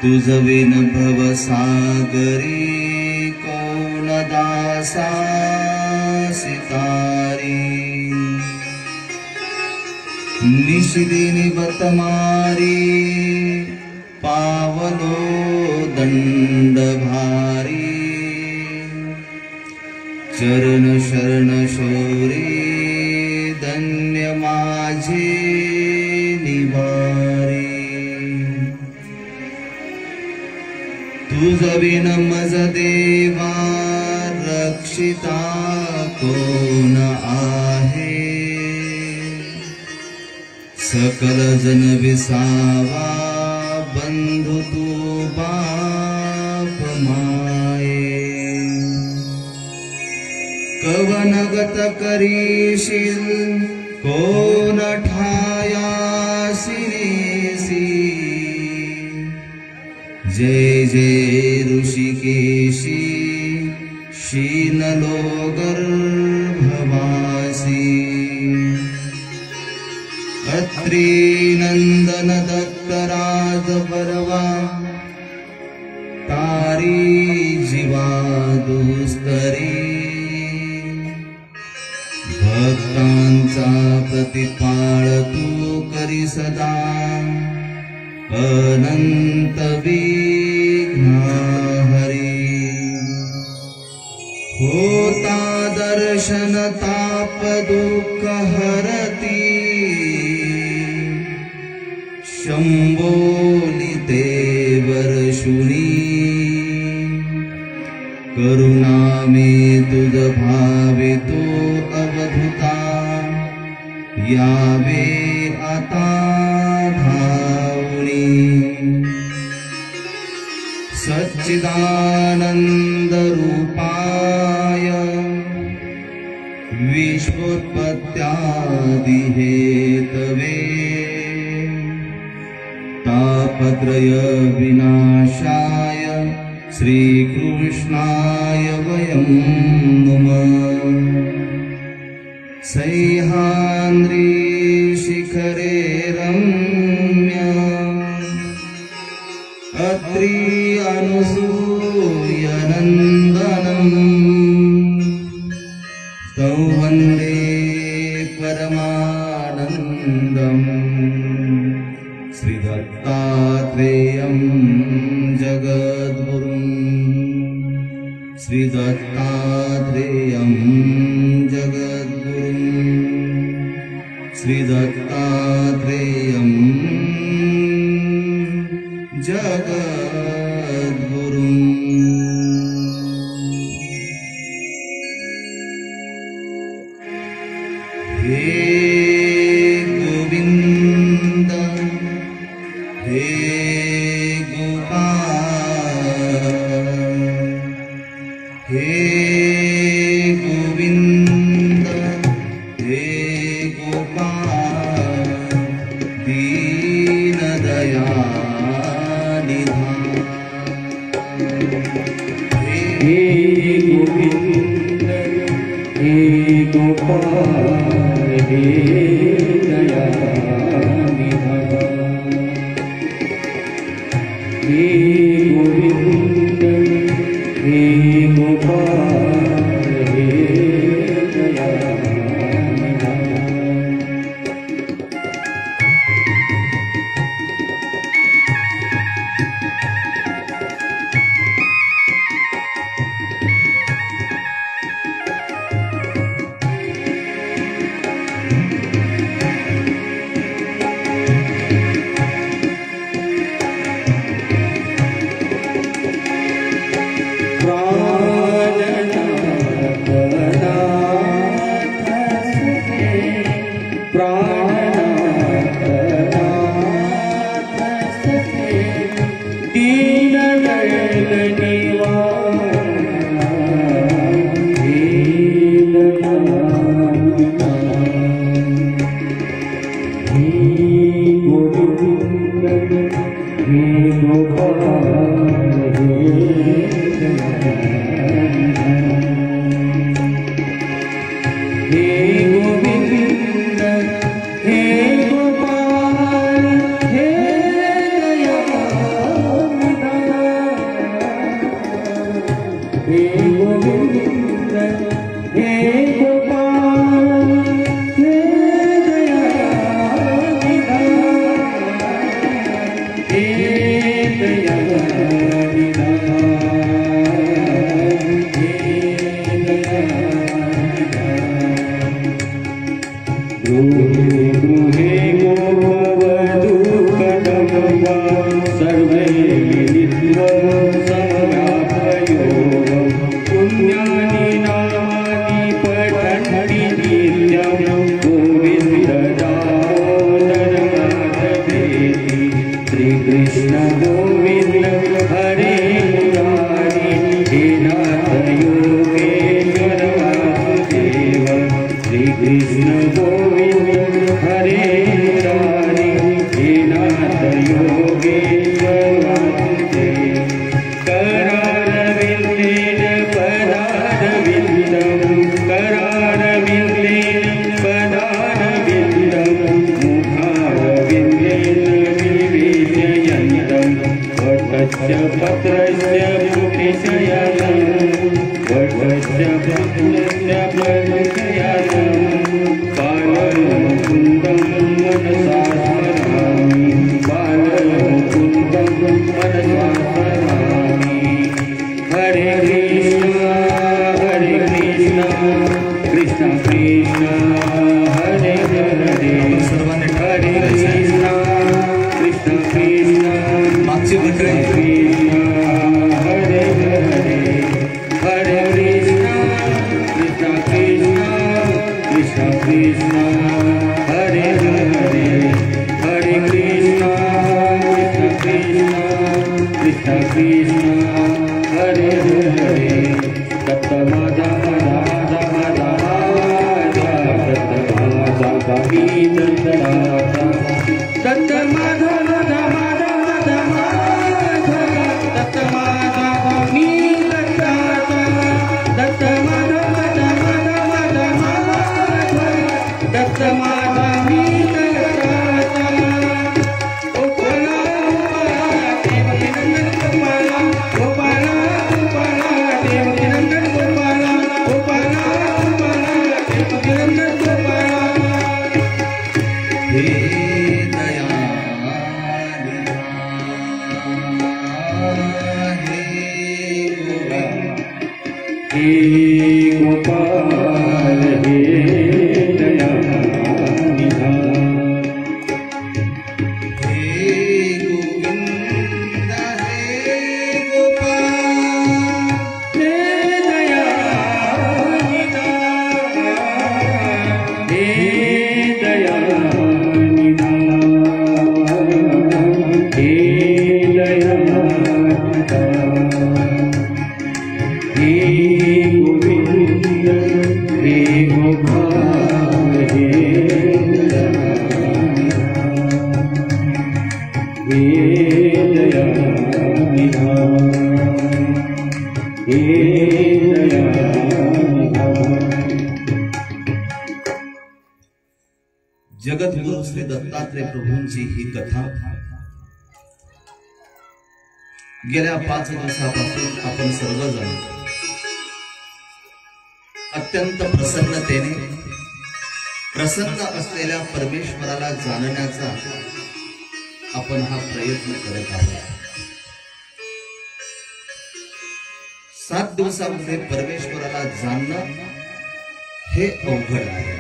तुझ विन भवसागरी कोण दासासी तारी निशिदिनी बतमारी पावलो दंड भारी चरण शरण शौरी धन्य माझे निवारी तुझ विन मज देवा रक्षिता कोण आहे सकल जन विसावा बंधु तू बाप माये कवन गत करीशील कोण ठायासी नेसी जय जय ऋषिकेशी शीनलो गर्भवासी अत्रि नंदन दत्तराज परवा तारी जीवा दुस्तरी भक्तांचा प्रतिपाळ तू करी सदा अनंत विघ्नहरी होता दर्शन ताप दुःख हरती शंभोलिते वर्षुनी करुणा में तुझ भावितो अवधुता यावे आता धावणी सच्चिदानंद रूपाय विश्वोत्पत्त्यादि हेतवे तापत्रय विनाशाय श्रीकृष्णाय वयं नुमः सह्याद्री शिखरे रम्य अत्रि अनुसूयनन्दनम् तं वन्दे परमानन्दम् श्रीदत्तात्रेयं जगद्गुरुं श्रीदत्तात्रेयं जगद्गुरुं श्रीदत्तात्रेयं जगद्गुरुं हे गोविंद हे गोपाल हे गोविंद हे गोपाल दीन दयानिधान हे गोविंद हे गोपाल हे दयानिधान हे गोविंद हे गोपाल हे दयानिधान कृष्ण गोविंद हरे मुरारी हे नाथ योगेश्वर वासुदेव श्री कृष्ण गोविंद हरे मुरारी हे नाथ योगेश्वर वासुदेव करारविंदेन पदारविंदं करारविंदेन पदारविंदं मुखारविंदेन विवेचयन्तं वटस्य पत्रस्य पुटिशयनं वटस्य पत्रस्य पुटिशयनं बालमुकुन्दं मनसा स्मरामि बालमुकुन्दं मनसा स्मरामि हरे कृष्ण कृष्ण कृष्ण हरे हरे हरे कृष्ण कृष्ण कृष्ण मागची मंडळी कृष्ण हरे हरे हरे कृष्ण कृष्ण कृष्ण कृष्ण कृष्ण हरे हरे हरे कृष्ण कृष्ण कृष्ण कृष्ण कृष्ण हरे हरे दत्त माता माता माता माता दत्त माता मी दत्त माता दत्त माता माता माता माता दत्त माता मी दत्त दत्त माता माता माता माता दत्त माता मी दत्त गोपाला देवकीनंदन गोपाला गोपाला गोपाला देवकीनंदन गोपाला गोपाला गोपाला देवकीनंदन गोपाला हे दयानिधा हे गोपाल हे दयानिधा हे गोविंद हे गोपाल हे दयानिधा हे दयानिधा हे दयानिधा हे गोविंद हे गोपाल हे दयानिधा हे दयानिधा हे दयानिधा जगद्गुरु श्री दत्तात्रय प्रभूंची ही कथा गेल्या 5 दिवसापासून आपण सर्वजण अत्यंत प्रसन्नतेने प्रसन्न असलेल्या परमेश्वराला जाणण्याचा आपण हा प्रयत्न करत आहोत. 7 दिवसांमध्ये परमेश्वराला जाणणं हे अवघड आहे.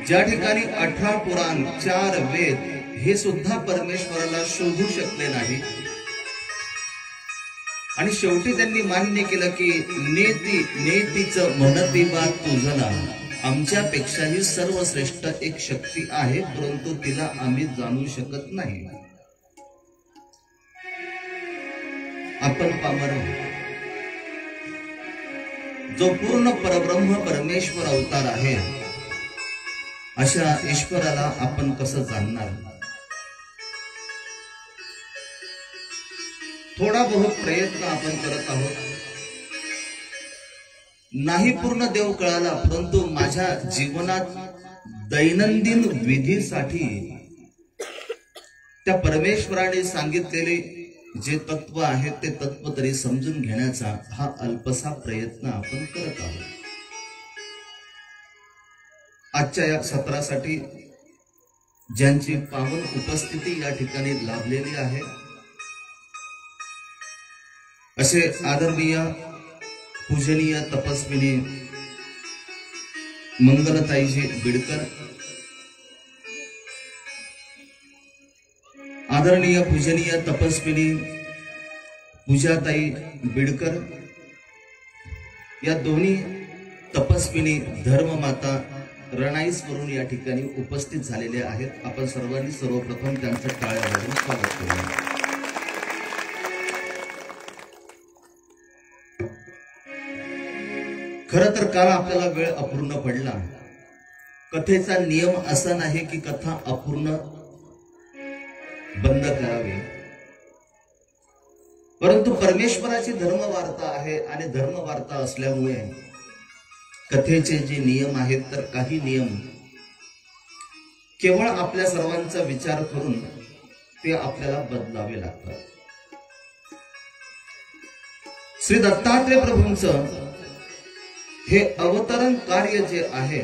ज्या ठिकाणी 18 पुराण 4 वेद हे सुद्धा परमेश्वराला शोधू शकले नाही आणि शेवटी त्यांनी मान्य केलं की नेतीचं म्हणती बा तुझना आमच्यापेक्षाही सर्वश्रेष्ठ एक शक्ती आहे, परंतु तिला आम्ही जाणू शकत नाही. आपण पामर जो पूर्ण परब्रह्म परमेश्वर अवतार आहे अशा ईश्वराला आपण कसं जाणणार. थोडा बहुत प्रयत्न आपण करत आहोत. नाही पूर्ण देव कळाला, परंतु माझ्या जीवनात दैनंदिन विधीसाठी त्या परमेश्वराने सांगितलेले जे तत्व आहे ते तत्व तरी समजून घेण्याचा हा अल्पसा प्रयत्न आपण करत आहोत. आजच्या या सत्रासाठी ज्यांची पावन उपस्थिती या ठिकाणी लाभलेली आहे असे आदरणीय पूजनीय तपस्विनी मंगलताईजी बिडकर, आदरणीय पूजनीय तपस्विनी पूजाताई बिडकर, या दोन्ही तपस्विनी धर्ममाता रणाईस वरून या ठिकाणी उपस्थित झालेले आहेत. आपण सर्वांनी सर्वप्रथम त्यांचं टाळ्या वाजवून स्वागत करूया. खरं तर काल आपल्याला वेळ अपूर्ण पडला. कथेचा नियम असा नाही की कथा अपूर्ण बंद करावी, परंतु परमेश्वराची धर्मवार्ता आहे आणि धर्मवार्ता असल्यामुळे कथेचे जे नियम आहेत तर काही नियम केवळ आपल्या सर्वांचा विचार करून ते आपल्याला बदलावे लागतात. श्री दत्तात्रय प्रभूंचं हे अवतरण कार्य जे आहे,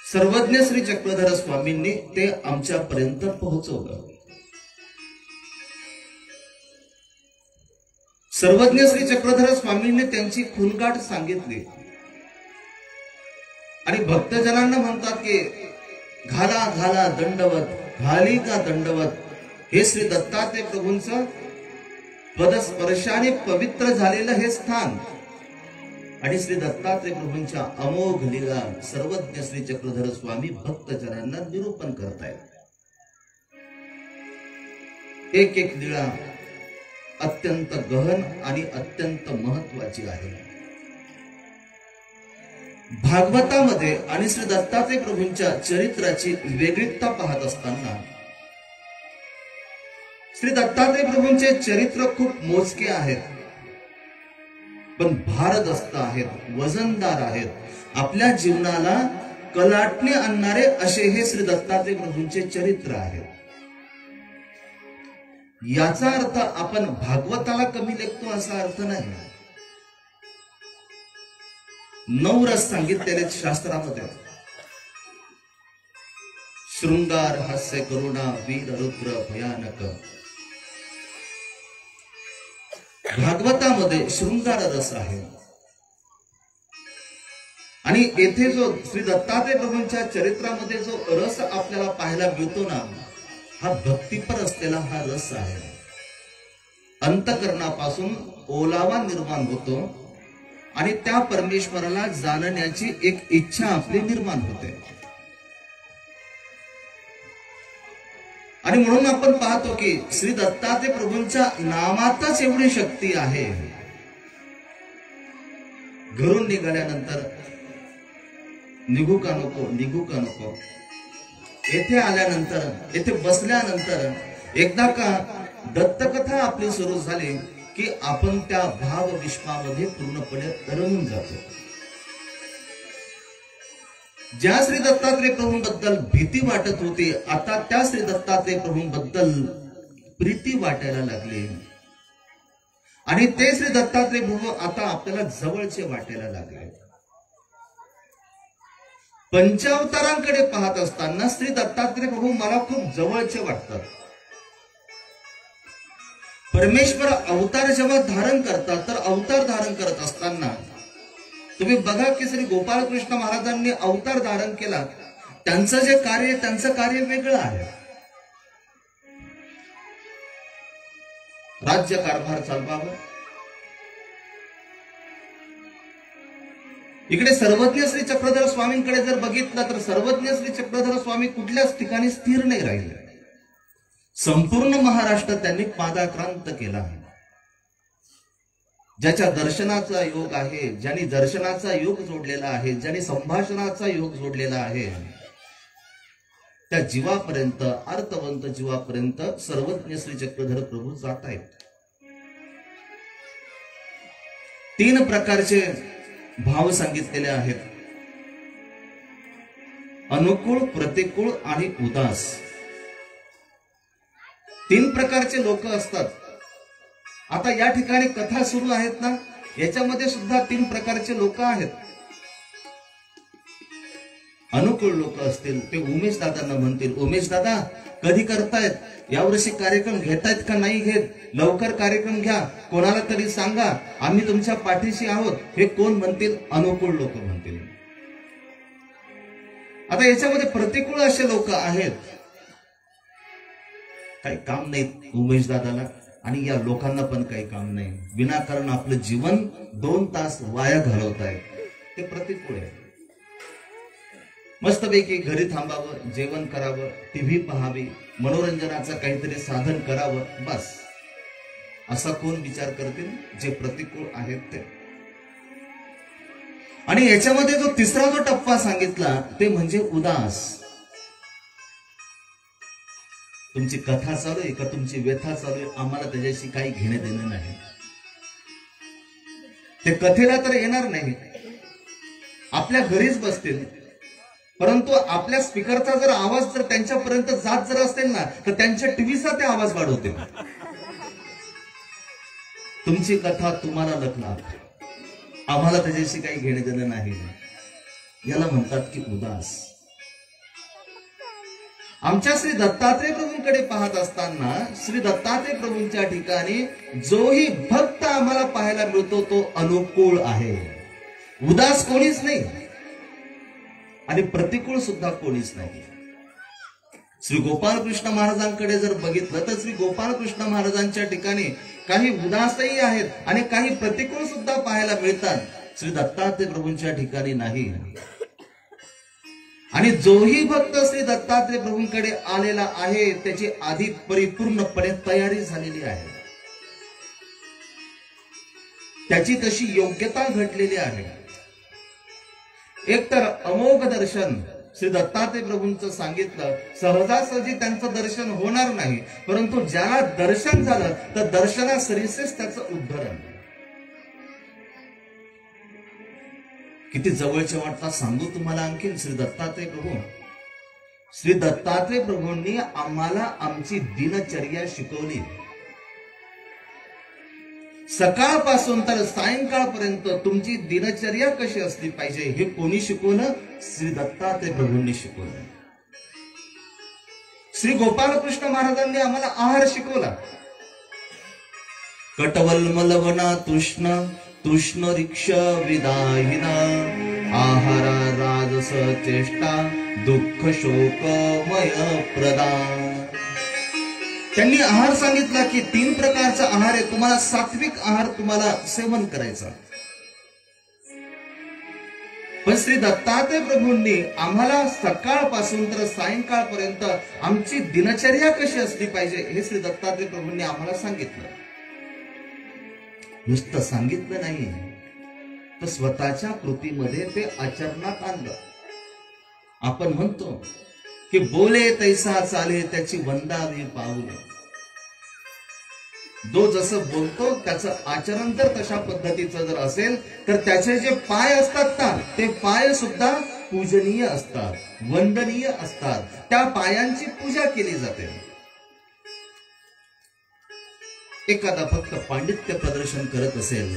सर्वज्ञ श्री चक्रधर स्वामींनी ते आमच्यापर्यंत पोहोचवलं. सर्वज्ञ श्री चक्रधर स्वामींनी त्यांची खूणगाठ सांगितली आणि भक्तजनांना म्हणतात की घाला घाला दंडवत, घाली का दंडवत. हे श्री दत्तात्रय प्रभूंचं पदस्पर्शाने पवित्र झालेलं हे स्थान आणि श्री दत्तात्रय प्रभूंच्या अमोघ लीला सर्वज्ञ श्री चक्रधर स्वामी भक्तजनांना निरूपण करतायत. एक एक लीला अत्यंत गहन आणि अत्यंत महत्वाची आहे. भागवतामध्ये आणि श्री दत्तात्रय प्रभूंच्या चरित्राची वेगळीता पाहत असताना श्री दत्तात्रय प्रभूंचे चरित्र खूप मोजके आहेत, पण भारदस्त आहेत, वजनदार आहेत. आपल्या जीवनाला कलाटणे आणणारे असे हे श्री दत्तात्रय प्रभूंचे चरित्र आहे. याचा अर्थ आपण भागवताला कमी लेखतो असा अर्थ नाही. 9 रस सांगितलेले शास्त्रामध्ये, शृंगार, हास्य, करुणा, वीर, रुद्र, भयानक. भागवतामध्ये शृंगार रस आहे आणि येथे जो श्री दत्तात्रय प्रभूंच्या चरित्रामध्ये जो रस आपल्याला पाहायला मिळतो ना, हा भक्तीपर असलेला हा रस आहे. अंतकरणापासून ओलावा निर्माण होतो आणि त्या परमेश्वराला जाणण्याची एक इच्छा आपली निर्माण होते. आणि म्हणून आपण पाहतो की श्री दत्तात्रय प्रभूंच्या नामातच एवढी शक्ती आहे. घरून निघाल्यानंतर निघू का नको, निघू का नको, येथे आल्यानंतर, येथे बसल्यानंतर एकदा का दत्तकथा आपली सुरू झाली की आपण त्या भाव विश्वामध्ये पूर्णपणे रमून जातो. ज्या श्री दत्तात्रय प्रभूंबद्दल भीती वाटत होती, आता त्या श्री दत्तात्रय प्रभूंबद्दल प्रीती वाटायला लागली आणि ते श्री दत्तात्रय प्रभू आता आपल्याला जवळचे वाटायला लागले. पंचावतारांकडे पाहत असताना श्री दत्तात्रय प्रभू मला खूप जवळचे वाटतात. परमेश्वर अवतार जेव्हा धारण करतात तर अवतार धारण करत असताना तुम्ही बघा की श्री गोपाळकृष्ण महाराजांनी अवतार धारण केला. त्यांचं जे कार्य, त्यांचं कार्य वेगळं आहे. राज्य कारभार चालवावं. इकडे सर्वज्ञ श्री चक्रधर स्वामींकडे जर बघितलं तर सर्वज्ञ श्री चक्रधर स्वामी कुठल्याच ठिकाणी स्थिर नाही राहिले. संपूर्ण महाराष्ट्र त्यांनी पादाक्रांत केला. ज्याच्या दर्शनाचा योग आहे, ज्यांनी दर्शनाचा योग जोडलेला आहे, ज्यांनी संभाषणाचा योग जोडलेला आहे, त्या जीवापर्यंत, अर्थवंत जीवापर्यंत सर्वज्ञ श्री चक्रधर प्रभू जात आहेत. 3 प्रकारचे भाव सांगितलेले आहेत: अनुकूल, प्रतिकूल आणि उदास. 3 प्रकारचे लोक असतात. आता या ठिकाणी कथा सुरू आहेत ना, याच्यामध्ये सुद्धा 3 प्रकारचे लोक आहेत. अनुकूल लोक असतील ते उमेश दादांना म्हणतील, उमेश दादा कधी करतायत, यावर्षी कार्यक्रम घेतायत का नाही घेत, लवकर कार्यक्रम घ्या, कोणाला तरी सांगा, आम्ही तुमच्या पाठीशी आहोत. हे कोण म्हणतील? अनुकूल लोक म्हणतील. आता याच्यामध्ये प्रतिकूल असे लोक आहेत, काही काम नाही उमेश दादाला आणि या लोकांना पण काही काम नाही, विनाकारण आपलं जीवन 2 तास वाया घालवत आहेत. ते प्रतिकूल आहे. मस्तपैकी घरी थांबावं, जेवण करावं, टीव्ही पाहावी, मनोरंजनाचं काहीतरी साधन करावं, बस. असा कोण विचार करतील? जे प्रतिकूल आहेत ते. आणि याच्यामध्ये जो तिसरा जो टप्पा सांगितला ते म्हणजे उदास. तुमची कथा चालू आहे का तुमची व्यथा चालू आहे, आम्हाला त्याच्याशी काही घेणं देणं नाही. ते कथेला तर येणार नाही, आपल्या घरीच बसतील, परंतु आपल्या स्पीकरचा जर आवाज जर त्यांच्यापर्यंत जात जर असेल ना तर त्यांच्या टीव्हीचा ते आवाज वाढवतील. तुमची कथा तुम्हाला लखणार, आम्हाला त्याच्याशी काही घेणं देणं नाही. याला म्हणतात की उदास. आमच्या श्री दत्तात्रय प्रभूंकडे पाहत असताना श्री दत्तात्रय प्रभूंच्या ठिकाणी जोही भक्त आम्हाला पाहायला मिळतो तो अनुकूल आहे. उदास कोणीच नाही आणि प्रतिकूल सुद्धा कोणीच नाही. श्री गोपालकृष्ण महाराजांकडे जर बघितलं तर श्री गोपालकृष्ण महाराजांच्या ठिकाणी काही उदासही आहेत आणि काही प्रतिकूल सुद्धा पाहायला मिळतात. श्री दत्तात्रय प्रभूंच्या ठिकाणी नाही. आणि जोही भक्त श्री दत्तात्रय प्रभूंकडे आलेला आहे त्याची आधी परिपूर्णपणे तयारी झालेली आहे, त्याची तशी योग्यता घडलेली आहे. एकतर अमोघ दर्शन श्री दत्तात्रय प्रभूंचं सांगितलं, सहजासहजी त्यांचं दर्शन होणार नाही, परंतु ज्याला दर्शन झालं तर दर्शनासरीसेच त्याचं उद्धरण. किती जवळचे वाटतात सांगू तुम्हाला आणखीन श्री दत्तात्रय प्रभू. श्री दत्तात्रय प्रभूंनी आम्हाला आमची दिनचर्या शिकवली. सकाळपासून तर सायंकाळपर्यंत तुमची दिनचर्या कशी असली पाहिजे हे कोणी शिकवलं? श्री दत्तात्रय प्रभूंनी शिकवलं. श्री गोपालकृष्ण महाराजांनी आम्हाला आहार शिकवला. कटवल्मलवना तृष्ण तृष्ण रिक्ष विदाहिना आहारा राजस चेष्टा दुःख शोकमय प्रदान. त्यांनी आहार सांगितला की 3 प्रकारचा आहार आहे. तुम्हाला सात्विक आहार तुम्हाला सेवन करायचा. पण श्री दत्तात्रय प्रभूंनी आम्हाला सकाळपासून तर सायंकाळपर्यंत आमची दिनचर्या कशी असली पाहिजे हे श्री दत्तात्रय प्रभूंनी आम्हाला सांगितलं. नुसतं सांगितलं नाही तर स्वतःच्या कृतीमध्ये ते आचरणात आणलं. आपण म्हणतो की बोले तैसा चाले त्याची वंदावी पाऊले. जो जसं बोलतो त्याचं आचरण जर तशा पद्धतीचं जर असेल तर त्याचे जे पाय असतात ना ते पाय सुद्धा पूजनीय असतात, वंदनीय असतात. त्या पायांची पूजा केली जाते. एखादा फक्त पांडित्य प्रदर्शन करत असेल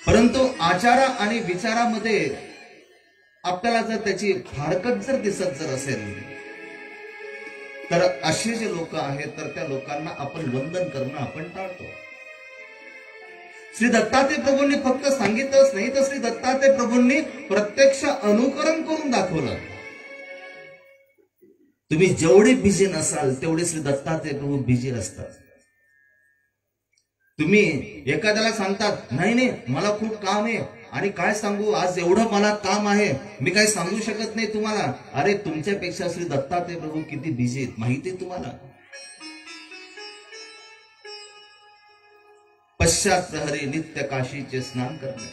परंतु आचार आणि विचारामध्ये आपल्याला जर त्याची फारकत जर दिसत जर असेल तर असे जे लोक आहेत तर त्या लोकांना आपण वंदन करणं आपण टाळतो. श्री दत्तात्रय प्रभूंनी फक्त सांगितलंच नाही तर श्री दत्तात्रय प्रभूंनी प्रत्यक्ष अनुकरण करून दाखवलं. तुम्ही जेवढे बिझी नसाल तेवढे श्री दत्तात्रय प्रभू बिझी असतात. तुम्ही एखाद्याला सांगतात नाही नाही मला खूप काम आहे आणि काय सांगू आज एवढं मला काम आहे मी काय सांगू शकत नाही तुम्हाला. अरे तुमच्यापेक्षा श्री दत्तात्रय प्रभू किती बिझी आहेत माहिती आहे तुम्हाला. पश्चात प्रहरी नित्य काशीचे स्नान करणे,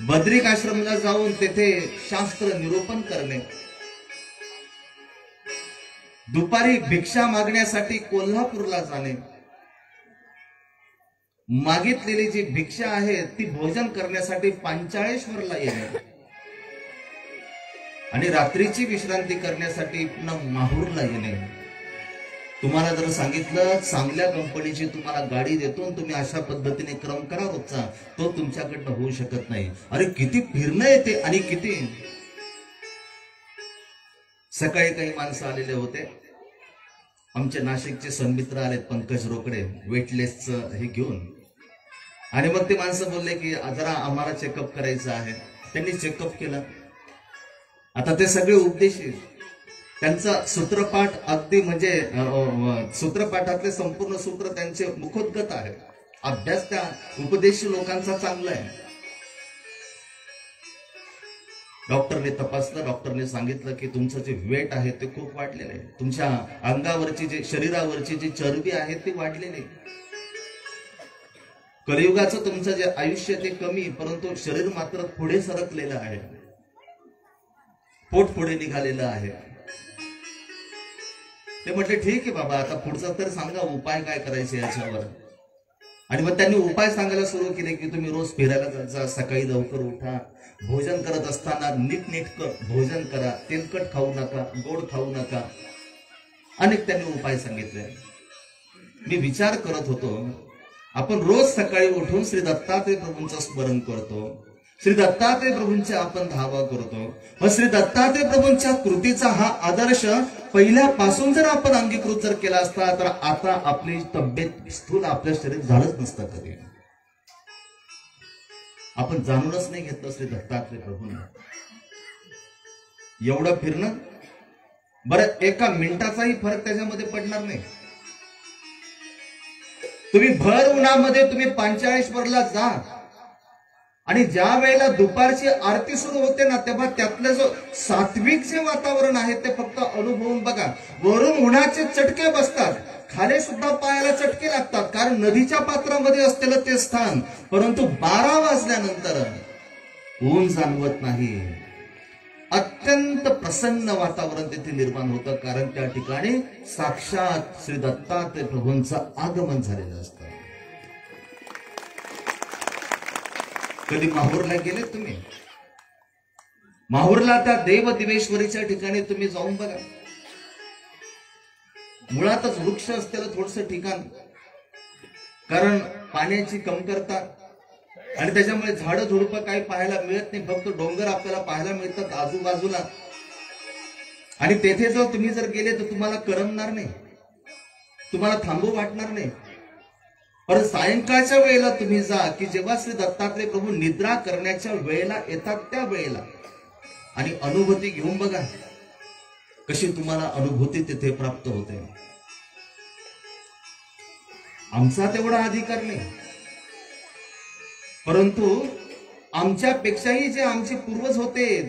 बद्रिक आश्रमला जाऊन तेथे शास्त्र निरूपण करणे, दुपारी भिक्षा मागण्यासाठी कोल्हापूरला जाणे, मागितलेली जी भिक्षा आहे ती भोजन करण्यासाठी पांचाळेश्वरला येणे आणि रात्रीची विश्रांती करण्यासाठी पुन्हा माहूरला येणे. तुम्हाला जर सांगितलं चांगल्या कंपनीची तुम्हाला गाडी देतो तुम्ही अशा पद्धतीने क्रम करा रोजचा, तो तुमच्याकडनं होऊ शकत नाही. अरे किती फिरणं येते आणि किती. सकाळी काही माणसं आलेले होते, आमचे नाशिकचे सन्मित्र आलेत पंकज रोकडे वेटलेसचं हे घेऊन, आणि मग ते माणसं बोलले की जरा आम्हाला चेकअप करायचं आहे. त्यांनी चेकअप केलं. आता ते सगळे उपदेशी त्यांचा सूत्रपाठ अगदी म्हणजे सूत्रपाठातले संपूर्ण सूत्र त्यांचे मुखोद्गत आहे. अभ्यास त्या उपदेशी लोकांचा चांगला आहे. डॉक्टरने तपासलं, डॉक्टरने सांगितलं की तुमचं जे वेट आहे ते खूप वाढलेलं आहे, तुमच्या अंगावरची जे शरीरावरची जी चरबी आहे ती वाढलेली. कलियुगाचं तुमचं जे आयुष्य ते कमी, परंतु शरीर मात्र पुढे सरकलेलं आहे, पोट पुढे निघालेलं आहे. ते म्हटले ठीक आहे बाबा, आता पुढचा तर सांगा उपाय काय करायचे याच्यावर. आणि मग त्यांनी उपाय सांगायला सुरू केले की तुम्ही रोज फिरायला जा, सकाळी लवकर उठा, भोजन करत असताना नीटनेटकं भोजन करा, तेलकट खाऊ नका, गोड खाऊ नका. अनेक त्यांनी उपाय सांगितले. मी विचार करत होतो, आपण रोज सकाळी उठून श्री दत्तात्रय प्रभूंचं स्मरण करतो, श्री दत्तात्रय प्रभूंच्या आपण धावा करतो. मग श्री दत्तात्रय प्रभूंच्या कृतीचा हा आदर्श पहिल्यापासून जर आपण अंगीकृत जर केला असता तर आता आपली तब्येत स्थूल आपल्या शरीर झालंच नसतं कधी. आपण जाणूनच नाही घेतलं श्री दत्तात्रय प्रभूंना. एवढं फिरणं बरं, एका मिनिटाचाही फरक त्याच्यामध्ये पडणार नाही. तुम्ही भर उन्हामध्ये तुम्ही पंचाळेश्वरला जा आणि ज्या वेळेला दुपारची आरती सुरू होते ना, तेव्हा त्यातलं जो सात्विक जे वातावरण आहे ते फक्त अनुभवून बघा. वरून उन्हाचे चटके बसतात, खाली सुद्धा पायाला चटके लागतात, कारण नदीच्या पात्रामध्ये असलेलं ते स्थान. परंतु 12 वाजल्यानंतर ऊन जाणवत नाही, अत्यंत प्रसन्न वातावरण तिथे निर्माण होतं, कारण त्या ठिकाणी साक्षात श्री दत्तात्रय प्रभूंचं आगमन झालेलं असतं. कधी माहूरला गेले तुम्ही? माहूरला त्या देव दिवेश्वरीच्या ठिकाणी तुम्ही जाऊन बघा. मुळातच वृक्ष असलेलं थोडस ठिकाण, कारण पाण्याची कमतरता आणि त्याच्यामुळे झाडं झुडपं काही पाहायला मिळत नाही, फक्त डोंगर आपल्याला पाहायला मिळतात आजूबाजूला. आणि तेथे जर तुम्ही जर गेले तर तुम्हाला करमणार नाही, तुम्हाला थांबू वाटणार नाही. पण सायंकाळच्या वेळेला तुम्ही जा की जेव्हा श्री दत्तात्रय प्रभू निद्रा करण्याच्या वेळेला येतात, त्या वेळेला आणि अनुभूती घेऊन बघा कशी तुम्हाला अनुभूती तिथे प्राप्त होते. आमचा तेवढा अधिकार नाही, परंतु आमच्यापेक्षाही जे आमचे पूर्वज होते,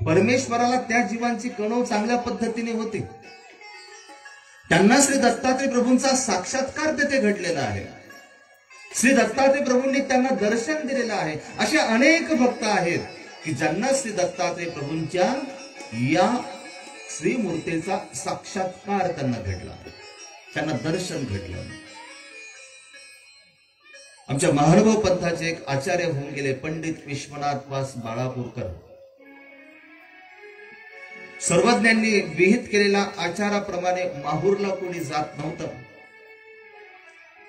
परमेश्वराला त्या जीवांची कणव चांगल्या पद्धतीने होती, त्यांना श्री दत्तात्रय प्रभूंचा साक्षात्कार तेथे घडलेला आहे. श्री दत्तात्रय प्रभूंनी त्यांना दर्शन दिलेलं आहे. असे अनेक भक्त आहेत की ज्यांना श्री दत्तात्रय प्रभूंच्या या श्रीमूर्तीचा साक्षात्कार त्यांना घडला, त्यांना दर्शन घडलं. आमच्या महानुभाव पंथाचे एक आचार्य होऊन गेले पंडित विश्वनाथ वास बाळापूरकर. सर्वज्ञांनी विहित केलेल्या आचाराप्रमाणे माहूरला कोणी जात नव्हतं.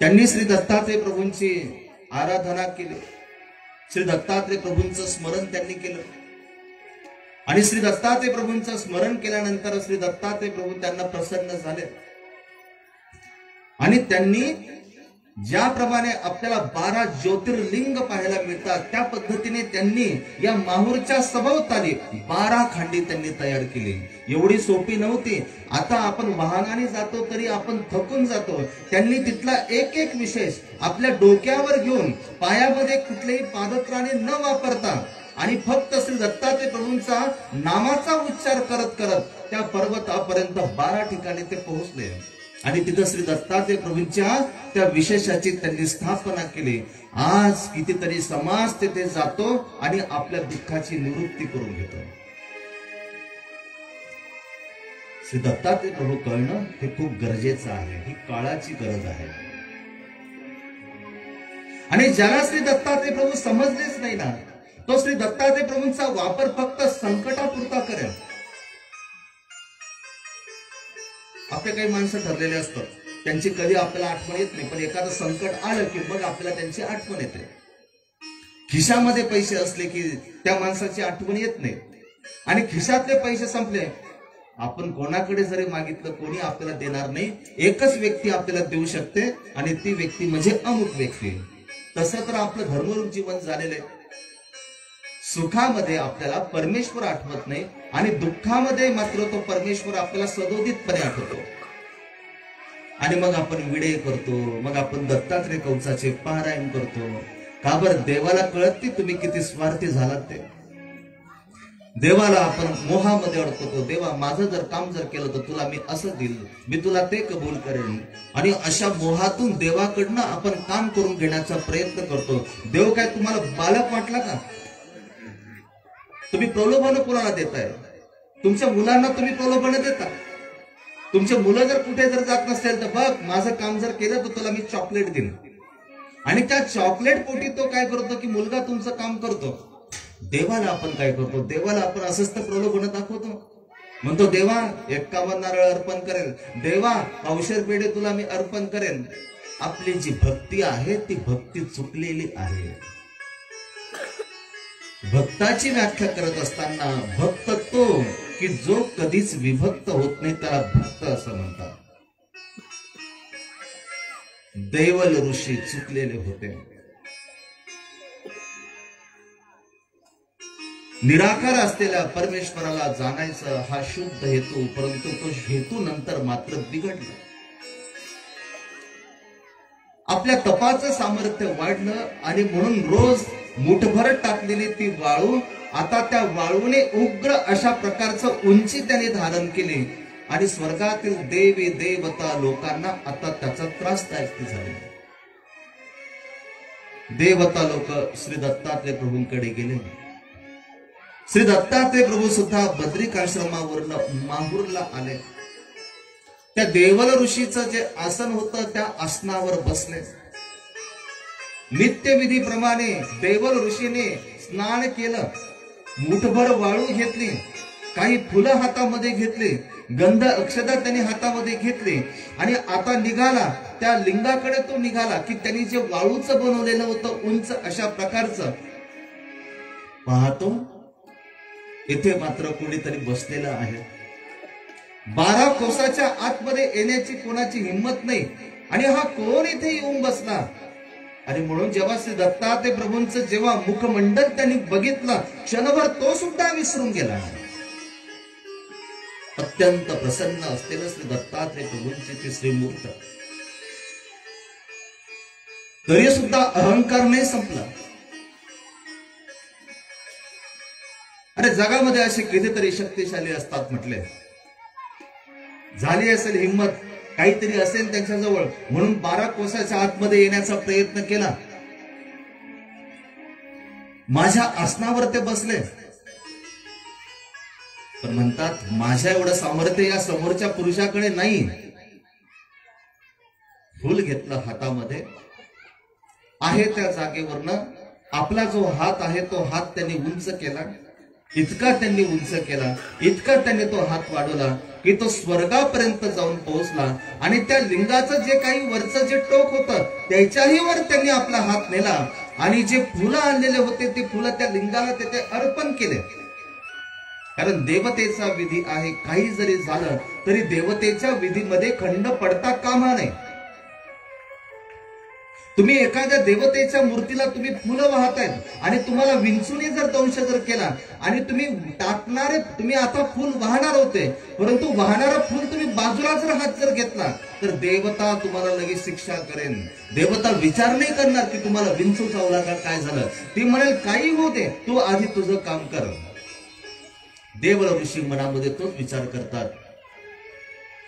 त्यांनी श्री दत्तात्रय प्रभूंची आराधना केली, श्री दत्तात्रय प्रभूंचं स्मरण त्यांनी केलं. आणि श्री दत्तात्रय प्रभूंचं स्मरण केल्यानंतर श्री दत्तात्रय प्रभू त्यांना प्रसन्न झाले आणि त्यांनी ज्याप्रमाणे आपल्याला 12 ज्योतिर्लिंग पाहायला मिळतात, त्या पद्धतीने त्यांनी या माहूरच्या सभोवताली 12 खांडी त्यांनी तयार केली. एवढी सोपी नव्हती. आता आपण वाहनाने जातो तरी आपण थकून जातो. त्यांनी तिथला एक एक विशेष आपल्या डोक्यावर घेऊन पायामध्ये कुठलेही पादत्राणे न वापरता आणि फक्त श्री दत्तात्रय प्रभूंचा नामाचा उच्चार करत करत त्या पर्वतापर्यंत 12 ठिकाणी ते पोहोचले. आणि तिथं श्री दत्तात्रय प्रभूंच्या त्या विशेषाची त्यांनी स्थापना केली. आज कितीतरी समाज तिथे जातो आणि आपल्या दुःखाची निवृत्ती करून घेतो. श्री दत्तात्रय प्रभू कळणं हे खूप गरजेचं आहे, ही काळाची गरज आहे. आणि ज्याला श्री दत्तात्रय प्रभू समजलेच नाही ना, तो श्री दत्तात्रय प्रभूंचा वापर फक्त संकटापुरता करेल. आपले काही माणसं ठरलेले असतात, त्यांची कधी आपल्याला आठवण येत नाही, पण एखादं संकट आलं की मग आपल्याला त्यांची आठवण येते. खिशामध्ये पैसे असले की त्या माणसाची आठवण येत नाही. आणि खिशातले पैसे संपले, आपण कोणाकडे जरी मागितलं कोणी आपल्याला देणार नाही. एकच व्यक्ती आपल्याला देऊ शकते आणि ती व्यक्ती म्हणजे अमुक व्यक्ती. तसं तर आपलं धर्मरूप जीवन झालेलं आहे. सुखामध्ये आपल्याला परमेश्वर आठवत नाही आणि दुःखामध्ये मात्र तो परमेश्वर आपल्याला सदोदितपणे आठवतो. आणि मग आपण विडे करतो, मग आपण दत्तात्रय कवचाचे पारायण करतो. का बरं? देवाला कळत नाही तुम्ही किती स्वार्थी झालात ते. देवाला आपण मोहामध्ये अडकतो. देवा माझं जर काम जर केलं तर तुला मी असं देईल, मी तुला ते कबूल करेन. आणि अशा मोहातून देवाकडनं आपण काम करून घेण्याचा प्रयत्न करतो. देव काय तुम्हाला बालक वाटला का? तुम्ही प्रलोभन कोणाला देताय? तुमच्या मुलांना तुम्ही प्रलोभन देता. तुमचे मुलं जर कुठे जर जात नसेल तर बघ माझं काम जर केलं तर तुला मी चॉकलेट देईन. आणि त्या चॉकलेट पोटी तो काय करतो की मुलगा तुमचं काम करतो. देवाला आपण काय करतो? देवाला आपण असंच तर प्रलोभन दाखवतो. म्हणतो देवा 51 नारळ अर्पण करेल, देवा औषध पेढे तुला मी अर्पण करेन. आपली जी भक्ती आहे ती भक्ती चुकलेली आहे. भक्ताची व्याख्या करत असताना भक्त तो की जो कधीच विभक्त होत नाही त्याला भक्त असं म्हणतात. देवल ऋषी चुकलेले होते. निराकार असलेल्या परमेश्वराला जाणायचा हा शुद्ध हेतू, परंतु तो हेतू नंतर मात्र बिघडला. आपल्या तपाचं सामर्थ्य वाढलं आणि म्हणून रोज मुठभर टाकलेली ती वाळू आता त्या वाळूने उग्र अशा प्रकारचं उंची त्याने धारण केली आणि स्वर्गातील देवी देवता लोकांना आता त्याचा त्रासदायक झाले. देवता लोक श्री दत्तात्रय प्रभूंकडे गेले. श्री दत्तात्रय प्रभू सुद्धा बद्रिकाश्रमावरनं माहूरला आले. त्या देवल ऋषीचं जे आसन होतं त्या आसनावर बसले. नित्यविधीप्रमाणे देवल ऋषीने स्नान केलं, मुठभर वाळू घेतली, काही फुलं हातामध्ये घेतली, गंध अक्षता त्यांनी हातामध्ये घेतली आणि आता निघाला. त्या लिंगाकडे तो निघाला की त्यांनी जे वाळूचं बनवलेलं होतं उंच अशा प्रकारचं. पाहतो इथे मात्र कोणीतरी बसलेलं आहे. 12 कोसाच्या आतमध्ये येण्याची कोणाची हिंमत नाही. आणि हा कोण इथे येऊन बसला? आणि म्हणून जेव्हा श्री दत्तात्रय प्रभूंचं जेव्हा मुखमंडल त्यांनी बघितलं क्षणभर तो सुद्धा विसरून गेला. अत्यंत प्रसन्न असलेलं श्री दत्तात्रय प्रभूंची ती श्रीमूर्त, तरी सुद्धा अहंकार नाही संपला. अरे जगामध्ये असे कितीतरी शक्तिशाली असतात म्हटले. झाली असेल हिंमत, काहीतरी असेल त्यांच्याजवळ म्हणून 12 कोसाच्या आतमध्ये येण्याचा प्रयत्न केला. माझ्या आसनावर ते बसले. पण म्हणतात माझ्या एवढं सामर्थ्य या समोरच्या पुरुषाकडे नाही. फूल घेतलं हातामध्ये, आहे त्या जागेवरनं आपला जो हात आहे तो हात त्यांनी उंच केला. इतका त्यांनी उंच केला, इतका त्यांनी तो हात वाढवला की तो स्वर्गापर्यंत जाऊन पोहोचला. आणि त्या लिंगाचं जे काही वरचं जे टोक होतं त्याच्याही वर त्यांनी आपला हात नेला आणि जे फुलं आणलेले होते ते फुलं त्या लिंगाला तेथे अर्पण केले. कारण देवतेचा विधी आहे. काही जरी झालं तरी देवतेच्या विधीमध्ये खंड पडता कामा नये. तुम्ही एखाद्या देवतेच्या मूर्तीला तुम्ही फुलं वाहतायत आणि तुम्हाला विंचूने जर दंश जर केला आणि तुम्ही आता फुल वाहणार होते, परंतु वाहणारा फुल तुम्ही बाजूला जर हात जर घेतला तर देवता तुम्हाला लगेच शिक्षा करेन. देवता विचार नाही करणार की तुम्हाला विंचू चावला का काय झालं. ती म्हणेल काही होऊ दे, तू आधी तुझं काम कर. देवल ऋषी मनामध्ये तोच विचार करतात.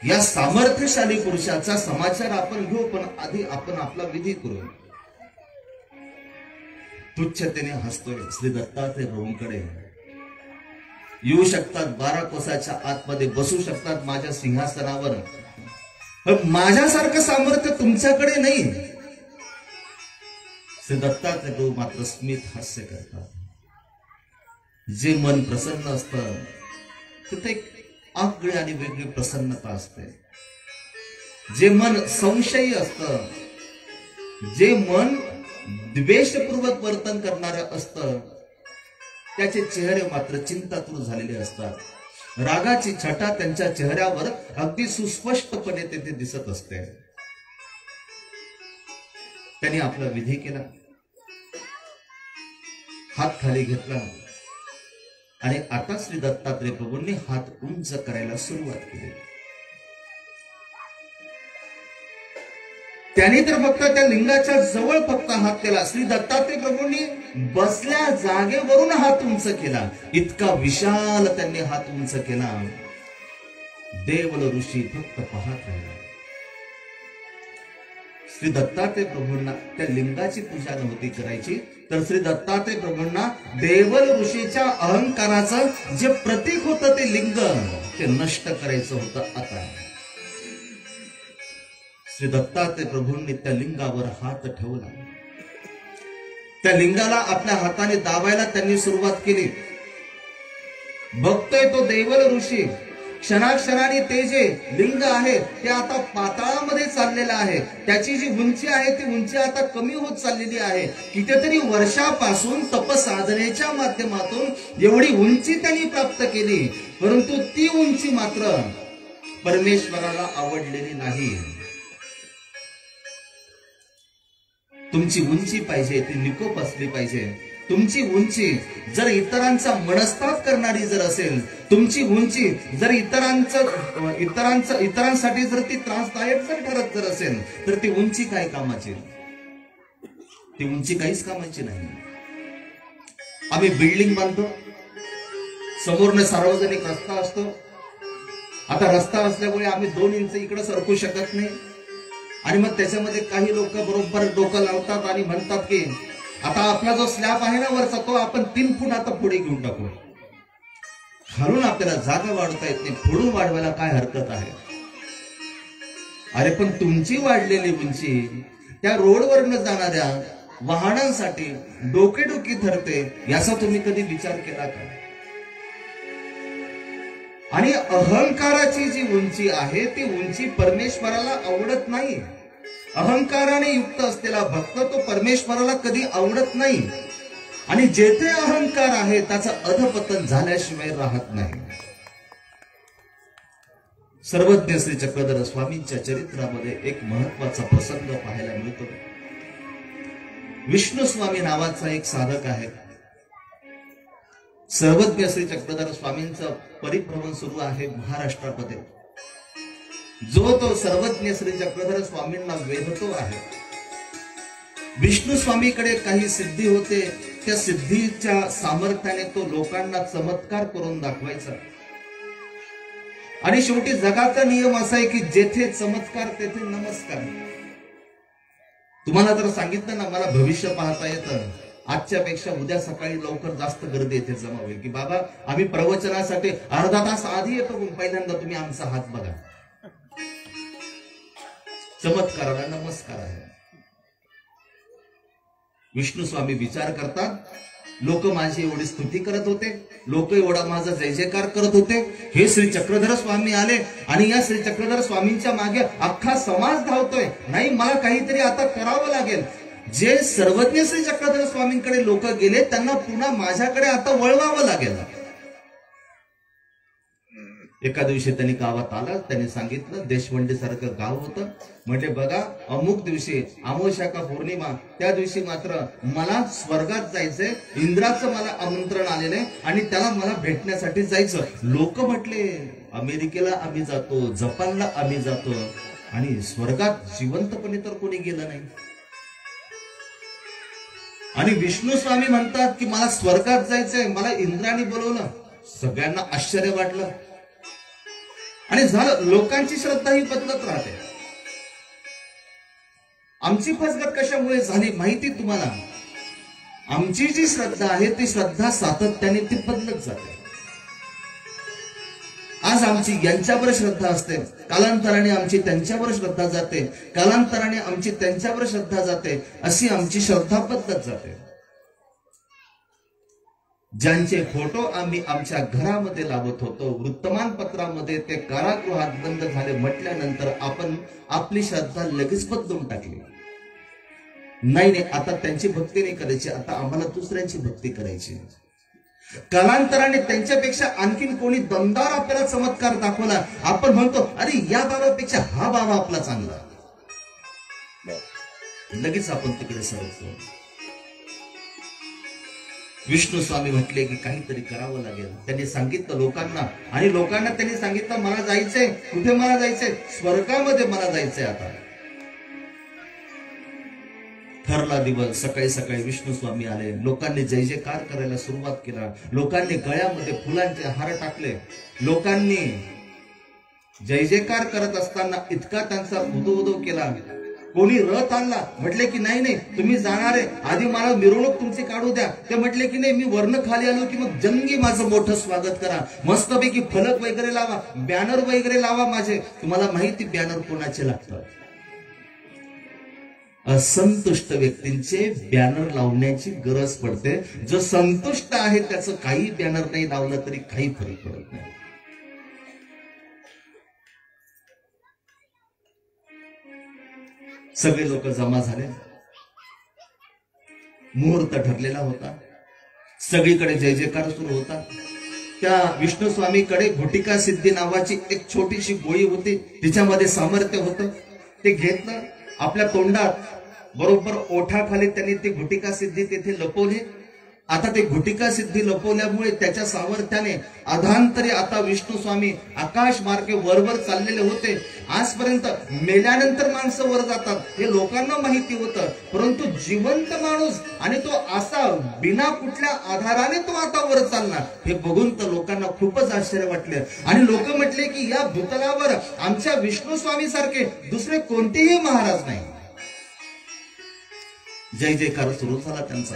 या सामर्थ्यशाली पुरुषाचा समाचार आपण घेऊ, पण आधी आपण आपला विधी करू. तुच्छतेने हसतोय. श्री दत्तात्रय प्रभूंकडे येऊ शकतात, 12 कोसाच्या आतमध्ये बसू शकतात माझ्या सिंहासनावर. माझ्यासारखं सामर्थ्य तुमच्याकडे नाही. श्री दत्तात्रय प्रभू मात्र स्मित हास्य करतात. जे मन प्रसन्न असतं तिथे एक आगळी आणि वेगळी प्रसन्नता असते. जे मन संशयी असतं, जे मन द्वेषपूर्वक वर्तन करणारं असतं त्याचे चेहरे मात्र चिंतातूर झालेले असतात. रागाची छटा त्यांच्या चेहऱ्यावर अगदी सुस्पष्टपणे तेथे दिसत असते. त्यांनी आपला विधी केला, हात खाली घेतला आणि आता श्री दत्तात्रय प्रभूंनी हात उंच करायला सुरुवात केली. त्यांनी तर फक्त त्या लिंगाच्या जवळ फक्त हात केला. श्री दत्तात्रय प्रभूंनी बसल्या जागेवरून हात उंच केला. इतका विशाल त्यांनी हात उंच केला. देवल ऋषी फक्त पाहत राहिला. श्री दत्तात्रय प्रभूंना त्या लिंगाची पूजा नव्हती करायची, तर श्री दत्तात्रय प्रभूंना देवल ऋषीच्या अहंकाराचं जे प्रतीक होतं ते लिंग ते नष्ट करायचं होतं. आता श्री दत्तात्रय प्रभूंनी त्या लिंगावर हात ठेवला. त्या लिंगाला आपल्या हाताने दाबायला त्यांनी सुरुवात केली. बघतोय तो देवल ऋषी क्षणाक्षणाने ते जे लिंग आहे ते आता पाताळामध्ये चाललेलं आहे. त्याची जी उंची आहे ती उंची आता कमी होत चाललेली आहे. कितीतरी वर्षापासून तपसाधनेच्या माध्यमातून एवढी उंची त्यांनी प्राप्त केली, परंतु ती उंची मात्र परमेश्वराला आवडलेली नाही. तुमची उंची पाहिजे ती निकोप असली पाहिजे. तुमची उंची जर इतरांचा मनस्ताप करणारी जर असेल, तुमची उंची जर इतरांसाठी जर ती त्रासदायक जर ठरत जर असेल, तर ती उंची काय कामाची? ती उंची काहीच कामाची नाही. आम्ही बिल्डिंग बांधतो, समोरनं सार्वजनिक रस्ता असतो. आता रस्ता असल्यामुळे आम्ही 2 इंच इकडे सरकू शकत नाही. आणि मग त्याच्यामध्ये काही लोक बरोबर डोकं लावतात आणि म्हणतात की आता आपला जो स्लॅब आहे ना वरचा, तो आपण 3 फूट आता पुढे घेऊन टाकू. खालून आपल्याला जागा वाढवता येत नाही, पुढून वाढवायला काय हरकत आहे? अरे पण तुमची वाढलेली उंची त्या रोडवरनं जाणाऱ्या वाहनांसाठी डोकेडोकी ठरते, याचा तुम्ही कधी विचार केला का? आणि अहंकाराची जी उंची आहे ती उंची परमेश्वराला आवडत नाही. अहंकाराने युक्त असलेला भक्त तो परमेश्वराला कधी आवडत नाही. आणि जेथे अहंकार आहे त्याचं अधपतन झाल्याशिवाय राहत नाही. सर्वज्ञ श्री चक्रधर स्वामींच्या चरित्रामध्ये एक महत्वाचा प्रसंग पाहायला मिळतो. विष्णू स्वामी नावाचा एक साधक आहे. सर्वज्ञ श्री चक्रधर स्वामींचं परिभ्रमण सुरू आहे महाराष्ट्रामध्ये. जो तो सर्वज्ञ श्री चक्रधर स्वामींना वेधतो आहे. विष्णू स्वामीकडे काही सिद्धी होते, त्या सिद्धीच्या सामर्थ्याने तो लोकांना चमत्कार करून दाखवायचा. आणि शेवटी जगाचा नियम असा आहे की जेथे चमत्कार तेथे नमस्कार. तुम्हाला जर सांगितलं ना मला भविष्य पाहता येतं, आजच्या पेक्षा उद्या सकाळी लवकर जास्त गर्दी येथे जमा होईल की बाबा आम्ही प्रवचनासाठी अर्धा तास आधी येतो, पहिल्यांदा तुम्ही आमचा हात बघा. चमत्काराला नमस्कार आहे. विष्णू स्वामी विचार करतात, लोक माझी एवढी स्तुती करत होते, लोक एवढा माझा जय जयकार करत होते, हे श्री चक्रधर स्वामी आले आणि या श्री चक्रधर स्वामींच्या मागे अख्खा समाज धावतोय. नाही, मला काहीतरी आता करावं लागेल. जे सर्वज्ञ श्री चक्रधर स्वामींकडे लोक गेले त्यांना पुन्हा माझ्याकडे आता वळवावं लागेल. एका दिवशी त्यांनी गावात आला. त्यांनी सांगितलं, देशवंडी सारखं गाव होतं. म्हणजे बघा, अमुक दिवशी अमावस्या का पौर्णिमा त्या दिवशी मात्र मला स्वर्गात जायचंय, इंद्राचं मला आमंत्रण आलेलं आहे आणि त्याला मला भेटण्यासाठी जायचं. लोक म्हटले, अमेरिकेला आम्ही जातो, जपानला आम्ही जातो आणि स्वर्गात जिवंतपणे तर कोणी गेलं नाही. आणि विष्णू स्वामी म्हणतात की मला स्वर्गात जायचंय, मला इंद्राने बोलवलं. सगळ्यांना आश्चर्य वाटलं आणि झालं. लोकांची श्रद्धा ही बदलत राहते. आमची फसगत कशामुळे झाली माहिती तुम्हाला? आमची जी श्रद्धा आहे ती श्रद्धा सातत्याने ती बदलत जाते. आज आमची यांच्यावर श्रद्धा असते, कालांतराने आमची त्यांच्यावर श्रद्धा जाते, कालांतराने आमची त्यांच्यावर श्रद्धा जाते, अशी आमची श्रद्धा बदलत जाते. ज्यांचे फोटो आम्ही आमच्या घरामध्ये लावत होतो, वृत्तमानपत्रामध्ये ते कारागृहात बंद झाले म्हटल्यानंतर आपण आपली श्रद्धा लगेच बदलून टाकली. नाही, आता त्यांची भक्ती नाही करायची, आता आम्हाला दुसऱ्यांची भक्ती करायची. कालांतराने त्यांच्यापेक्षा आणखीन कोणी दमदार आपल्याला चमत्कार दाखवला, आपण म्हणतो अरे या बाबापेक्षा हा बाबा आपला चांगला, लगेच आपण तिकडे सरकतो. विष्णू स्वामी म्हटले की काहीतरी करावं लागेल. त्यांनी सांगितलं लोकांना, आणि लोकांना त्यांनी सांगितलं मला जायचंय. कुठे मला जायचंय? स्वर्गामध्ये मला जायचंय. आता ठरला दिवस, सकाळी सकाळी विष्णू स्वामी आले. लोकांनी जय जयकार करायला सुरुवात केला. लोकांनी गळ्यामध्ये फुलांचे हार टाकले. लोकांनी जय जयकार करत असताना इतका त्यांचा उदो केला. कोणी रथ आणला, म्हटले की नाही नाही तुम्ही जाणार आहे, आधी मला मिरवणूक तुमची काढू द्या. ते म्हटले की नाही मी वर्ण खाली आलो की मग जंगी माझं मोठं स्वागत करा, मस्तपैकी फलक वगैरे लावा, बॅनर वगैरे लावा माझे. तुम्हाला माहिती बॅनर कोणाचे लागतात? असंतुष्ट व्यक्तींचे बॅनर लावण्याची गरज पडते. जो संतुष्ट आहे त्याचं काही बॅनर नाही लावलं तरी काही फरक पडत नाही. सगळे लोक जमा झाले. मुहूर्त ठरलेला होता. सगळीकडे जय जयकार सुरू होता. त्या विष्णू स्वामीकडे घुटिका सिद्धी नावाची एक छोटीशी गोळी होती, तिच्यामध्ये सामर्थ्य होतं. ते घेतलं आपल्या तोंडात, बरोबर ओठाखाली त्यांनी ती घुटिका सिद्धी तिथे लपवली. आता ते घुटिका सिद्धी लपवल्यामुळे त्याच्या सामर्थ्याने अधांतरी आता विष्णू स्वामी आकाश मार्गे वरवर चाललेले होते. आजपर्यंत मेल्यानंतर माणसं वर जातात हे लोकांना माहिती होतं, परंतु जिवंत माणूस आणि तो असा बिना कुठल्या आधाराने तो आता वर चालणार हे बघून तर लोकांना खूपच आश्चर्य वाटले. आणि लोक म्हटले की या भूतलावर आमच्या विष्णू स्वामी सारखे दुसरे कोणतेही महाराज नाही. जय जयकार सुरू झाला त्यांचा.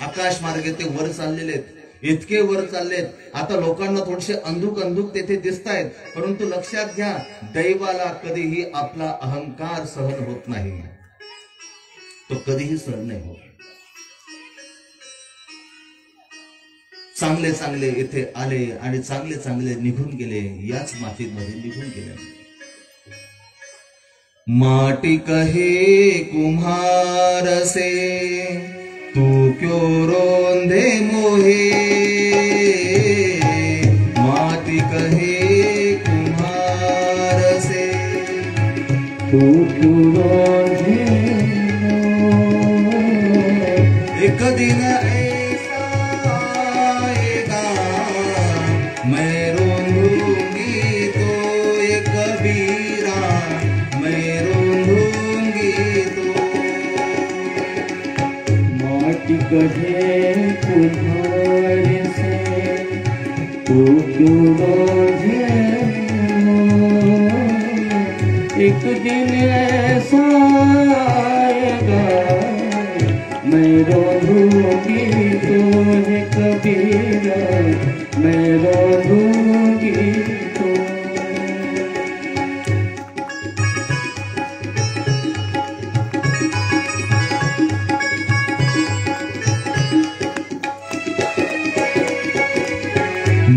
आकाश मार्गे ते वर चाललेले, इतके वर चाललेत. आता लोकांना थोडेसे अंधुक तेथे दिसत आहेत, परंतु लक्षात घ्या दैवाला कधीही आपला अहंकार सहन होत नाही. तो कधीही सहन नाही होत. चांगले चांगले इथे आले आणि चांगले चांगले निघून गेले, याच मातीमध्ये निघून गेले. माटी कहे कुम्हार से तू क्यों रोंदे मोहे, माटी कहे कुम्हार से तू क्यों रोंदे मोहे. एक दिन ऐसा आएगा मैं रोंदूंगी तो ये कबीरा, मैं रोंदूंगी तो. माटी कहे कुम्हार से तू क्यों रोंदे मोहे. एक दिन ऐसा आएगा मैं रोंदूंगी तो है कबीरा, मैं रोंदूंगी तो.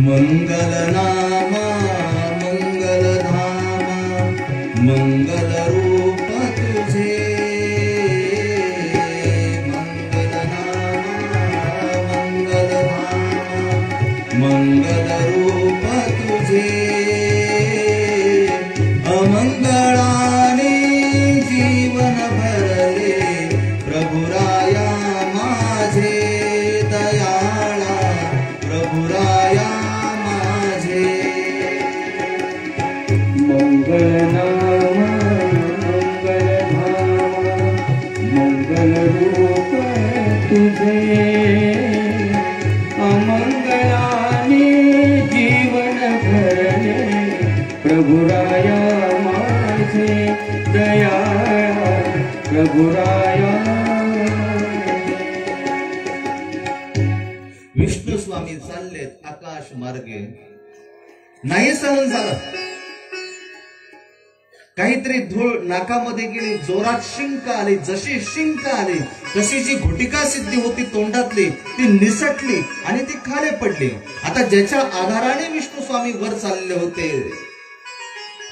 मंगल नामा मंगल धामा मंगल रूप तुझे, मंगल नामा मंगल धामा मंगल रूप तुझे. अमंगळाने जीवन भरले प्रभुराया माझे दयाळा, प्रभुराया माझे. मंगल नामा मंगल धामा मंगल रूप तुझे. अमंगलाने जीवन भरले प्रभुराया माझे दयाळा, प्रभुराया. विष्णू स्वामी चाललेत आकाश मार्गे. नाही सहन झालं, काहीतरी धूळ नाकामध्ये गेली, जोरात शिंक आली. जशी शिंक आली तशी जी घुटिका सिद्धी होती तोंडातली ती निसटली आणि ती खाली पडली. आता ज्याच्या आधाराने विष्णू स्वामी वर चालले होते,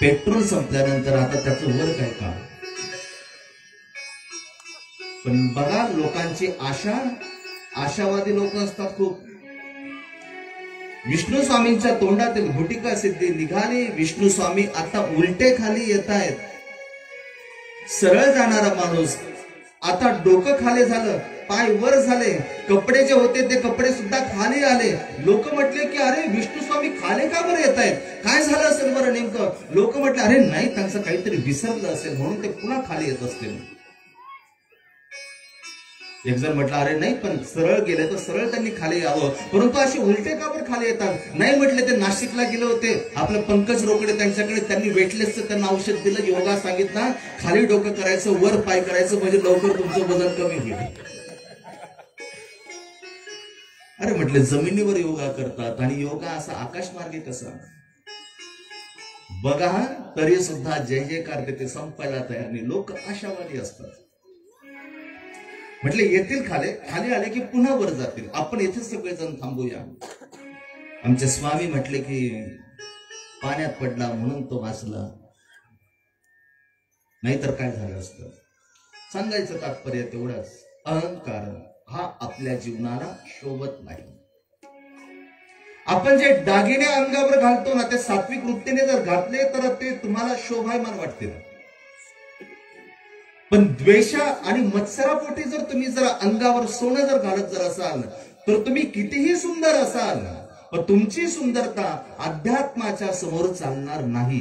पेट्रोल संपल्यानंतर आता त्याचं वर काय काम. पण बघा लोकांची आशा, आशावादी लोक असतात खूप. विष्णू स्वामींच्या तोंडातील घुटिका सिद्धी निघाली. विष्णू स्वामी आता उलटे खाली येत आहेत. सरळ जाणारा माणूस आता डोकं खाली झालं, पाय वर झाले, कपडे जे होते ते कपडे सुद्धा खाली आले. लोक म्हटले की अरे विष्णू स्वामी खाली का बरं येत आहेत, काय झालं असेल बरं नेमकं. लोक म्हटले अरे नाही, त्यांचं काहीतरी विसरलं असेल म्हणून ते पुन्हा खाली येत असतील. एक जण म्हटलं अरे नाही पण सरळ गेले तर सरळ त्यांनी खाली यावं, परंतु असे उलटे का बरं खाली येतात? नाही म्हटले, ते नाशिकला गेले होते, आपलं पंकज रोकडे त्यांच्याकडे, त्यांनी वेटलेसचं त्यांना औषध दिलं, योगा सांगितला, खाली डोकं करायचं, वर पाय करायचं, म्हणजे लवकर तुमचं वजन कमी होईल. अरे म्हटले जमिनीवर योगा करतात आणि योगा असा आकाशमार्गे कसा? बघा तरी सुद्धा जय जयकार ते संपायला तयार नाही. लोक आशावादी असतात. म्हटले येतील खाली, खाली आले की पुन्हा वर जातील, आपण येथे सगळेजण थांबूया. आमचे स्वामी म्हटले की पाण्यात पडला म्हणून तो वाचला, नाहीतर काय झालं असतं. सांगायचं तात्पर्य तेवढंच, अहंकार हा आपल्या जीवनाला शोभत नाही. आपण जे दागिने अंगावर घालतो ना, ते सात्विक वृत्तीने जर घातले तर ते तुम्हाला शोभायमान वाटते. पण द्वेषा आणि मत्सरापोटी जर तुम्ही जर अंगावर सोनं जर घालत जर असाल तर तुम्ही कितीही सुंदर असाल, पण तुमची सुंदरता अध्यात्माच्या समोर चालणार नाही.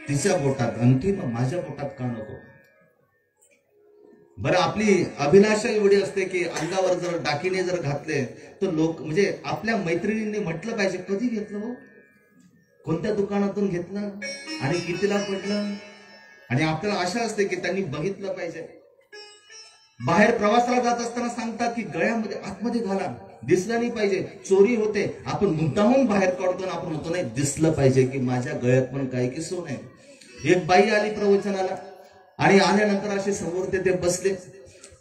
तिच्या बोटात अंगठी मग माझ्या बोटात का नको? बरं, आपली अभिलाषा एवढी असते की अंगावर जर दागिने जर घातले तर लोक, म्हणजे आपल्या मैत्रिणींनी म्हटलं पाहिजे, कधी घेतलं हो, कोणत्या दुकानातून घेतलं आणि कितीला पडलं. आणि आपल्याला आशा असते की त्यांनी बघितलं पाहिजे. बाहेर प्रवासाला जात असताना सांगतात की गळ्यामध्ये आतमध्ये घाला, दिसलं नाही पाहिजे, चोरी होते. आपण मुद्दाहून बाहेर काढतो, आपण म्हणतो नाही दिसलं पाहिजे की माझ्या गळ्यात पण काय की सोन आहे. एक बाई आली प्रवचनाला आणि आल्यानंतर असे समोर ते बसले.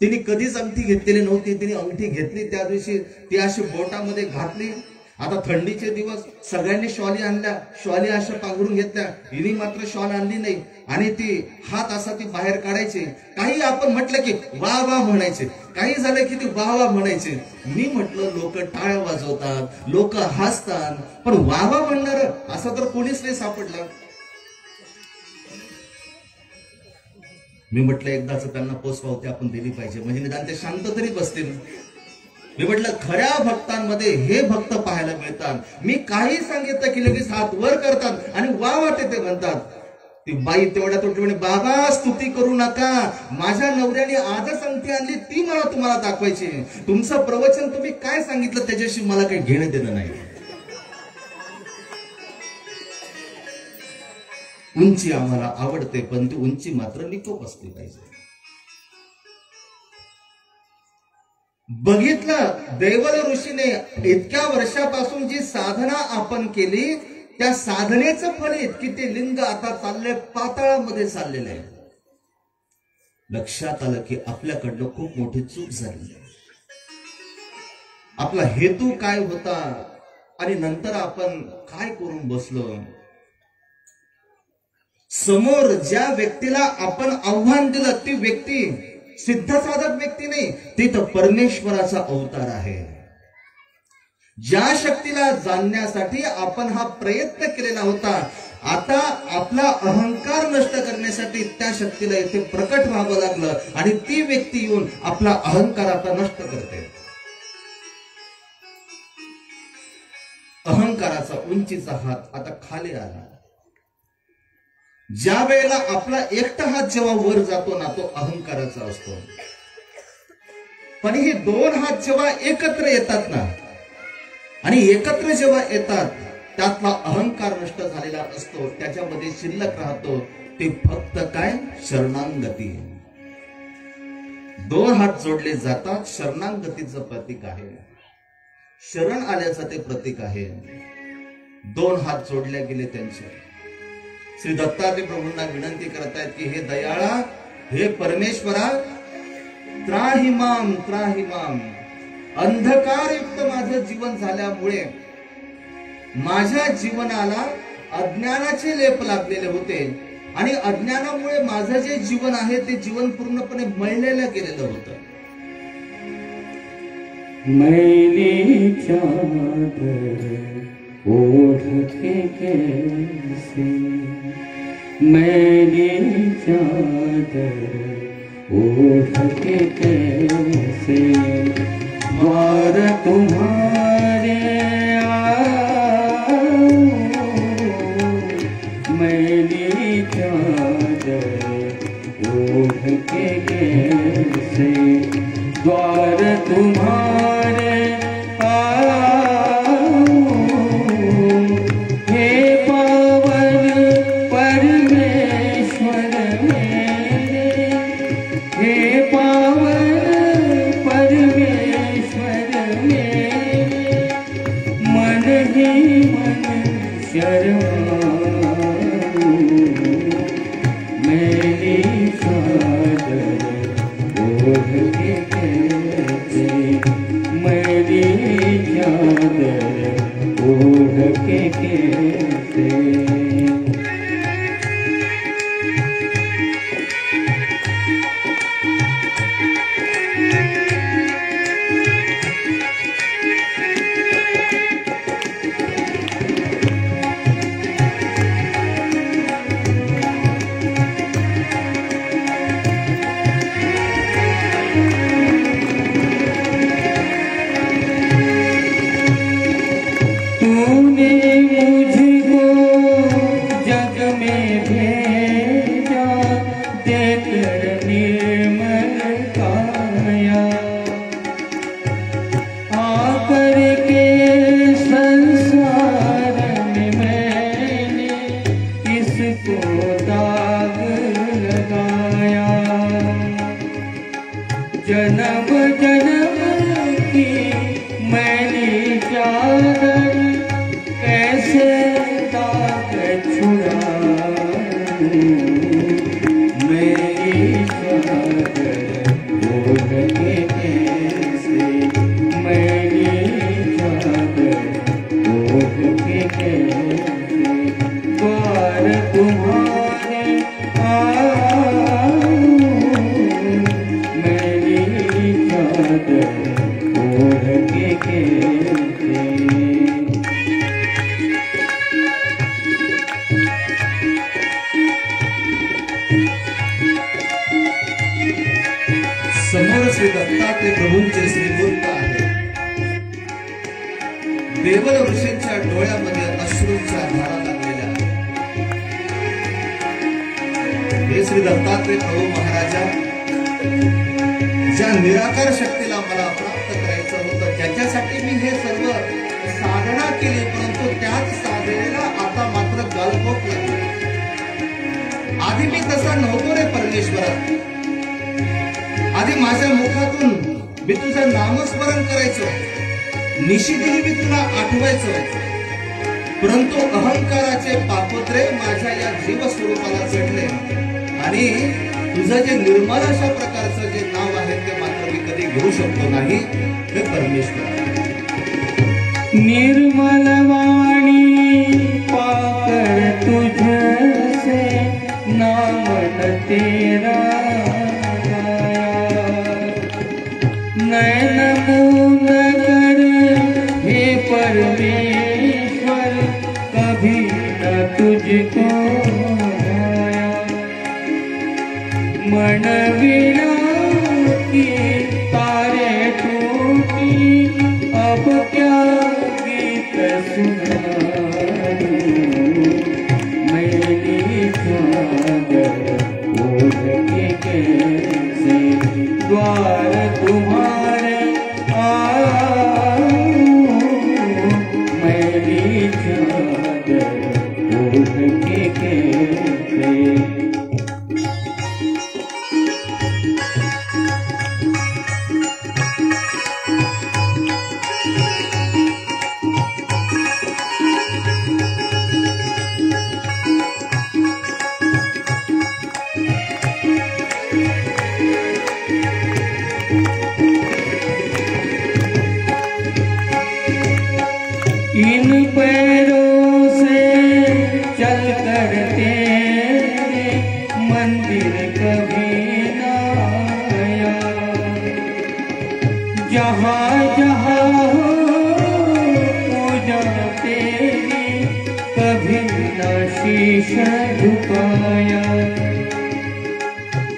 तिने कधीच अंगठी घेतलेली नव्हती, तिने अंगठी घेतली त्या दिवशी, ती अशी बोटामध्ये घातली. आता थंडीचे दिवस, सगळ्यांनी शॉली आणल्या, शॉली अशा पांघरून घेतल्या, हिने मात्र शॉल आणली नाही आणि ती हात असा ती बाहेर काढायची. काही आपण म्हटलं की वा वा म्हणायचे, काही झालं की ती वा वा म्हणायचे. मी म्हटलं लोक टाळ्या वाजवतात, लोक हसतात, पण वा वा म्हणणार असं तर कोणीच नाही सापडलं. मी म्हटलं एकदाच त्यांना पोचपावती आपण दिली पाहिजे, म्हणजे निदान ते शांत तरी बसतील. मी म्हटलं खऱ्या भक्तांमध्ये हे भक्त पाहायला मिळतात. मी काही सांगितलं की लगेच हात वर करतात आणि वा वा ते म्हणतात. ती बाई तेवढ्या तोटी म्हणे, बाबा स्तुती करू नका, माझ्या नवऱ्याने आजच अंगठी आणली, ती मला तुम्हाला दाखवायची. तुमचं प्रवचन तुम्ही काय सांगितलं त्याच्याशी मला काही घेणं देणं नाही. उंची आम्हाला आवडते, पण ती उंची मात्र निकोप असली पाहिजे. बघितलं, देवल ऋषीने इतक्या वर्षापासून जी साधना आपण केली, त्या साधनेचं फलित की ते लिंग आता चाललंय पाताळामध्ये चाललेलं आहे. लक्षात आलं की आपल्याकडनं खूप मोठी चूक झाली. आपला हेतू काय होता आणि नंतर आपण काय करून बसलो. समोर ज्या व्यक्तीला आपण आव्हान दिलं ती व्यक्ती सिद्धसाधक व्यक्ती नाही, ती तर परमेश्वराचा अवतार आहे. ज्या शक्तीला जाणण्यासाठी आपण हा प्रयत्न केलेला होता, आता आपला अहंकार नष्ट करण्यासाठी त्या शक्तीला इथे प्रकट व्हावं लागलं आणि ती व्यक्ती येऊन आपला अहंकार आता नष्ट करते. अहंकाराचा उंचीचा हात आता खाली आला. ज्या वेळेला आपला एकटा हात जेव्हा वर जातो ना, तो अहंकाराचा असतो. पण हे दोन हात जेव्हा एकत्र येतात ना, आणि एकत्र जेव्हा येतात, त्यातला अहंकार नष्ट झालेला असतो, त्याच्यामध्ये शिल्लक राहतो ते फक्त काय, शरणागती. दोन हात जोडले जातात, शरणागतीचं प्रतीक आहे, शरण आल्याचं ते प्रतीक आहे. दोन हात जोडले गेले त्यांचे. श्री दत्तात्रय प्रभूंना विनंती करतायत की हे दयाळा, हे परमेश्वरा, त्राहिमाम त्राहिमाम. अंधकारयुक्त माझं जीवन झाल्यामुळे माझ्या जीवनाला अज्ञानाचे लेप लागलेले होते आणि अज्ञानामुळे माझं जे जीवन आहे ते जीवन पूर्णपणे मळलेलं गेलेलं होतं. मैली चादर ओढ़ के कैसे, मैली चादर ओढ़ के कैसे द्वार तुम्हारे आऊं, मैली चादर ओढ़ के कैसे ही मन शर्माऊं, मेरी चादर ओढ़ के कैसे, मेरी चादर ओढ़ के कैसे। तूने मुझको जग में भेजा, देकर निर्मल काया, आकर के संसार में मैंने किसको दाग लगाया। जन्म जन्म की मैंने चादर कैसे दाग छुड़ाऊं, मेरी चादर ओढ़ के कैसे, मेरी चादर ओढ़ के कैसे। द्वार तुम्हारे आऊं, मेरी चादर ओढ़ के कैसे। समोर श्री दत्तात्रय प्रभूंचे श्रीमूर्त आहे. देवल ऋषींच्या डोळ्यामध्ये अश्रूंच्या धारा लागलेल्या आहेत. हे श्री दत्तात्रय प्रभू महाराजा, ज्या निराकार शक्तीला मला प्राप्त करायचं होतं, ज्याच्यासाठी मी हे सर्व साधना केली, परंतु त्याच साधनेला आता मात्र गालबोट लागली. आधी मी तसा नव्हतो रे परमेश्वरा. आधी माझ्या मुखातून मी तुझं नामस्मरण करायचो, निशिदिनी मी तुला आठवायचो, परंतु अहंकाराचे पापत्रे माझ्या या जीव स्वरूपाला चढले आणि तुझं जे निर्मल अशा प्रकारचं जे नाव आहे ते मात्र मी कधी घेऊ शकतो नाही. हे परमेश्वर निर्मल वाणी पाकर तुझसे नाम न तेरा नैन मूंद कर हे परमेश्वर कभी न तुझको आया। मन वीणा की तारे टूटी अब क्या गीत सुनाऊं, मेरी चादर ओढ़ के कैसे द्वार तुम्हारे आऊं, मेरी चादर ओढ़ के कैसे। इन पैरों से चल कर तेरे मंदिर कभी न आया। जहाँ जहाँ हो पूजा तेरी कभी न शीश झुकाया।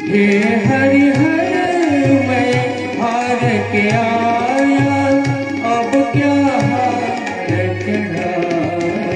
हे हरिहर मैं हार के आया, अब क्या हार चढ़ाऊं,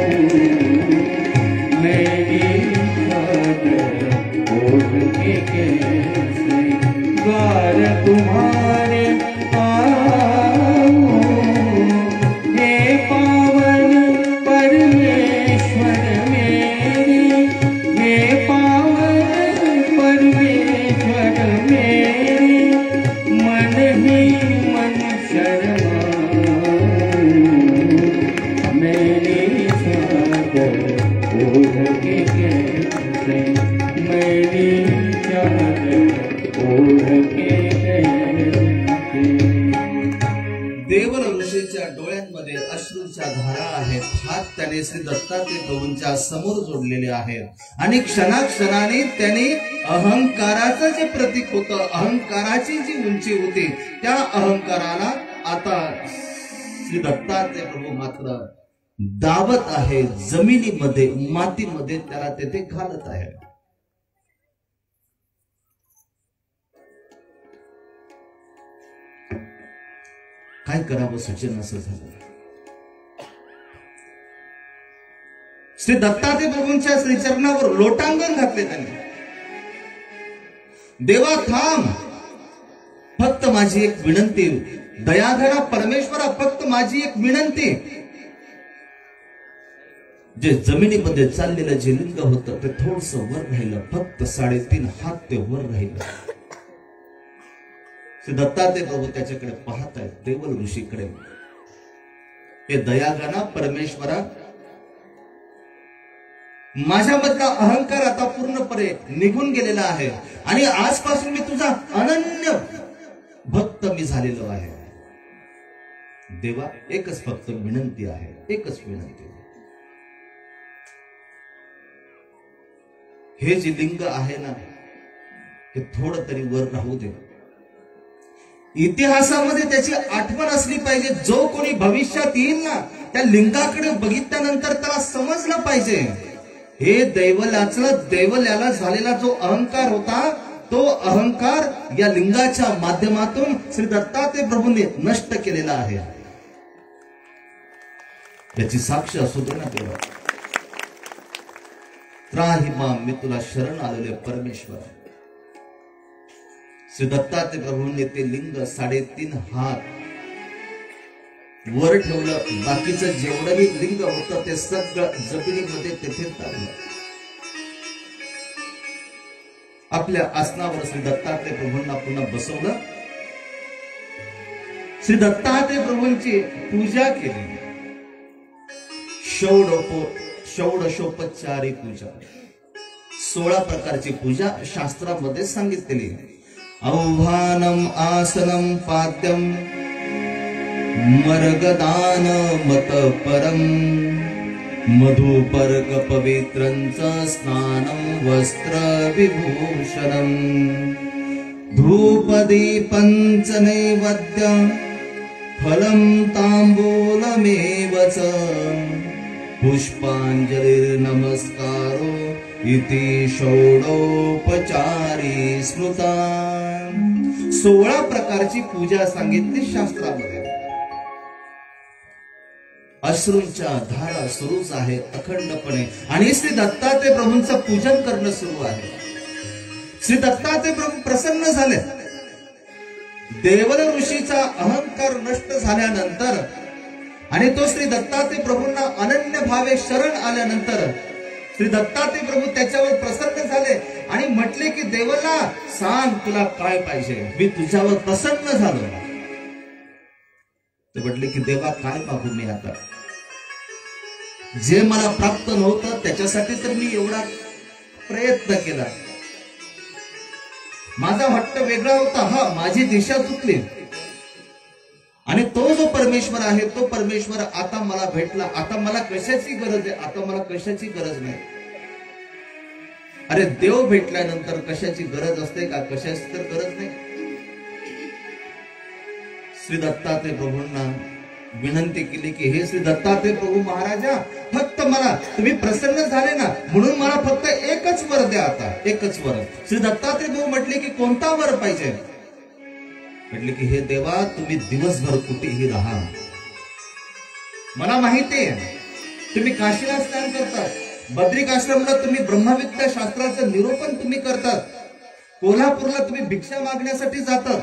देवेच्या डोळ्यांमध्ये अश्रूच्या धारा आहेत. हात त्याने श्री दत्तात्रय प्रभूंच्या समोर जोडलेले आहेत आणि क्षणाक्षणाने त्याने अहंकाराचं जे प्रतीक होतं, अहंकाराची जी उंची होती, त्या अहंकाराला आता श्री दत्तात्रय प्रभू मात्र दाबत आहे, जमिनीमध्ये मातीमध्ये त्याला तेथे घालत आहे. काय करावं सुचेन असं झालं. श्री दत्तात्रय प्रभूंच्या श्रीचरणावर लोटांगण घातले त्यांनी. देवा थांब, फक्त माझी एक विनंती, दयाघरा परमेश्वरा, फक्त माझी एक विनंती. जे जमिनीमध्ये चाललेलं जे लिंग होतं ते थोडस वर राहिलं, फक्त 3.5 हात ते वर राहिलं. श्री दत्तात्रय प्रभू त्याच्याकडे पाहत आहेत, देवल ऋषीकडे. हे दयागणा परमेश्वरा, माझ्यामधला अहंकार आता पूर्णपणे निघून गेलेला आहे आणि आजपासून मी तुझा अनन्य भक्त मी झालेलो आहे. देवा, एकच फक्त विनंती आहे, एकच विनंती. हे जे लिंग आहे ना, हे थोडं तरी वर राहू दे. इतिहासामध्ये त्याची आठवण असली पाहिजे. जो कोणी भविष्यात येईल ना, त्या लिंगाकडे बघितल्यानंतर त्याला समजलं पाहिजे, हे दैवल्याला झालेला जो अहंकार होता, तो अहंकार या लिंगाच्या माध्यमातून श्री दत्तात्रय प्रभूंनी नष्ट केलेला आहे. याची साक्ष असू दे ना देवा. त्राही माम, मी तुला शरण आलेले परमेश्वर. श्री दत्तात्रय प्रभूंनी ते लिंग 3.5 हात वर ठेवलं. बाकीचं जेवढंही लिंग होतं ते सगळं जमिनीमध्ये तेथे टाकलं. आपल्या आसनावर श्री दत्तात्रय प्रभूंना पुन्हा बसवलं. श्री दत्तात्रय प्रभूंची पूजा केली. षोडशोपचारी पूजा, 16 प्रकारची पूजा शास्त्रामध्ये सांगितलेली. आह्वानम आसनम पाद्यम मर्गदान मत परम मधुपर्क पवित्रंच स्नानं वस्त्र विभूषणं धूपदीपंच नैवेद्य फलं तांबूलमेव च पुष्पांजलिर्नमस्कारो इति षोडोपचारी स्मृता. 16 प्रकारची पूजा सांगितली शास्त्रामध्ये. अश्रूंच्या धारा सुरूच आहे अखंडपणे आणि श्री दत्तात्रय प्रभूंचं पूजन करणं सुरू आहे. श्री दत्तात्रय प्रभू प्रसन्न झाले. देवल ऋषीचा अहंकार नष्ट झाल्यानंतर आणि तो श्री दत्तात्रय प्रभूंना अनन्य भावे शरण आल्यानंतर श्री दत्तात्रय प्रभू त्याच्यावर प्रसन्न झाले आणि म्हटले की देवला सांग तुला काय पाहिजे, मी तुझ्यावर प्रसन्न झालो. ते म्हटले की देवा काय मागू मी आता, जे मला प्राप्त नव्हतं त्याच्यासाठी तर मी एवढा प्रयत्न केला. माझा हट्ट वेगळा होता, हा माझी दिशा चुकली आणि तो जो परमेश्वर आहे तो परमेश्वर आता मला भेटला. आता मला कशाची गरज आहे, आता मला कशाची गरज नाही. अरे देव भेटल्यानंतर कशाची गरज असते का, कशाची तर गरज नाही. श्री दत्तात्रय प्रभूंना विनंती केली की हे श्री दत्तात्रय प्रभू महाराजा, फक्त मला तुम्ही प्रसन्न झाले ना म्हणून मला फक्त एकच वर द्या, आता एकच वर. श्री दत्तात्रय प्रभू म्हटले की कोणता वर पाहिजे. म्हटले की हे देवा तुम्ही दिवसभर कुठेही राहा, मला माहिती आहे तुम्ही काशीला स्नान करतात, बद्रिकाश्रमला तुम्ही ब्रह्मविद्या शास्त्राचं निरूपण तुम्ही करतात, कोल्हापूरला तुम्ही भिक्षा मागण्यासाठी जातात,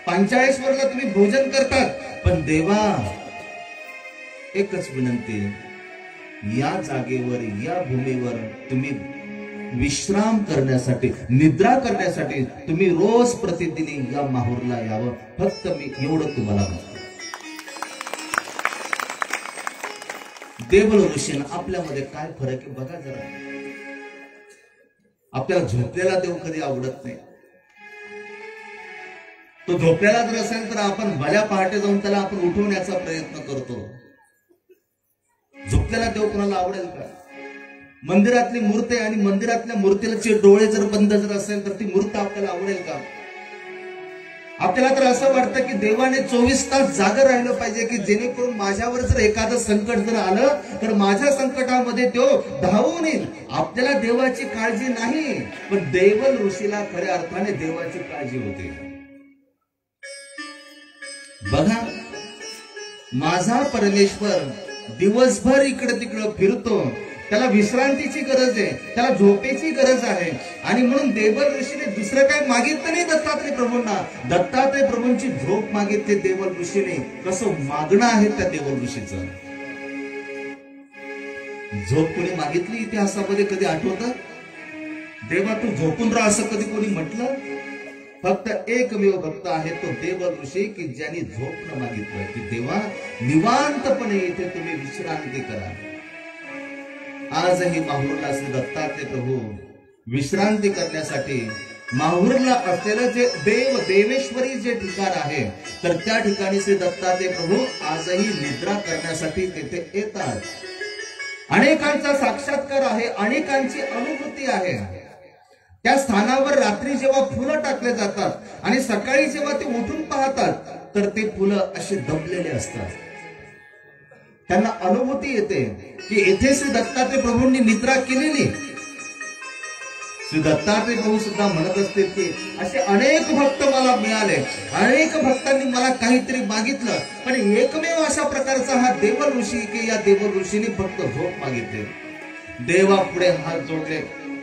पांचाळेश्वरला तुम्ही भोजन करतात. पण देवा एकच विनंती, या जागेवर या भूमीवर तुम्ही विश्राम करण्यासाठी, निद्रा करण्यासाठी तुम्ही रोज प्रतिदिनी या माहूरला यावं, फक्त मी एवढं तुम्हाला म्हणतो. देवल ऋषींना आपल्यामध्ये काय फरक आहे बघा जरा. आपल्याला झोपलेला देव कधी आवडत नाही, तो झोपलेला जर असेल तर आपण भल्या पहाटे जाऊन त्याला आपण उठवण्याचा प्रयत्न करतो. झोपलेला देव कोणाला आवडेल का? मंदिरातली मूर्ती आणि मंदिरातल्या मूर्तीचे डोळे जर बंद जर असेल तर ती मूर्त आपल्याला आवडेल का? आपल्याला तर असं वाटतं की देवाने 24 तास जागं राहिलं पाहिजे की जेणेकरून माझ्यावर जर एखादं संकट जर आलं तर माझ्या संकटामध्ये तो धावून येईल. आपल्याला देवाची काळजी नाही, पण देवल ऋषीला खऱ्या अर्थाने देवाची काळजी होती. बघा, माझा परमेश्वर दिवसभर इकडे तिकडे फिरतो, त्याला विश्रांतीची गरज आहे, त्याला झोपेची गरज आहे. आणि म्हणून देवल ऋषीने दुसरं काही मागितलं नाही दत्तात्रय प्रभूंना. दत्तात्रय प्रभूंची झोप मागितली देवल ऋषीने. कसं मागणं आहे त्या देवल ऋषीचं. झोप कोणी मागितली इतिहासामध्ये कधी आठवतं? देवा तू झोपून राहा असं कधी कोणी म्हटलं? फक्त एकमेव भक्त आहे तो देवल ऋषी की ज्यांनी झोप न मागितलं, की देवा निवांतपणे इथे तुम्ही विश्रांती करा. आजही माहूरला श्री दत्तात्रय प्रभू विश्रांती करण्यासाठी माहूरला असलेलं जे देवेश्वरी जे ठिकाण आहे तर त्या ठिकाणी श्री दत्तात्रय प्रभू आजही निद्रा करण्यासाठी तेथे येतात. अनेकांचा साक्षात्कार आहे, अनेकांची अनुभूती आहे. त्या स्थानावर रात्री जेव्हा फुलं टाकले जातात आणि सकाळी जेव्हा ते उठून पाहतात तर ते फुलं असे दबलेले असतात. त्यांना अनुभूती येते की येथे श्री दत्तात्रय प्रभूंनी निद्रा केलेली. श्री दत्तात्रय प्रभू सुद्धा म्हणत असतील की असे अनेक भक्त मला मिळाले, अनेक भक्तांनी मला काहीतरी मागितलं, पण एकमेव अशा प्रकारचा हा देवल ऋषी की या देवल ऋषीने फक्त झोप मागितली. देवा पुढे हात जोडले.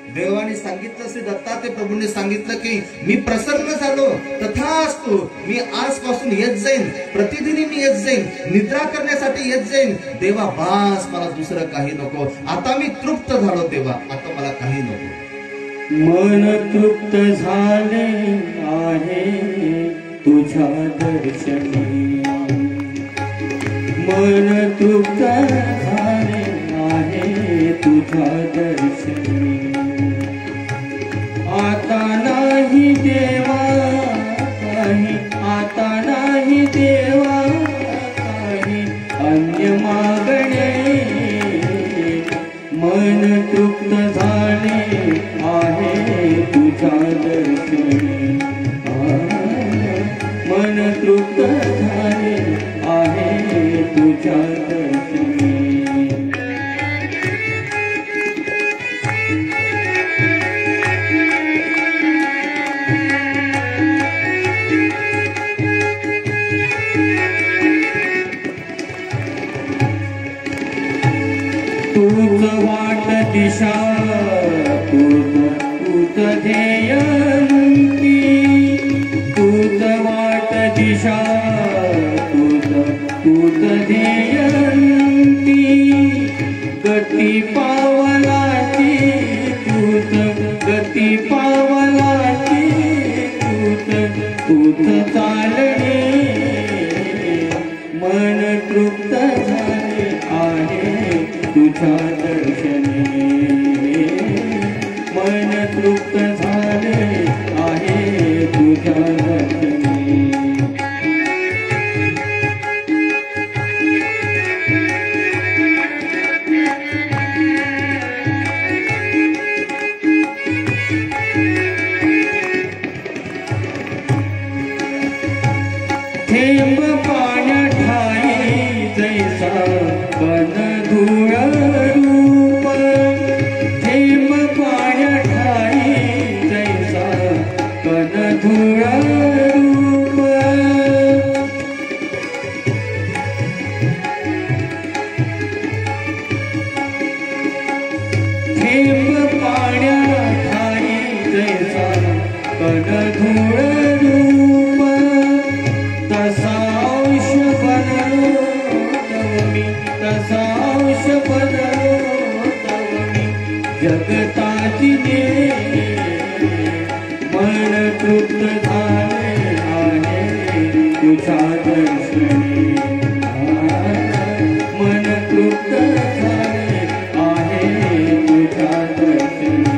देवाने सांगितलं, श्री दत्तात्रय प्रभूंनी सांगितलं की मी प्रसन्न झालो, तथास्तु, मी आजपासून येत जाईन, प्रतिदिनी मी येत जाईन, निद्रा करण्यासाठी येत जाईन. देवा बास, मला दुसरं काही नको, आता मी तृप्त झालो देवा, आता मला काही नको. मन तृप्त झाले आहे तुझ्या दर्शनी, मन तृप्त झाले आहे तुझ्या दर्शनी. आता नाही देवा काही, आता नाही देवा काही अन्य मागणे. मन तृप्त झाले आहे तुझ्या दर्शनी, मन तृप्त झाले आहे तुझ्या दर्शनी. तूच वाट दिशा, तूच ध्येय मुक्ती, तूच वाट दिशा, तूच ध्येय मुक्ती. गती पावलाची तूच, गती पावलाची तूच चालणे. मन तृप्त झाले आहे तुझ्या दर्शनी, मन तृप्त झाले आहे तुझ्या दर्शनी. थेंब पाण्या ठाई जैसा कन धुळ रूप, थेंब पाण्या ठाई जैसा कन धुळ रूप. थेंब पाण्या ठाई जैसा कन धुळ रूप. तसा अंश बनलो तव मी, तसा अंश बनलो तव मी जगताची ने. मन तृप्त झाले आहे तुझ्या दर्शनी, मन तृप्त झाले आहे तुझ्या दर्शनी.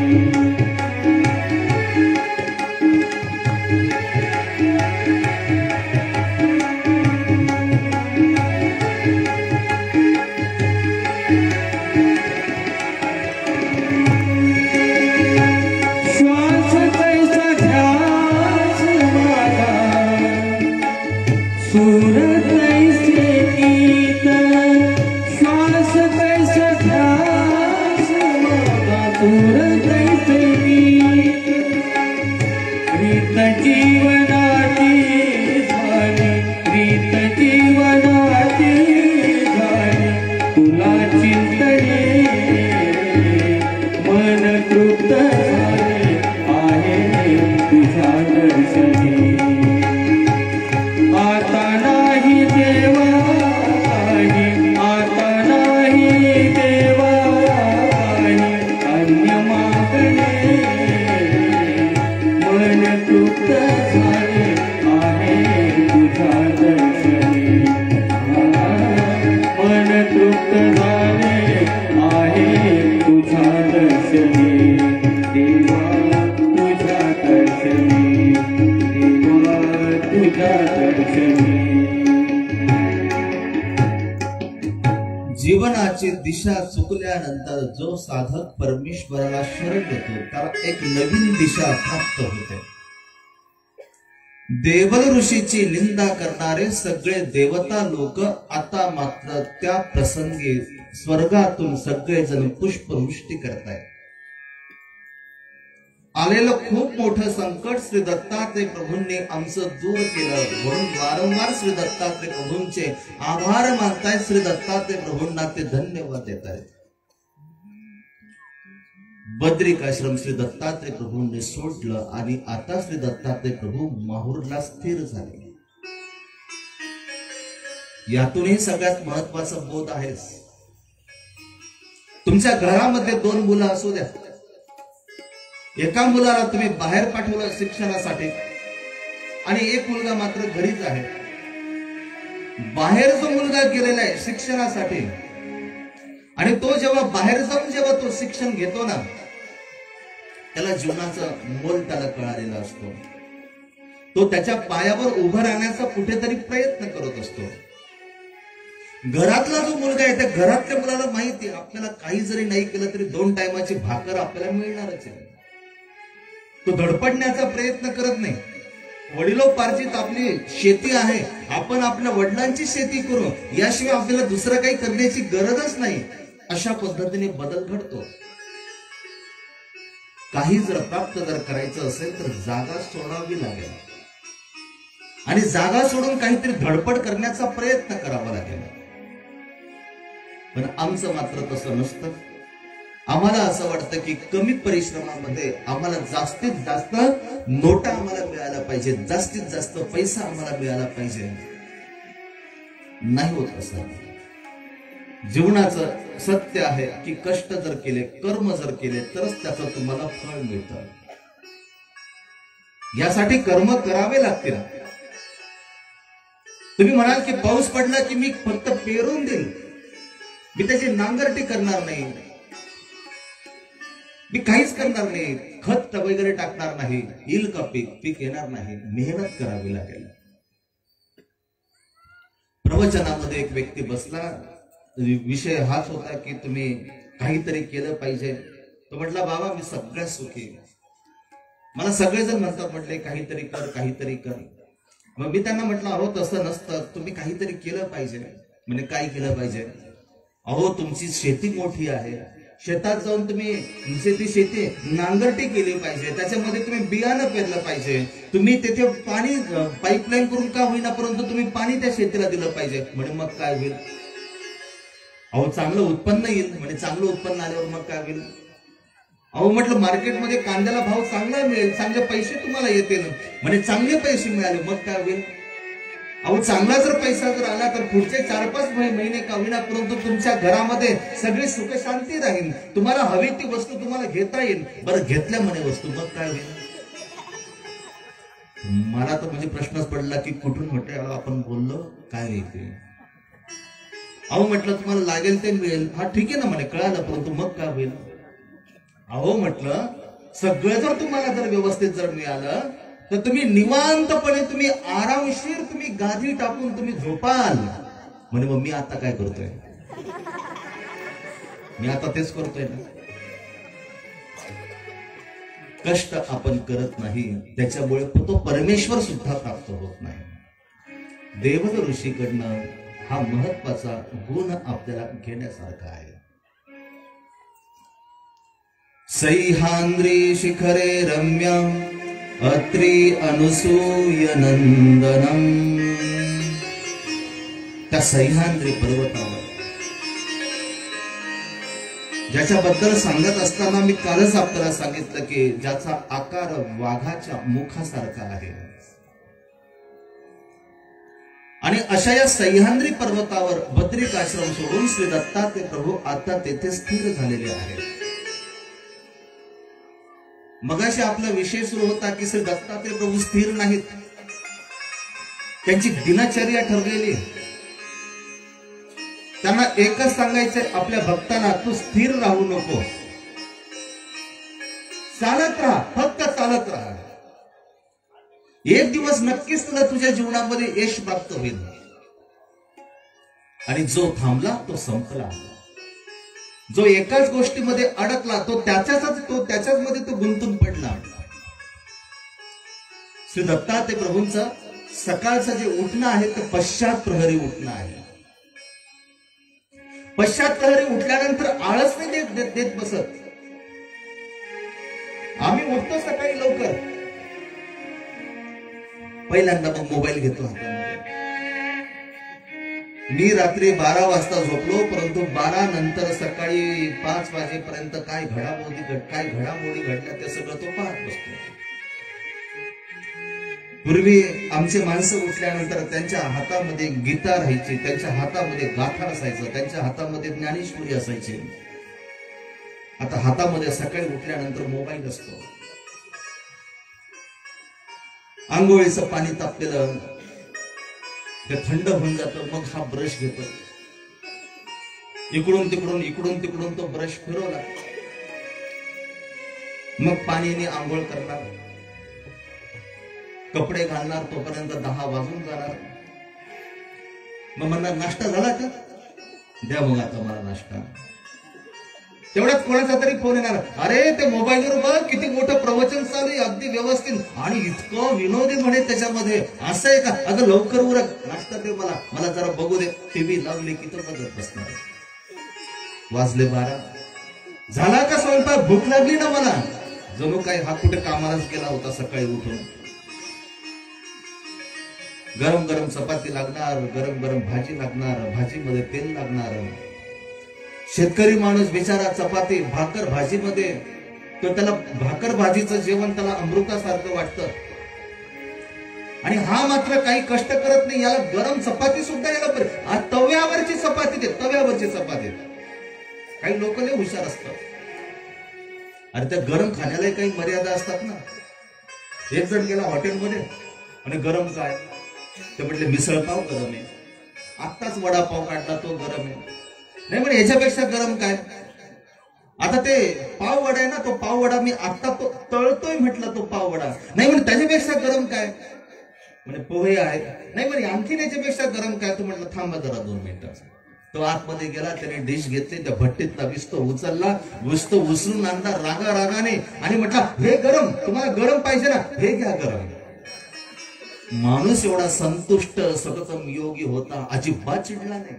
मन तृप्त झाले आहे तुझ्या दर्शनी देवा तुझ्या दर्शनी देवा तुझ्या दर्शनी जीवनाची दिशा चुकल्यानंतर जो साधक परमेश्वराला शरण येतो त्याला एक नवीन दिशा प्राप्त होते. देवल ऋषीची निंदा करणारे सगळे देवता लोक आता मात्र त्या प्रसंगी स्वर्गातून सगळेजण पुष्पवृष्टी करतायत. आलेलं खूप मोठं संकट श्री दत्तात्रय प्रभूंनी आमचं दूर केलं म्हणून वारंवार श्री दत्तात्रय प्रभूंचे आभार मानतायत. श्री दत्तात्रय प्रभूंना ते धन्यवाद देत आहेत. बद्रिकाश्रम श्री दत्तात्रय प्रभूंनी सोडलं आणि आता श्री दत्तात्रय प्रभू माहूरला स्थिर झाले. यातूनही सगळ्यात महत्वाचा बोध आहे. तुमच्या घरामध्ये 2 मुलं असू द्या, एका मुलाला तुम्ही बाहेर पाठवलं शिक्षणासाठी आणि एक मुलगा मात्र घरीच आहे. बाहेर जो मुलगा गेलेला आहे शिक्षणासाठी आणि तो जेव्हा बाहेर जाऊन जेव्हा तो शिक्षण घेतो ना, त्याला जीवनाचं मोल त्याला कळालेला असतो. तो त्याच्या पायावर उभं राहण्याचा कुठेतरी प्रयत्न करत असतो. घरातला जो मुलगा आहे त्या घरातल्या मुलाला माहिती आपल्याला काही जरी नाही केलं तरी 2 टायमाची भाकर आपल्याला मिळणारच आहे. तो धडपडण्याचा प्रयत्न करत नाही. वडिलोपार्जित आपली शेती आहे, आपण आपल्या वडिलांची शेती करू, याशिवाय आपल्याला दुसरं काही करण्याची गरजच नाही, अशा पद्धतीने बदल घडतो. काही जर प्राप्त जर करायचं असेल तर जागा सोडावी लागेल आणि जागा सोडून काहीतरी धडपड करण्याचा प्रयत्न करावा लागेल. पण आमचं मात्र तसं नसतं. आम्हाला असं वाटतं की कमी परिश्रमामध्ये आम्हाला जास्तीत जास्त नोटा आम्हाला मिळायला पाहिजे, जास्तीत जास्त पैसा आम्हाला मिळाला पाहिजे. नाही होत असं. जीवनाचं सत्य आहे की कष्ट जर केले, कर्म जर केले तरच त्याचं तुम्हाला फळ मिळतं. यासाठी कर्म करावे लागतील. तुम्ही म्हणाल की पाऊस पडला की मी फक्त पेरून देईल, मी त्याची नांगरटी करणार नाही, मी काहीच करणार नाही, खत वगैरे टाकणार नाही, येईल का पीक येणार नाही. मेहनत करावी लागेल. प्रवचनामध्ये एक व्यक्ती बसला, विषय हाच होता की तुम्ही काहीतरी केलं पाहिजे. तो म्हटला बाबा मी सगळ्यात सुखी, मला सगळेजण म्हणतात म्हटले काहीतरी कर काहीतरी कर. मग मी त्यांना म्हटलं अहो तसं नसतं, तुम्ही काहीतरी केलं पाहिजे. म्हणजे काय केलं पाहिजे? अहो तुमची शेती मोठी आहे, शेतात जाऊन तुम्ही शेती नांगरटी केली पाहिजे, त्याच्यामध्ये तुम्ही बियाणं पेरलं पाहिजे, तुम्ही तेथे पाणी पाईपलाईन करून का होईना परंतु तुम्ही पाणी त्या शेतीला दिलं पाहिजे. म्हणजे मग काय होईल? अहो चांगलं उत्पन्न येईल. म्हणजे चांगलं उत्पन्न आल्यावर मग काय होईल? अहो म्हटलं मार्केटमध्ये कांद्याला भाव चांगला मिळेल, चांगले पैसे तुम्हाला येतील. म्हणजे चांगले पैसे मिळाले मग काय होईल? अहो चांगला जर पैसा जर आला तर पुढचे 4-5 महिने का होईना परंतु तुमच्या घरामध्ये सगळी सुख शांती राहील, तुम्हाला हवी ती वस्तू तुम्हाला घेता येईल. बरं घेतल्या म्हणे वस्तू मग काय होईल? मला तर म्हणजे प्रश्नच पडला की कुठून म्हटलं आपण बोललो काय येते. अहो म्हटलं तुम्हाला लागेल ते मिळेल, हा ठीक आहे ना म्हणे कळालं, परंतु मग काय होईल? अहो म्हटलं सगळं जर तुम्हाला जर व्यवस्थित जर मिळालं तर तुम्ही निवांतपणे तुम्ही आरामशीर तुम्ही गादी टाकून तुम्ही झोपाल. म्हणे मग मी आता काय करतोय? मी आता तेच करतोय ना. कष्ट आपण करत नाही, त्याच्यामुळे तो परमेश्वर सुद्धा प्राप्त होत नाही. देवल ऋषीकडनं हा महत्वाचा गुण आपल्याला घेण्यासारखा आहे. सह्याद्री शिखरे रम्यं अत्रि अनसूय नंदनम. त्या सह्याद्री पर्वतावर ज्याच्याबद्दल सांगत असताना मी कालच आपल्याला सांगितलं की ज्याचा आकार वाघाच्या मुखासारखा आहे. आणि अशा या सह्याद्री पर्वतावर बद्रिकाश्रम सोडून श्री दत्तात्रय प्रभू आता तेथे स्थिर झालेले आहेत. मगाशी आपला विषय सुरू होता की श्री दत्तात्रय प्रभू स्थिर नाहीत, त्यांची दिनचर्या ठरलेली. त्यांना एकच सांगायचंय आपल्या भक्तांना, तू स्थिर राहू नको, चालत राहा, फक्त चालत राहा. एक दिवस नक्कीच तुला तुझ्या जीवनामध्ये यश प्राप्त होईल. आणि जो थांबला तो संपला. जो एकाच गोष्टीमध्ये अडकला तो त्याच्याच मध्ये तो गुंतून पडला. श्री दत्तात्रय प्रभूंचं सकाळचं जे उठणं आहे ते पश्चात प्रहरी उठणं आहे. पश्चात प्रहरी उठल्यानंतर आळस नाही देत बसत. आम्ही उठतो सकाळी लवकर, पहिल्यांदा मग मोबाईल घेतो हातामध्ये. मी रात्री 12 वाजता झोपलो, परंतु 12 नंतर सकाळी 5 वाजेपर्यंत काय घडामोडी घडल्या ते सगळं तो पाहत बसतो. पूर्वी आमचे माणसं उठल्यानंतर त्यांच्या हातामध्ये गीता राहायची, त्यांच्या हातामध्ये गाथा असायचं, त्यांच्या हातामध्ये ज्ञानेश्वरी असायची. आता हातामध्ये सकाळी उठल्यानंतर मोबाईल असतो. आंघोळीचं पाणी तापलेलं ते थंड होऊन जातं. मग हा ब्रश घेतो, इकडून तिकडून तो ब्रश फिरवला, मग पाणीने आंघोळ करणार, कपडे घालणार, तोपर्यंत 10 वाजून जाणार. मग म्हणणार नाश्ता झाला का, द्या मग आता मला नाश्ता. तेवढ्यात कोणाचा तरी फोन येणार, अरे ते मोबाईलवर बघ किती मोठं प्रवचन चालू आहे, अगदी व्यवस्थित आणि इतकं विनोदी म्हणे त्याच्यामध्ये, असं आहे का, अगं लवकर उरक, नाश्ता दे मला जरा बघू दे. टीव्ही लावली की तो बघत बसणार. वाजले 12, झाला का स्वयंपाक, भूक लागली ना मला. जणू काय हा कुठे कामालाच गेला होता सकाळी उठून. गरम गरम चपाती लागणार, गरम गरम भाजी लागणार, भाजीमध्ये तेल लागणार. शेतकरी माणूस बिचारा चपाती भाकर भाजीमध्ये, तो त्याला भाकर भाजीचं जेवण त्याला अमृतासारखं वाटतं. आणि हा मात्र काही कष्ट करत नाही, याला गरम चपाती सुद्धा याला तव्यावरची चपाती दे, तव्यावरची चपाती. काही लोक लय हुशार असतात. अरे त्या गरम खाण्याला काही मर्यादा असतात ना. एक जण गेला हॉटेलमध्ये आणि गरम काय, ते म्हटले मिसळपाव गरम आहे, आत्ताच वडापाव काढला तो गरम आहे. नाही म्हणे याच्यापेक्षा गरम काय, आता ते पाव वडा आहे ना, तो पाव वडा मी आता तो तळतोय म्हटलं, तो पाव वडा नाही म्हणे त्याच्यापेक्षा गरम काय, म्हणे पोहे आहेत, नाही म्हणे आणखीन याच्यापेक्षा गरम काय. तो म्हटलं थांबा जरा 2 मिनिटं. तो आतमध्ये गेला, त्याने डिश घेतली, त्या भट्टीतला विस्तो उचलला, विस्तो उचलून आणला रागाने आणि म्हटला हे गरम, तुम्हाला गरम पाहिजे ना, हे घ्या गरम. माणूस एवढा संतुष्ट सकतम योगी होता, अजिबात चिडला नाही.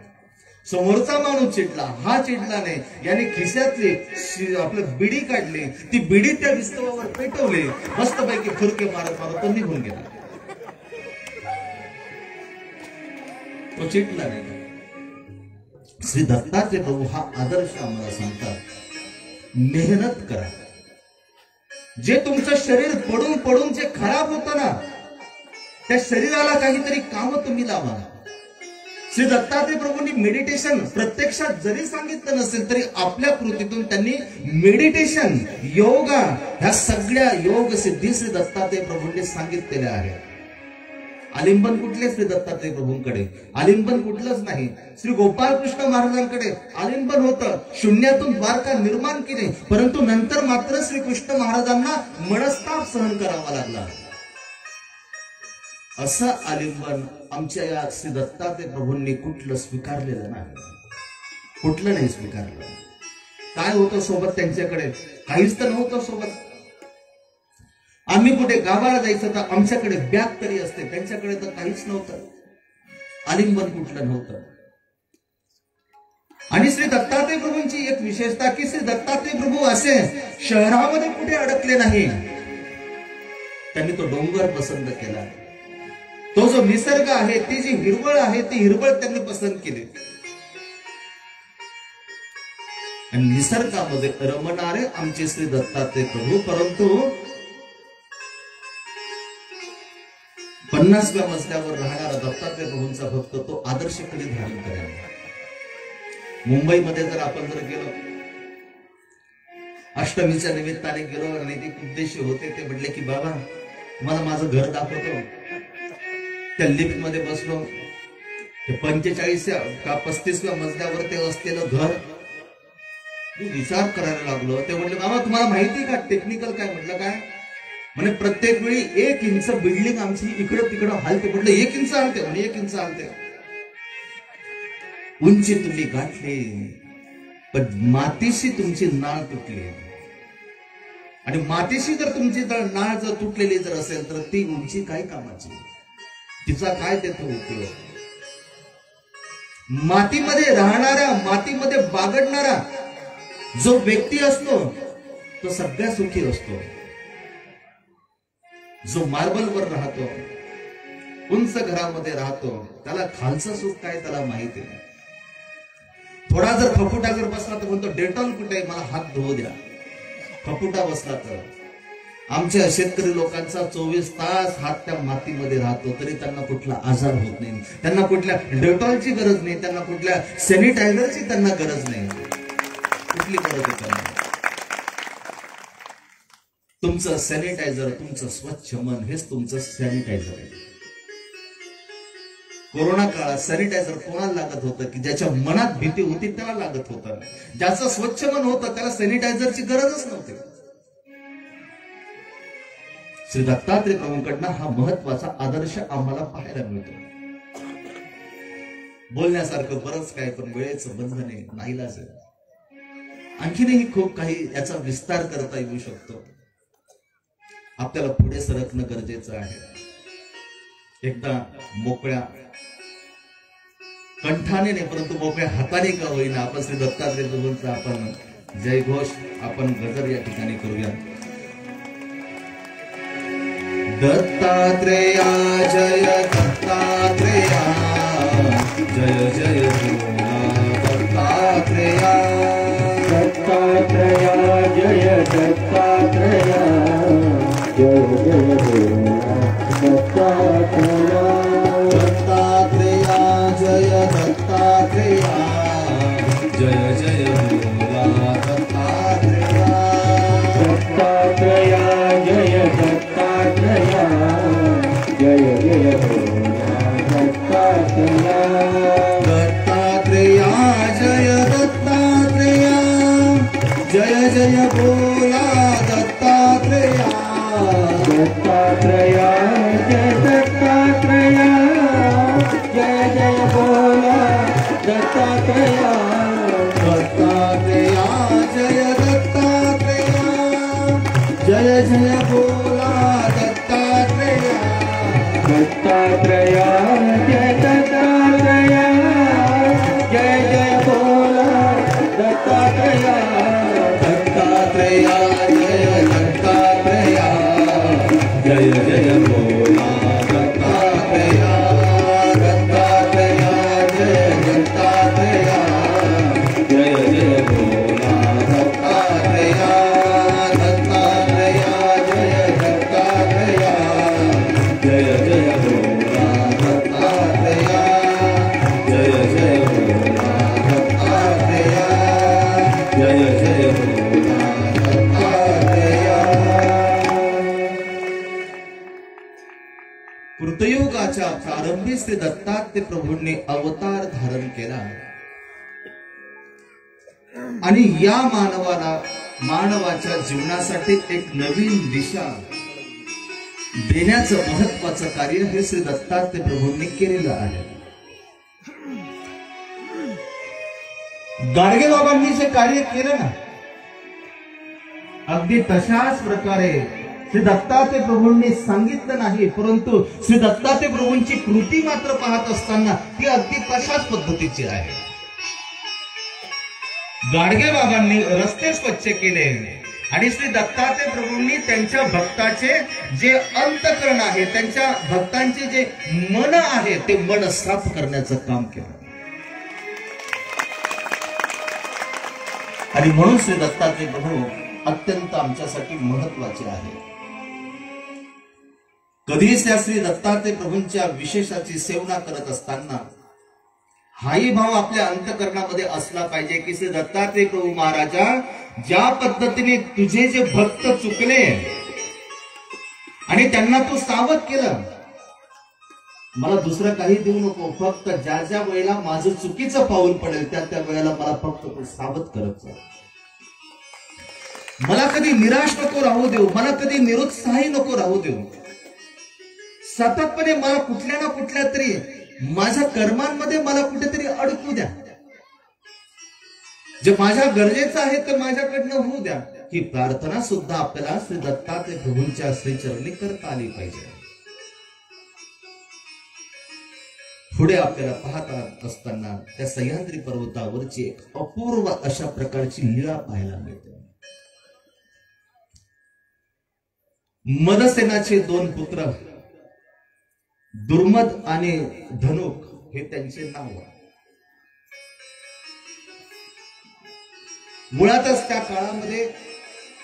समोरचा माणूस चिडला, हा चिडला नाही. याने खिशातली आपलं बिडी काढली, ती बिडी त्या विस्तवावर पेटवली, मस्तपैकी फुरके मारत तो निघून गेला. तो चिडला नाही. श्री दत्तात्रय प्रभू हा आदर्श आम्हाला सांगतात, मेहनत करा. जे तुमचं शरीर पडून जे खराब होतं ना, त्या शरीराला काहीतरी काम तुम्ही लावा. श्री दत्तात्रय प्रभूंनी मेडिटेशन प्रत्यक्षात जरी सांगितलं नसेल तरी आपल्या कृतीतून त्यांनी मेडिटेशन, योगा, ह्या सगळ्या योग सिद्धी श्री दत्तात्रय प्रभूंनी सांगितलेल्या आहेत. आलिंबन कुठले श्री दत्तात्रय प्रभूंकडे, आलिंबन कुठलंच नाही. श्री गोपालकृष्ण महाराजांकडे आलिंबन होतं, शून्यातून द्वारका निर्माण केली, परंतु नंतर मात्र श्री कृष्ण महाराजांना मनस्ताप सहन करावा लागला. असं आलिंबन आमच्या या श्री दत्तात्रय प्रभूंनी कुठलं स्वीकारलेलं नाही, कुठलं नाही स्वीकारलं. काय होतं सोबत त्यांच्याकडे, काहीच तर नव्हतं सोबत. आम्ही कुठे गावाला जायचं तर आमच्याकडे बॅग तरी असते, त्यांच्याकडे तर काहीच नव्हतं, आलिंबन कुठलं नव्हतं. आणि श्री दत्तात्रय प्रभूंची एक विशेषता की श्री दत्तात्रय प्रभू असे शहरामध्ये कुठे अडकले नाही. त्यांनी तो डोंगर पसंत केला, तो जो निसर्ग आहे, ती जी हिरवळ आहे, ती हिरवळ त्यांनी पसंत केली. आणि निसर्गामध्ये रमणारे आमचे श्री दत्तात्रय प्रभू, परंतु 50व्या मजल्यावर राहणारा दत्तात्रय प्रभूंचा भक्त तो आदर्श कधी धारण करेल. मुंबईमध्ये जर आपण गेलो, अष्टमीच्या निमित्ताने गेलो आणि ते उद्देश होते, ते म्हटले की बाबा मला माझं घर दाखवतो. त्या लिफ्ट मध्ये बसलो, 45 का 35व्या मजल्यावर ते असलेलं घर मी विचार करायला लागलो. ते म्हटले बाबा तुम्हाला माहिती का टेक्निकल काय? म्हटलं काय? म्हणजे प्रत्येक वेळी 1 इंच बिल्डिंग आमची इकडं तिकडं हालते. म्हटलं 1 इंच हालते? म्हणजे 1 इंच हालते. उंची तुम्ही गाठली पण मातीशी तुमची नाळ तुटली. आणि मातीशी जर तुमची नाळ जर तुटलेली जर असेल तर ती उंची काय कामाची? तिचा काय देतो उपयोग? मातीमध्ये राहणारा, मातीमध्ये बागडणारा जो व्यक्ती असतो तो सगळ्यात सुखी असतो. जो मार्बलवर राहतो, उंच घरामध्ये राहतो, त्याला खालचं सुख काय त्याला माहिती नाही. थोडा जर फपुटा जर बसला तर म्हणतो डेटॉल कुठे, मला हात धुवू द्या. फपुटा बसला तर आमच्या शेतकरी लोकांचा 24 तास हात त्या मातीमध्ये राहतो तरी त्यांना कुठला आजार होत नाही. त्यांना कुठल्या डेटॉलची गरज नाही, त्यांना कुठल्या सॅनिटायझरची त्यांना गरज नाही. कुठली गरज आहे त्यांना? तुमचं सॅनिटायझर, तुमचं स्वच्छ मन हेच तुमचं सॅनिटायझर आहे. कोरोना काळात सॅनिटायझर कोणाला लागत होतं? की ज्याच्या मनात भीती होती त्याला लागत होतं. ज्याचं स्वच्छ मन होतं त्याला सॅनिटायझरची गरजच नव्हती. श्री दत्तात्रय प्रभूंकडनं हा महत्वाचा आदर्श आम्हाला पाहायला मिळतो. बोलण्यासारखं बरंच काय पण वेळेचं बंधन आहे, नाईलाज आहे. आणखीनही खूप काही याचा विस्तार करता येऊ शकतो. आपल्याला पुढे सरकणं गरजेचं आहे. एकदा मोकळ्या कंठाने नाही परंतु मोकळ्या हाताने का होईना आपण श्री दत्तात्रय प्रभूंचा आपण जयघोष, आपण गजर या ठिकाणी करूया. दत्तात्रेया जय दत्तात्रेया, जय जय भोला दत्तात्रेया. दत्तात्रेया जय दत्तात्रेया, जय जय भोला दत्तात्रेया. दत्तात्रेया जय दत्तात्रेया, जय जय भोला दत्तात्रेया. दत्तात्रेया जय दत्तात्रेया, जय जय भोला दत्तात्रेया. दत्तात्रेया जय दत्तात्रेया, जय जय भोला दत्तात्रेया. दत्तात्रेया जय दत्तात्रेया, जय जय भोला दत्तात्रेया. दत्तात्रेया जय दत्तात्रेया, जय जय भोला दत्तात्रेया. दत्तात्रेया जय दत्तात्रेया, जय जय भोला दत्तात्रेया. दत्तात्रेया जय दत्तात्रेया, जय जय भोला दत्तात्रेया. दत्तात्रेया जय दत्तात्रेया, जय जय भोला दत्तात्रेया. दत्तात्रेया जय दत्तात्रेया, जय जय भोला दत्तात्रेया. जय जय भोला दत्तात्रेया, जय जय भोला दत्तात्रेया. कृतयुगाच्या प्रारंभी श्री दत्तात्रय प्रभूंनी अवतार धारण केला आणि या मानवाच्या जीवनासाठी एक नवीन दिशा देण्याचं महत्वाचं कार्य हे श्री दत्तात्रय प्रभूंनी केलेलं आहे. गाडगे बाबांनी जे कार्य केलं ना अगदी तशाच प्रकारे श्री दत्तात्रय प्रभूंनी सांगितलं नाही परंतु श्री दत्तात्रय प्रभूंची कृती मात्र पाहत असताना ती अगदी तशाच पद्धतीची आहे. गाडगे बाबांनी रस्ते स्वच्छ केले आणि श्री दत्तात्रय प्रभूंनी त्यांच्या भक्ताचे जे अंतःकरण आहे, त्यांच्या भक्तांचे जे मन आहे ते मन साफ करण्याचं काम केलं. आणि म्हणून श्री दत्तात्रय प्रभू अत्यंत आमच्यासाठी महत्वाचे आहे. कधीच त्या श्री दत्तात्रय प्रभूंच्या विशेषाची सेवना करत असताना हाही भाव आपल्या अंतःकरणामध्ये असला पाहिजे की श्री दत्तात्रय प्रभू महाराजा ज्या पद्धतीने तुझे जे भक्त चुकले आणि त्यांना तू सावध केलं मला दुसरं काही देऊ नको, फक्त ज्या ज्या वेळेला माझं चुकीचं पाऊल पडेल त्या त्या वेळेला मला फक्त तो सावध करत जा. मला कधी निराश नको राहू देऊ, मला कधी निरुत्साही नको राहू देऊ. सततपणे मला कुठल्या ना कुठल्या तरी माझ्या कर्मांमध्ये मला कुठेतरी अडकू द्या. जे माझ्या गरजेचं आहे ते माझ्याकडनं होऊ द्या. ही प्रार्थना सुद्धा आपल्याला श्री दत्तात्रय प्रभूंच्या श्रीचरणी करता आली पाहिजे. पुढे आपल्याला पाहत असताना त्या सह्याद्री पर्वतावरची एक अपूर्व अशा प्रकारची लीळा पाहायला मिळते. मदसेनाचे दोन पुत्र दुर्मद आणि धनुक हे त्यांचे नाव आहे. मुळातच त्या काळामध्ये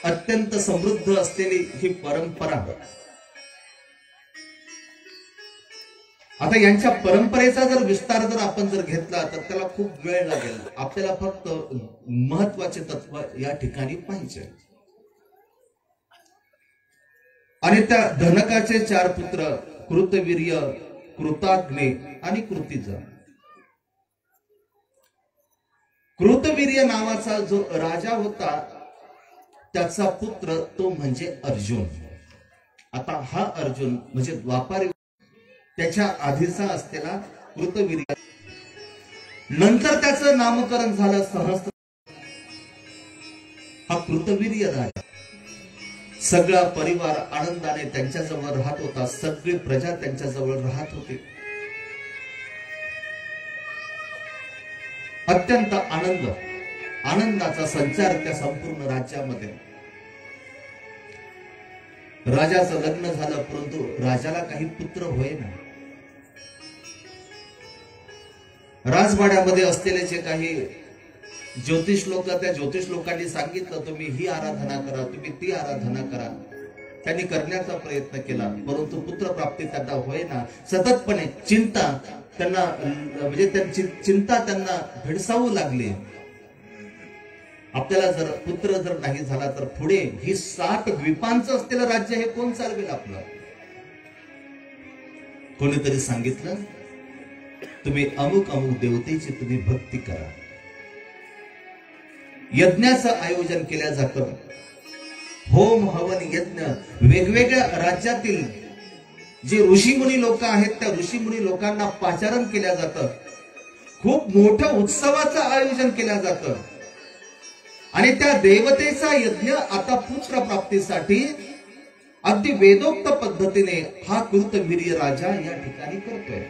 अत्यंत समृद्ध असलेली ही परंपरा. आता यांच्या परंपरेचा जर विस्तार जर आपण जर घेतला तर त्याला खूप वेळ लागेल. आपल्याला फक्त महत्वाचे तत्व या ठिकाणी पाहिजे. आणि त्या धनकाचे 4 पुत्र कृतवीर्य, कृताग्ने आणि कृतिज. कृतवीर्य नावाचा जो राजा होता त्याचा पुत्र तो म्हणजे अर्जुन. आता हा अर्जुन म्हणजे द्वापार त्याच्या आधीचा असलेला कृतवीर्य. नंतर त्याचं नामकरण झालं सहस्त्र. हा कृतवीर्य राजा सगळा परिवार आनंदाने त्यांच्याजवळ राहत होता. सगळी प्रजा त्यांच्याजवळ राहत होती. अत्यंत आनंदाचा संचार त्या संपूर्ण राज्यामध्ये. राजाचं लग्न झालं परंतु राजाला काही पुत्र होईना. राजवाड्यामध्ये असलेले जे काही ज्योतिष लोक, त्या ज्योतिष लोकांनी सांगितलं तुम्ही ही आराधना करा, तुम्ही ती आराधना करा. त्यांनी करण्याचा प्रयत्न केला परंतु पुत्र प्राप्ती त्यांना होईना. सततपणे चिंता त्यांना म्हणजे त्यांची चिंता त्यांना भेडसावू लागली. आपल्याला जर पुत्र जर नाही झाला तर पुढे ही 7 द्वीपांचं असलेलं राज्य हे कोण चालवेल आपलं. कोणीतरी सांगितलं तुम्ही अमुक अमुक देवतेची तुम्ही भक्ती करा. यज्ञाचं आयोजन केलं जातं. होम हवन यज्ञ वेगवेगळ्या राज्यातील जे ऋषीमुनी लोक आहेत त्या ऋषीमुनी लोकांना पाचारण केलं जातं. खूप मोठं उत्सवाचं आयोजन केलं जातं. आणि त्या देवतेचा यज्ञ आता पुत्र प्राप्तीसाठी अगदी वेदोक्त पद्धतीने हा कृतवीर्य राजा या ठिकाणी करतोय.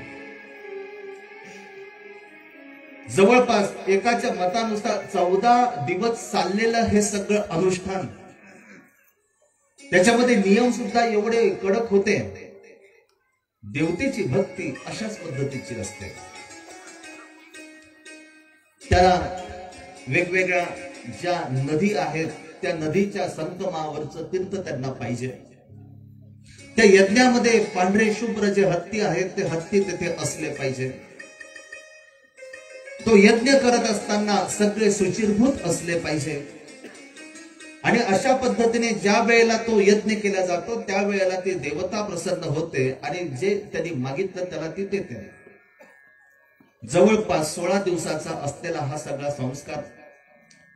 जवळपास एकाच्या मतानुसार 14 दिवस चाललेलं हे सगळं अनुष्ठान. त्याच्यामध्ये नियम सुद्धा एवढे कडक होते. देवतेची भक्ती अशाच पद्धतीची असते. त्याला वेगवेगळ्या ज्या नदी आहेत त्या नदीच्या संगमावरचं तीर्थ त्यांना पाहिजे. त्या यज्ञामध्ये पांढरे शुभ्र जे हत्ती आहेत ते हत्ती तिथे असले पाहिजे. तो यज्ञ करत असताना सगळे शुचिरभूत असले पाहिजे. आणि अशा पद्धतीने ज्या वेळेला तो यज्ञ केला जातो त्यावेळेला ती देवता प्रसन्न होते आणि जे त्यांनी मागितलं त्याला ती देते. जवळपास 16 दिवसाचा असलेला हा सगळा संस्कार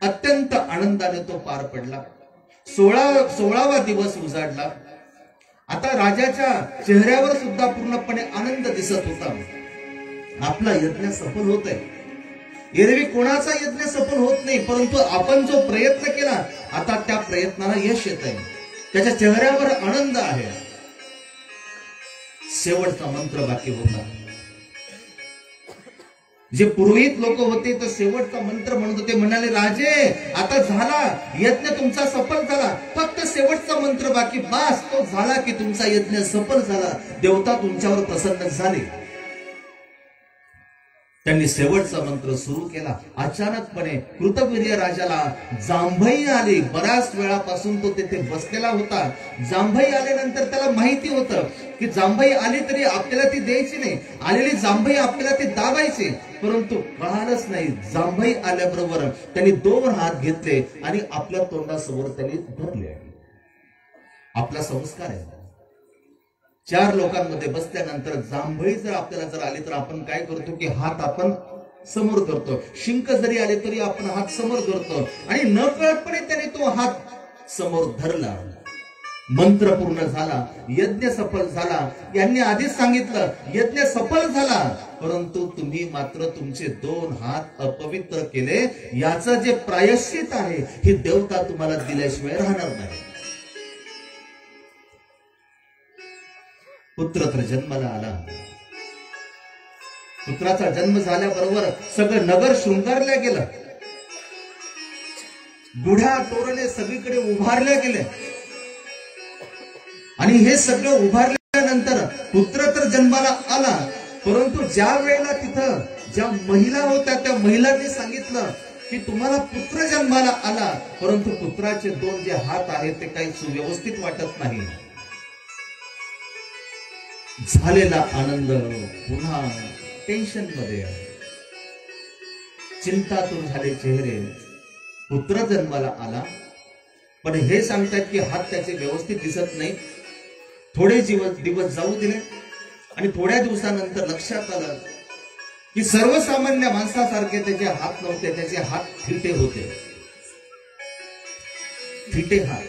अत्यंत आनंदाने तो पार पडला. 16वा दिवस उजाडला. आता राजाच्या चेहऱ्यावर सुद्धा पूर्णपणे आनंद दिसत होता. आपला यज्ञ सफल होत आहे. एरवी कोणाचा यज्ञ सफल होत नाही परंतु आपण जो प्रयत्न केला आता त्या प्रयत्नाला यश येत आहे. त्याच्या चेहऱ्यावर आनंद आहे. शेवटचा मंत्र बाकी होता. जे पुरोहित लोक होते तर शेवटचा मंत्र म्हणत होते. म्हणाले राजे आता झाला यज्ञ तुमचा सफल झाला. फक्त शेवटचा मंत्र बाकी. बास तो झाला की तुमचा यज्ञ सफल झाला. देवता तुमच्यावर प्रसन्न झाले. त्यांनी शेवटचा मंत्र सुरू केला. अचानकपणे कृतवीर्य राजाला जांभई आली. बऱ्याच वेळापासून तो तिथे बसलेला होता. जांभई आल्यानंतर त्याला माहिती होतं की जांभई आली तरी आपल्याला ती द्यायची नाही. आलेली जांभई आपल्याला ती दाबायची. परंतु कळालंच नाही. जांभई आल्याबरोबर त्यांनी 2 हात घेतले आणि आपल्या तोंडासमोर त्यांनी धरले. आपला संस्कार आहे. 4 लोकांमध्ये बसल्यानंतर जांभळी जर आपल्याला जर आली तर आपण काय करतो की हात आपण समोर करतो, शिंक जरी आले तरी आपण हात समोर करतो आणि न कळतपणे त्याने तो हात समोर धरला. मंत्र पूर्ण झाला, यज्ञ सफल झाला. यांनी आधीच सांगितलं यज्ञ सफल झाला, परंतु तुम्ही मात्र तुमचे 2 हात अपवित्र केले. याचं जे प्रायश्चित आहे हे देवता तुम्हाला दिल्याशिवाय राहणार नाही. पुत्र तर जन्माला आला. पुत्राचा जन्म झाल्याबरोबर सगळं नगर शृंगारल्या गेलं. गुढ्या तोरणे सगळीकडे उभारल्या गेले आणि हे सगळं उभारल्यानंतर पुत्र तर जन्माला आला, परंतु ज्या वेळेला तिथं ज्या महिला होत्या त्या महिलांनी सांगितलं की तुम्हाला पुत्र जन्माला आला, परंतु पुत्राचे 2 जे हात आहेत ते काही सुव्यवस्थित वाटत नाही. झालेला आनंद पुन्हा टेन्शन मध्ये, चिंतातूर झाले चेहरे. पुत्र जन्माला आला, पण हे सांगतात की हात त्याचे व्यवस्थित दिसत नाही. थोडे दिवस जाऊ दिले आणि थोड्या दिवसानंतर लक्षात आलं की सर्वसामान्य माणसासारखे त्याचे हात नव्हते, त्याचे हात फिटे होते. फिटे हात.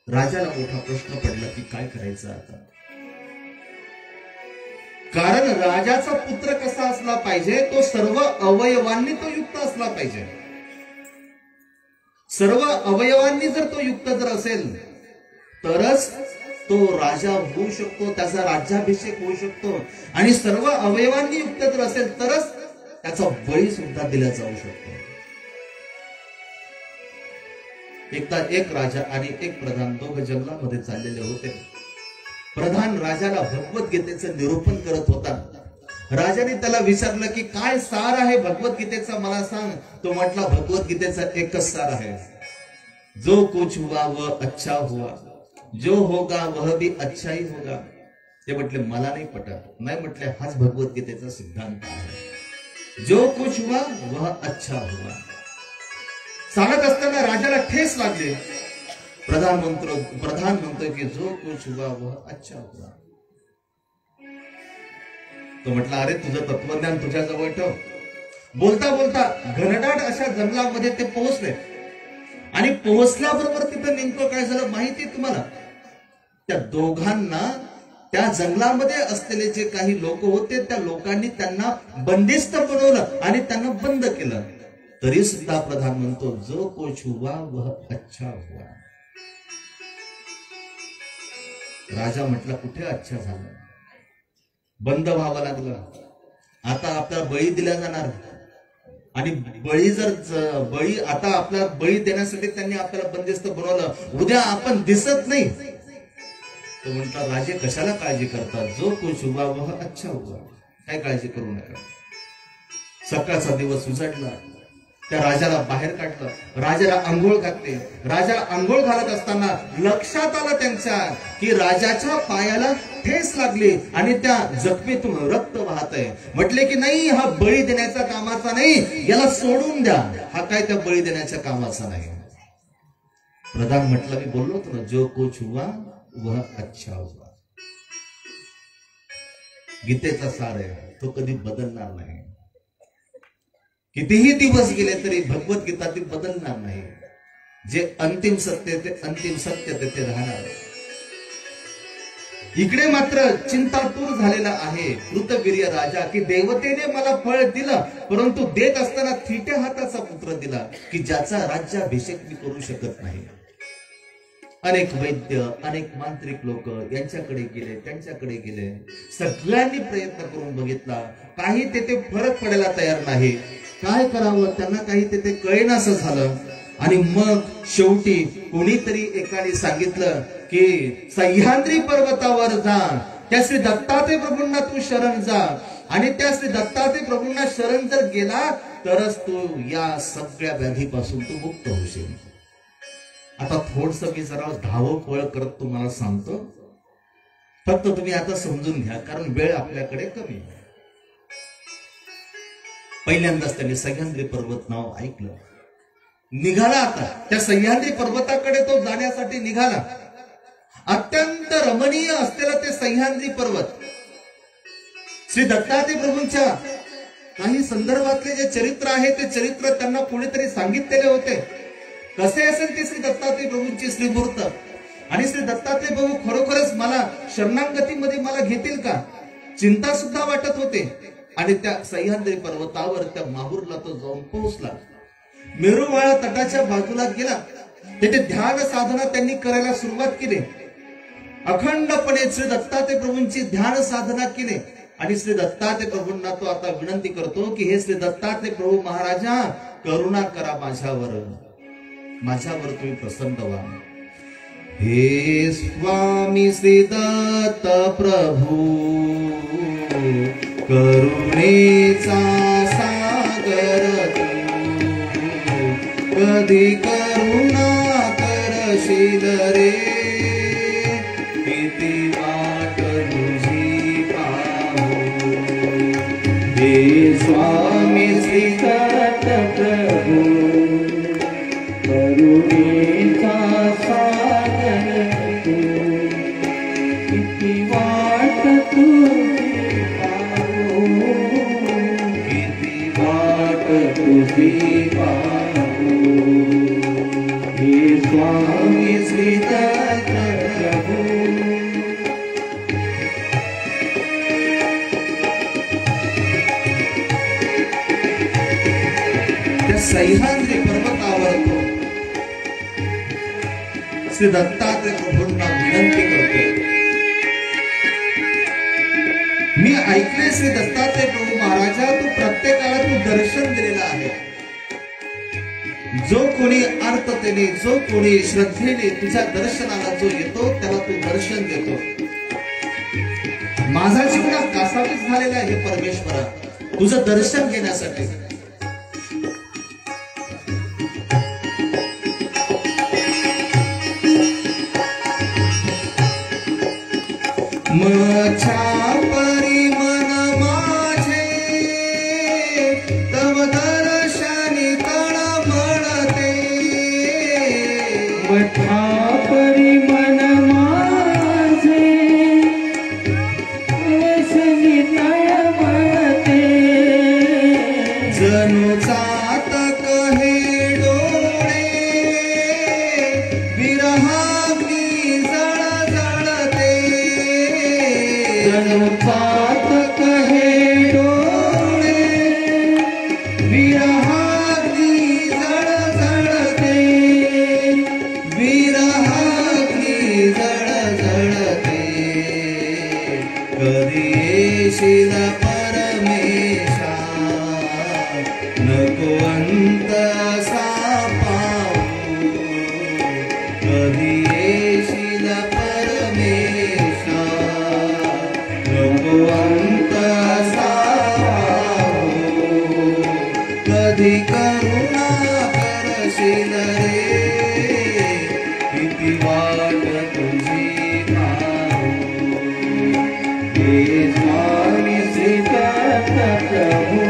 राजाला मोठा प्रश्न पडला की काय करायचं आता. कारण राजाचा पुत्र कसा असला पाहिजे, तो सर्व अवयवांनी तो युक्त असला पाहिजे. सर्व अवयवांनी जर तो युक्त जर असेल तरच तो राजा होऊ शकतो, त्याचा राज्याभिषेक होऊ शकतो. आणि सर्व अवयवांनी युक्त जर असेल तरच त्याचा बळी सुद्धा दिला जाऊ शकतो. एकदा एक राजा आणि एक प्रधान दोघं जंगलामध्ये चाललेले होते. प्रधान राजाला भगवद्गीतेचं निरूपण करत होता. राजाने त्याला विचारलं की काय सार आहे भगवद्गीतेचा मला सांग. तो म्हटला भगवद्गीतेचा एकच सार आहे, जो कुछ हुआ वह अच्छा हुआ, जो होगा वह भी अच्छा ही होगा. ते म्हटले मला नाही पटत. नाही म्हटले हाच भगवद्गीतेचा सिद्धांत आहे, जो कुछ हुआ वह अच्छा हुआ. सांगत असताना राजाला ठेस लागली. प्रधान म्हणतोय की जो कुछ हुआ वह अच्छा हुआ. तो म्हटला अरे तुझं तत्वज्ञान तुझ्या जवळ ठेव. बोलता बोलता घनदाट अशा जंगलामध्ये ते पोहोचले आणि पोहोचल्याबरोबर तिथं नेमकं काय झालं माहिती तुम्हाला. त्या दोघांना त्या जंगलामध्ये असलेले जे काही लोक होते त्या लोकांनी त्यांना बंदिस्त बनवलं आणि त्यांना बंद केलं. तरी सुद्धा प्रधान म्हणतो जो कुछ हुआ वह अच्छा हुआ. राजा म्हटला कुठे अच्छा झालं, बंद व्हावं लागलं. आता आपल्याला बळी दिला जाणार आणि बळी आता आपल्याला बळी देण्यासाठी त्यांनी आपल्याला बंदिस्त बनवलं. उद्या आपण दिसत नाही. तो म्हटला राजे कशाला काळजी करतात, जो कुछ हुआ वह अच्छा हुआ. काय काळजी करू नका. सकाळचा दिवस उजडला. त्या राजाला बाहेर काढलं. राजाला आंघोळ घातली. राजाला आंघोळ घालत असताना लक्षात आलं त्यांच्या की राजाच्या पायाला ठेस लागली आणि त्या जखमेतून रक्त वाहतंय. म्हटले की नाही हा बळी देण्याच्या कामाचा नाही, याला सोडून द्या. हा काय त्या बळी देण्याच्या कामाचा नाही. प्रधान म्हटलं मी बोललो होतो ना जो कुछ हुआ वह अच्छा हुआ. गीतेचा सार आहे तो कधी बदलणार नाही. कितीही दिवस गेले तरी भगवद्गीता ती बदलणार नाही. जे अंतिम सत्य ते अंतिम सत्य ते राहणार. इकडे मात्र चिंतातूर झालेला आहे कृतवीर्य राजा की देवतेने मला फळ दिलं, परंतु देत असताना थिटे हाताचा पुत्र दिला की ज्याचा राज्याभिषेक मी करू शकत नाही. अनेक वैद्य अनेक मांत्रिक लोक यांच्याकडे गेले, त्यांच्याकडे गेले. सगळ्यांनी प्रयत्न करून बघितला, काही तेथे फरक पडायला तयार नाही. काय करावं त्यांना काही तेथे कळेनासं झालं. आणि मग शेवटी कोणीतरी एकाने सांगितलं की सह्याद्री पर्वतावर जा, त्या श्री दत्तात्रय प्रभूंना तू शरण जा आणि त्या श्री दत्तात्रय प्रभूंना शरण जर गेला तरच तू या सगळ्या व्याधीपासून तू मुक्त होशील. आता थोडस मी जरा धावपळ करत तुम्हाला सांगतो, फक्त तुम्ही आता समजून घ्या कारण वेळ आपल्याकडे कमी आहे. पहिल्यांदाच त्यांनी सह्याद्री पर्वत नाव ऐकलं. निघाला आता त्या सह्याद्री पर्वताकडे तो जाण्यासाठी निघाला. अत्यंत रमणीय असलेलं ते सह्याद्री पर्वत, श्री दत्तात्रय प्रभूंच्या काही संदर्भातले जे चरित्र आहे ते चरित्र त्यांना कोणीतरी सांगितलेले होते. कसे असेल ते श्री दत्तात्रय प्रभूंची श्रीमूर्त, आणि श्री दत्तात्रय प्रभू खरोखरच मला शरणागतीमध्ये मला घेतील का, चिंता सुद्धा वाटत होते. आणि त्या सह्याद्री पर्वतावर त्या माहूरला तो जाऊन पोहोचला. मेरुवाळा तटाच्या बाजूला गेला. तिथे ध्यान साधना त्यांनी करायला सुरुवात केली. अखंडपणे श्री दत्तात्रय प्रभूंची ध्यान साधना केली. आणि श्री दत्तात्रय प्रभूंना तो आता विनंती करतो की हे श्री दत्तात्रय प्रभू महाराजा, करुणा करा माझ्यावर तुम्ही प्रसन्न व्हा. हे स्वामी श्री दत्त प्रभू, करुणेचा सागर तू, कधी करुणा करशील रे, किती वाट तुझी पाहू. हे स्वामी श्री दत्त प्रभू, करुणेचा सागर तू, किती वाट तुझी पाहू, किती वाट तुझी पाहू. हे स्वामी श्री दत्त प्रभू. सह्याद्री पर्वतावर तो श्री दत्तात्रय प्रभूंना विनंती करतो. मी ऐकले श्री दत्तात्रय प्रभू महाराजा, तू प्रत्येकाला तू दर्शन दिलेलं आहे. जो कोणी आर्ततेने, जो कोणी श्रद्धेने तुझ्या दर्शनाला जो येतो त्याला तू दर्शन देतो. माझा जीवन कासावीस झालेला आहे परमेश्वरा तुझं दर्शन घेण्यासाठी. मछा परी मन माझे, तव दर्शनी तळमळते. मछा परी मन माझे, दर्शनी तळमळते. जणू चातक हे डोळे, विरहाग्नी जळजळते. जणू चातक हे डोळे, विरहाग्नी जळजळते. विरहाग्नी जळजळते. कधी येशील परमेशा, नको अंत असा पाहू. कधी येशील परमेशा, नको अंत असा पाहू. कधी करुणा करशील रे, किती वाट तुझी पाहू. हे स्वामी श्री दत्त प्रभू.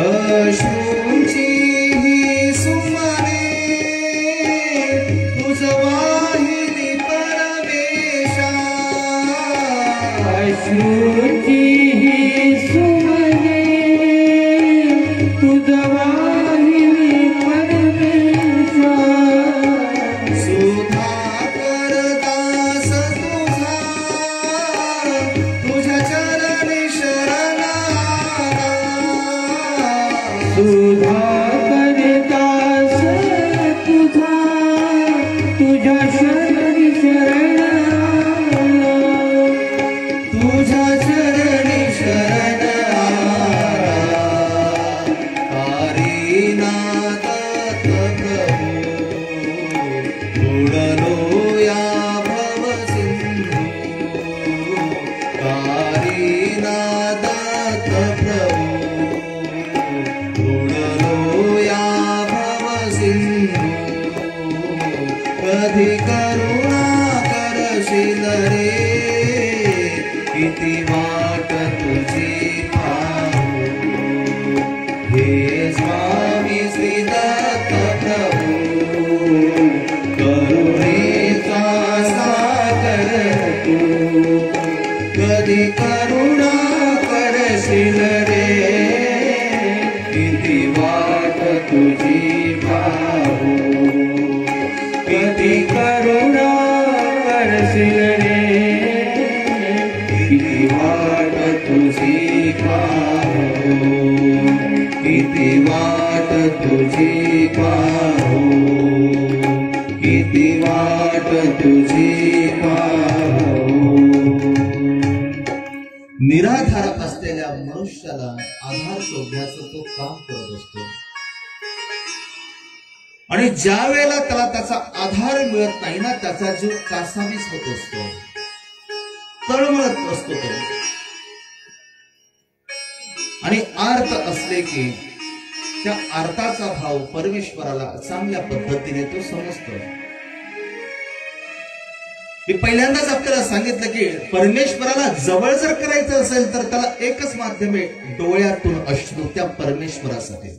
अश्रूंची ही सुमने, तुझ वाहिनी परमेशा. अश्रूची ही सुमने, तुझ वाहिनी परमेशा. सुधाकर दास तुझा, तुझ्या चरणी शरण आला. सुधाकर दास तुझा, तुझ्या शरणी शरण आला. तुझ्या चरणी शरण आला. हरिनाथ प्रभू, बुडलो या भव सिंधू. हरिनाथ कधी करुणा करशील रे किती वाट तुझी पाहू हे स्वामी श्री दत्त प्रभू करुणेचा सागर तू कधी करुणा करशील रे किती वाट तुझी पाहू किती करुणा करशील रे किती वाट तुझी पाहू किती वाट तुझी पाहू किती वाट तुझी पाहू. निराधार असलेल्या मनुष्याला आधार शोधण्याचं तो काम करत असतो आणि ज्या वेळेला त्याला त्याचा आधार मिळत नाही ना त्याचा जीव कासावीस होत असतो तळमळत असतो तो आणि आर्त असले की त्या आर्ताचा भाव परमेश्वराला चांगल्या पद्धतीने तो समजतो. मी पहिल्यांदाच आपल्याला सांगितलं की परमेश्वराला जवळ जर करायचं असेल तर त्याला एकच माध्यम आहे डोळ्यातून अश्रू त्या परमेश्वरासाठी.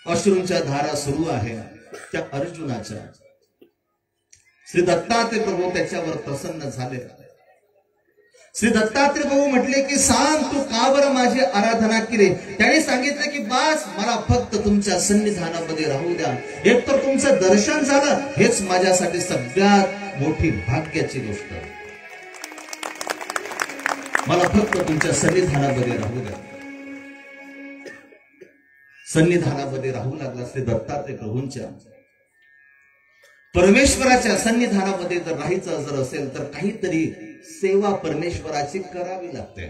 अश्रूंच्या धारा सुरू आहे त्या अर्जुनाच्या. श्री दत्तात्रय प्रभू त्याच्यावर प्रसन्न झाले. श्री दत्तात्रय प्रभू म्हटले की सांग तू का बरं माझी आराधना केली. त्याने सांगितलं की बास मला फक्त तुमच्या सन्निधानामध्ये राहू द्या. एक तर तुमचं दर्शन झालं हेच माझ्यासाठी सगळ्यात मोठी भाग्याची गोष्ट. मला फक्त तुमच्या सन्निधानामध्ये राहू द्या. सन्निधानामध्ये राहू लागला श्री दत्तात्रय प्रभूंच्या. परमेश्वराच्या सन्निधानामध्ये जर राहायचं जर असेल तर काहीतरी सेवा परमेश्वराची करावी लागते.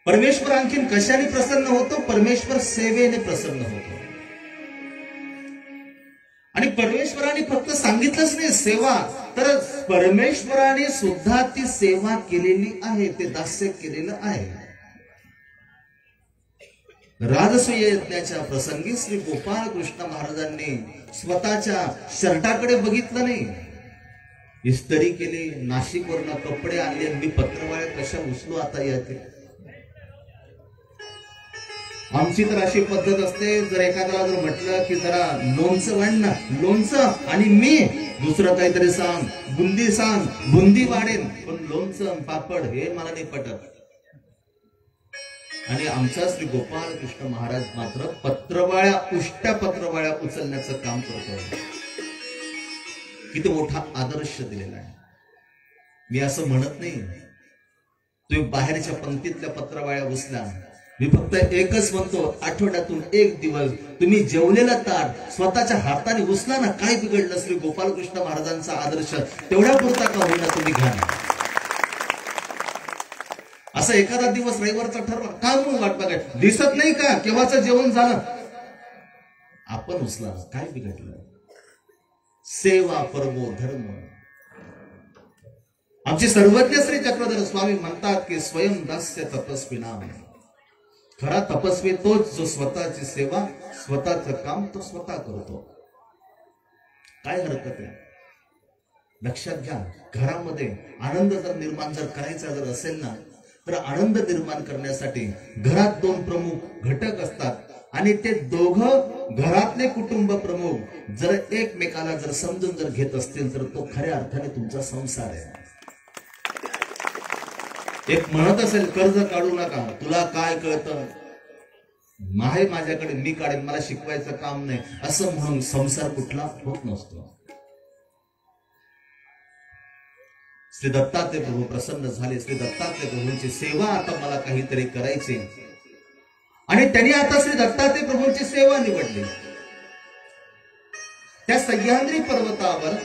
परमेश्वर आणखीन कशाने प्रसन्न होतो. परमेश्वर सेवेने प्रसन्न होतो. आणि परमेश्वराने फक्त सांगितलंच नाही सेवा तर परमेश्वराने सुद्धा ती सेवा केलेली आहे. ते दास्य केलेलं आहे. राजसूय यज्ञाच्या प्रसंगी श्री गोपाळ कृष्ण महाराजांनी स्वतःच्या शर्टाकडे बघितलं नाही. इस्त्री केली नाशिकवरनं कपडे आणले मी पत्रवाळ्या कशा उचलू आता याचे. आमची तर अशी पद्धत असते जर एखाद्याला जर म्हटलं की जरा लोणचं वाढ ना लोणचं आणि मी दुसरं काहीतरी सांग बुंदी सांग बुंदी वाढेल पण लोणचं पापड हे मला नाही पटत. आणि आमचा श्री गोपाळ कृष्ण महाराज मात्र पत्रवाळ्या उष्ट्या पत्रवाळ्या उचलण्याचं काम करतो. किती मोठा आदर्श दिलेला आहे. मी असं म्हणत नाही तुम्ही बाहेरच्या पंक्तीतल्या पत्रवाळ्या उचला. मी फक्त एकच म्हणतो आठवड्यातून एक दिवस तुम्ही जेवलेला ताट स्वतःच्या हाताने उचला ना. काय बिघडलं. श्री गोपाळ कृष्ण महाराजांचा आदर्श तेवढ्या पुरता का होईना तुम्ही घ्या. असं एखादा दिवस रविवारचा ठरवा का म्हणून वाट बघाय दिसत नाही का केव्हाचं जेवण झालं आपण उचला. काय बिघडलं. सेवा परमो धर्म. आमचे सर्वज्ञ श्री चक्रधर स्वामी म्हणतात की स्वयं दास्य तपस्वी नाम. खरा तपस्वी तोच जो स्वतःची सेवा स्वतःचं काम तो स्वतः करतो. काय हरकत आहे. लक्षात घ्या घरामध्ये आनंद जर निर्माण जर करायचा जर असेल ना तर आनंद निर्माण करण्यासाठी घरात दोन प्रमुख घटक असतात आणि ते दोघं घरातले कुटुंब प्रमुख जर एकमेकाला जर समजून जर घेत असतील तर तो खऱ्या अर्थाने तुमचा संसार आहे. एक म्हणत असेल कर्ज काढू नका तुला काय कळतं आहे माझ्याकडे मी काढेन मला शिकवायचं काम नाही असं म्हणून संसार कुठला होत नसतो. श्री दत्तात्रय प्रभू प्रसन्न झाले. श्री दत्तात्रय प्रभूंची सेवा आता मला काहीतरी करायची आणि त्यांनी आता श्री दत्तात्रय प्रभूंची सेवा निवडली. त्या सह्याद्री पर्वतावर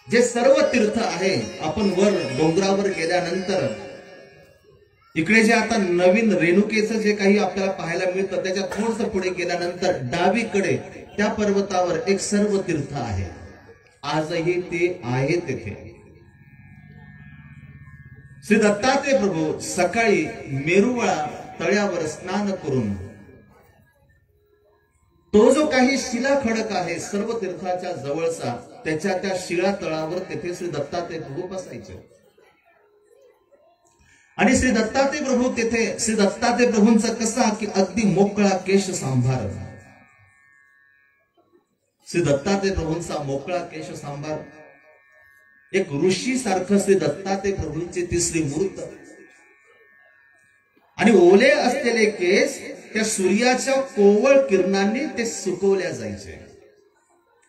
जे सर्व तीर्थ आहे आपण वर डोंगरावर गेल्यानंतर इकडे जे आता नवीन रेणुकेचं जे काही आपल्याला पाहायला मिळतं त्याच्या थोडस पुढे गेल्यानंतर डावीकडे त्या पर्वतावर एक सर्व तीर्थ आहे. आजही ते आहे तेथे. श्री दत्तात्रय प्रभू सकाळी मेरुवळा तळ्यावर स्नान करून तो जो काही शिला खडक आहे सर्व तीर्थाच्या जवळचा, त्याच्या त्या शिळा तळावर तेथे श्री दत्तात्रय प्रभू बसायचे. आणि श्री दत्तात्रय प्रभू तेथे, श्री दत्तात्रय प्रभूंचा कसा की अगदी मोकळा केश सांभार, श्री दत्तात्रय प्रभूंचा मोकळा केश सांभार, एक ऋषी सारखं श्री दत्तात्रय प्रभूंचे तिसरी मूर्त, आणि ओले असलेले केस त्या सूर्याच्या कोवळ किरणांनी ते सुकवल्या जायचे.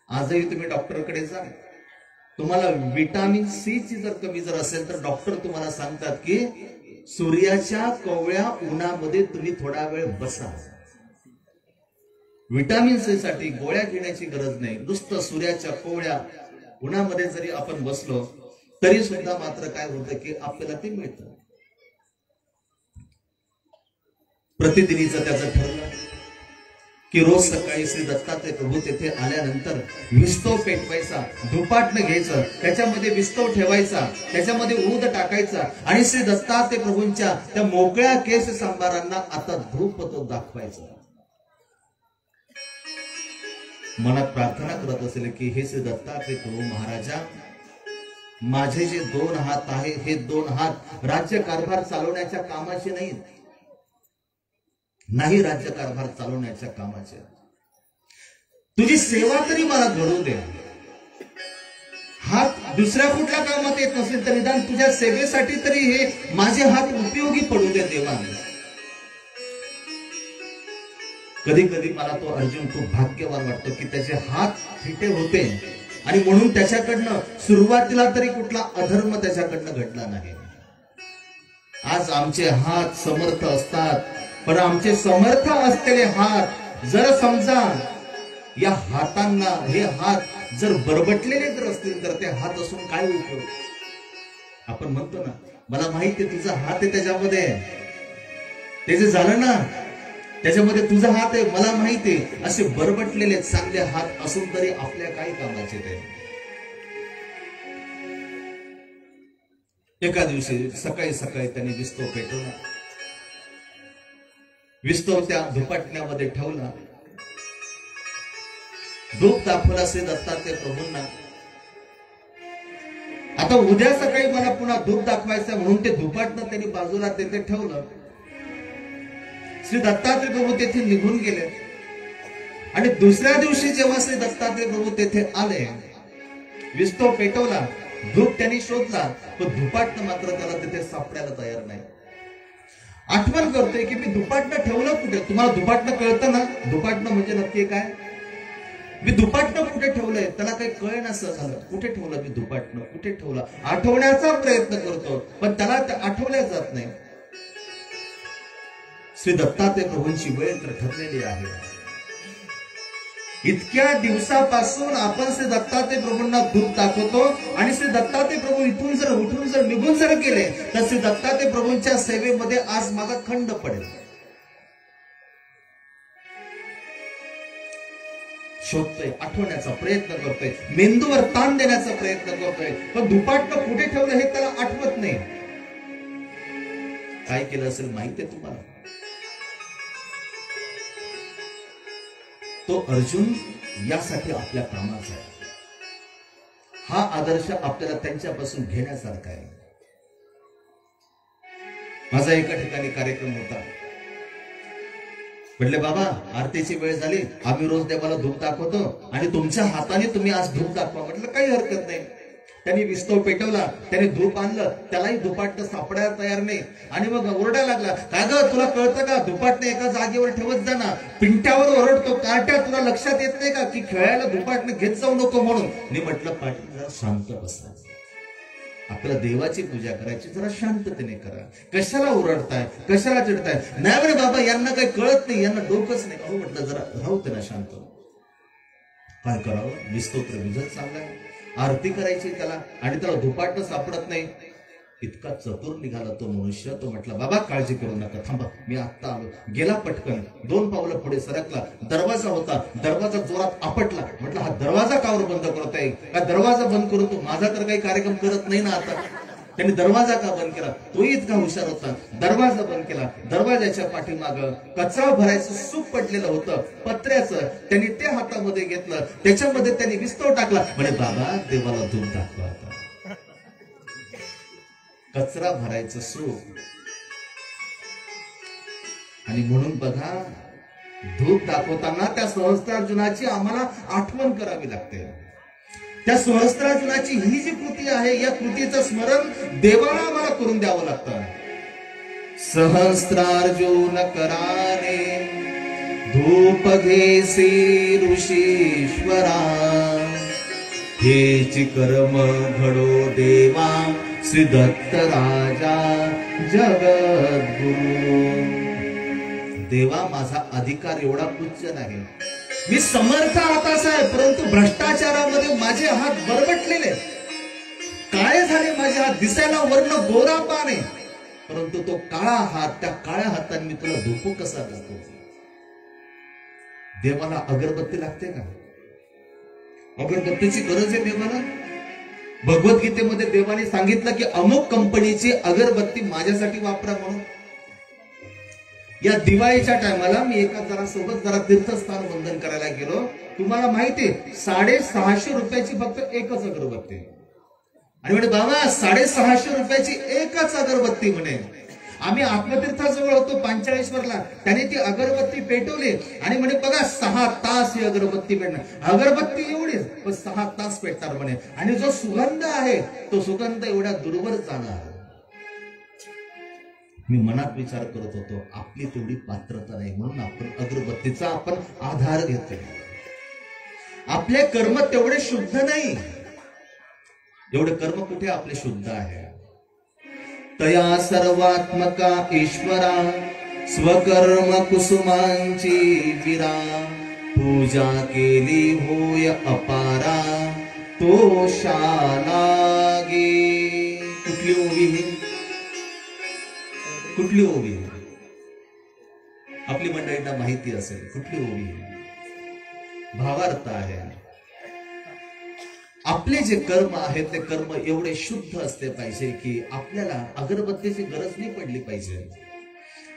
आजही तुम्ही डॉक्टरकडे जा, तुम्हाला विटामिन सी ची जर कमी जर असेल तर डॉक्टर तुम्हाला सांगतात की सूर्याच्या कोवळ्या उन्हामध्ये तुम्ही थोडा वेळ बसा. विटामिन सी साठी गोळ्या घेण्याची गरज नाही, नुसतं सूर्याच्या कोवळ्या उन्हामध्ये जरी आपण बसलो तरी सुद्धा मात्र काय होतं की आपल्याला ते मिळतं. प्रतिदिनीचं त्याचं ठरलं की रोज सकाळी श्री दत्तात्रय प्रभू तेथे आल्यानंतर विस्तव पेटवायचा, धुपाटणं घ्यायचं, त्याच्यामध्ये विस्तव ठेवायचा, त्याच्यामध्ये ऊद टाकायचा आणि श्री दत्तात्रय प्रभूंच्या त्या मोकळ्या केस सांबारांना आता धूप तो दाखवायचा. मनात प्रार्थना करत असेल की हे श्री दत्तात्रय प्रभू महाराजा, माझे जे 2 हात आहे हे 2 हात राज्य कारभार चालवण्याच्या कामाचे नाहीत, नाही राज्य कारभार चालवण्याच्या कामाचे. तुझी सेवा तरी मला घडू दे. हात दुसऱ्या कुठल्या कामात येत नसेल तर निदान तुझ्या सेवेसाठी तरी हे माझे हात उपयोगी पडू दे देवा. कधी कधी मला तो अर्जुन खूप भाग्यवान वाटतो की त्याचे हात फिटे होते आणि म्हणून त्याच्याकडनं सुरुवातीला तरी कुठला अधर्म त्याच्याकडनं घडला नाही. आज आमचे हात समर्थ असतात, पण आमचे समर्थ असलेले हात जर समजा या हातांना, हे हात जर बरबटलेले जर असतील तर ते हात असून काय उपयोग. आपण म्हणतो ना, मला माहिती आहे तुझा हात आहे त्याच्यामध्ये, ते जे झालं ना त्याच्यामध्ये तुझा हात आहे, मला माहिती आहे. असे बरबटलेले चांगले हात असून तरी आपल्या काही कामाचे ते. एका दिवशी सकाळी सकाळी त्यांनी विस्तव पेटवला, विस्तव त्या धुपाटण्यामध्ये ठेवला, धूप दाखवला श्री दत्तात्रय प्रभूंना. आता उद्या सकाळी मला पुन्हा धूप दाखवायचं म्हणून ते धुपाटणं त्यांनी बाजूला तेथे ठेवलं. श्री दत्तात्रय प्रभू तेथे निघून गेले आणि दुसऱ्या दिवशी जेव्हा श्री दत्तात्रय प्रभू तेथे आले, विस्तव पेटवला, धूप त्यांनी शोधला, पण धुपाटणं मात्र त्याला तिथे सापडायला तयार नाही. आठवण करतोय की मी धुपाटणं ठेवलं कुठे. तुम्हाला धुपाटणं कळतं ना, धुपाटणं म्हणजे नक्की काय. मी धुपाटणं कुठे ठेवलंय त्याला काही कळेनासं झालं. कुठे ठेवलं मी धुपाटणं, कुठे ठेवलं, आठवण्याचा प्रयत्न करतो पण त्याला आठवल्या जात नाही. श्री दत्तात्रय प्रभूंची वेळ तर ठरलेली आहे. इतक्या दिवसापासून आपण श्री दत्तात्रय प्रभूंना धूप दाखवतो आणि श्री दत्तात्रय प्रभू इथून जर उठून जर निघून जर गेले तर श्री दत्तात्रय प्रभूंच्या सेवेमध्ये आज माझा खंड पडेल. शोधतोय, आठवण्याचा प्रयत्न करतोय, मेंदूवर ताण देण्याचा प्रयत्न करतोय, पण धुपाटणं कुठे ठेवलं हे त्याला आठवत नाही. काय केलं असेल माहितीये तुम्हाला. तो अर्जुन यासाठी आपल्या कामाचा आहे. हा आदर्श आपल्याला त्यांच्यापासून घेण्यासारखा आहे. माझा एका ठिकाणी कार्यक्रम होता. म्हटले बाबा आरतीची वेळ झाली, आम्ही रोज देवाला धूप दाखवतो आणि तुमच्या हाताने तुम्ही आज धूप दाखवा. म्हटलं काही हरकत नाही. त्यांनी विस्तव पेटवला, त्याने धूप आणलं, त्यालाही धुपाटणं सापडायला तयार नाही. आणि मग ओरडायला लागला, काय ग तुला कळतं का, धुपाटणं एका जागेवर ठेवत जा ना. पिंट्यावर ओरडतो, कार्ट्या तुला लक्षात येत नाही का की खेळायला धुपाटणं घेत जाऊ नको म्हणून. मी म्हटलं पाटील जरा शांत बसा, आपल्याला देवाची पूजा करायची, जरा शांततेने करा. कशाला ओरडताय, कशाला चिडताय. नाही म्हणे बाबा यांना काही कळत नाही, यांना डोकंच नाही. अहो म्हटलं जरा राहू दे ना शांत. काय करावं, विस्तोत्र विजत चाललाय, आरती करायची त्याला आणि त्याला धुपाटणं सापडत नाही. इतका चतुर निघाला तो मनुष्य. तो म्हटला बाबा काळजी करू नका, थांबा मी आत्ता आलो. गेला पटकन, 2 पावलं पुढे सरकला. दरवाजा होता, दरवाजा जोरात आपटला. म्हटलं हा दरवाजा कावर बंद करत आहे, का दरवाजा बंद करून तो माझा तर काही कार्यक्रम करत नाही ना आता. त्यांनी दरवाजा का बंद केला? तो इतका हुशार होता, दरवाजा बंद केला. दरवाजाच्या पाठीमाग कचरा भरायचं सूप पडलेलं होतं पत्र्याचं, त्यांनी ते हातामध्ये घेतलं, त्याच्यामध्ये त्यांनी विस्तव टाकला. म्हणे बाबा देवाला धूप दाखवा. आता कचरा भरायचं सूप. आणि म्हणून बघा, धूप दाखवताना त्या सहस्त्रार्जुनाची आम्हाला आठवण करावी लागते. त्या सहस्त्रार्जुनाची ही जी कृती आहे, या कृतीचं स्मरण देवाला आम्हाला करून द्यावं लागतं. सहस्त्रार्जुन कराने धूप घेसी ऋषीश्वरा, हेच कर्म घडो देवा श्री दत्त राजा जगद्गुरु. देवा माझा अधिकार एवढा उच्च नाही, मी समर्थ हाताचा आहे, परंतु भ्रष्टाचारामध्ये माझे हात बरबटलेले, काळे झाले माझे हात, दिसायला वर्ण गोरा पान आहे, परंतु तो काळा हात, त्या काळ्या हाताने मी तुला धुपू कसा करतो? देवाला अगरबत्ती लागते का? अगरबत्तीची गरज आहे देवाला? भगवद्गीतेमध्ये देवाने सांगितलं की अमुक कंपनीची अगरबत्ती माझ्यासाठी वापरा म्हणून. या दिवाळीच्या टायमाला मी एका जणांसोबत जरा तीर्थस्थान वंदन करायला गेलो. तुम्हाला माहितीये 650 रुपयाची फक्त एकच अगरबत्ती. आणि म्हणे बाबा 650 रुपयाची एकच अगरबत्ती म्हणे. आम्ही आत्मतीर्थाजवळ होतो पांचाळेश्वरला, त्याने ती अगरबत्ती पेटवली आणि म्हणे बघा 6 तास ही अगरबत्ती पेटणार. अगरबत्ती एवढीच पण 6 तास पेटणार म्हणे. आणि जो सुगंध आहे तो सुगंध एवढ्या दूरवर जाणार. मी मनात विचार करत होतो, आपली तेवढी पात्रता नाही म्हणून आपण अगरबत्तीचा आपण आधार घेतो. आपले कर्म तेवढे शुद्ध नाही. एवढे कर्म कुठे आपले शुद्ध आहे? तया सर्वात्मका ईश्वरा स्वकर्म कुसुमांची विरा, पूजा केली होय अपारा तो शालागी. कुठली ओवी ही? कुठली ओवी? आपली मंडळींना माहिती असेल कुठली ओवी. भावार्थ आहे, आपले जे कर्म आहेत ते कर्म एवढे शुद्ध असले पाहिजे की आपल्याला अगरबत्तीची गरज नाही पडली पाहिजे,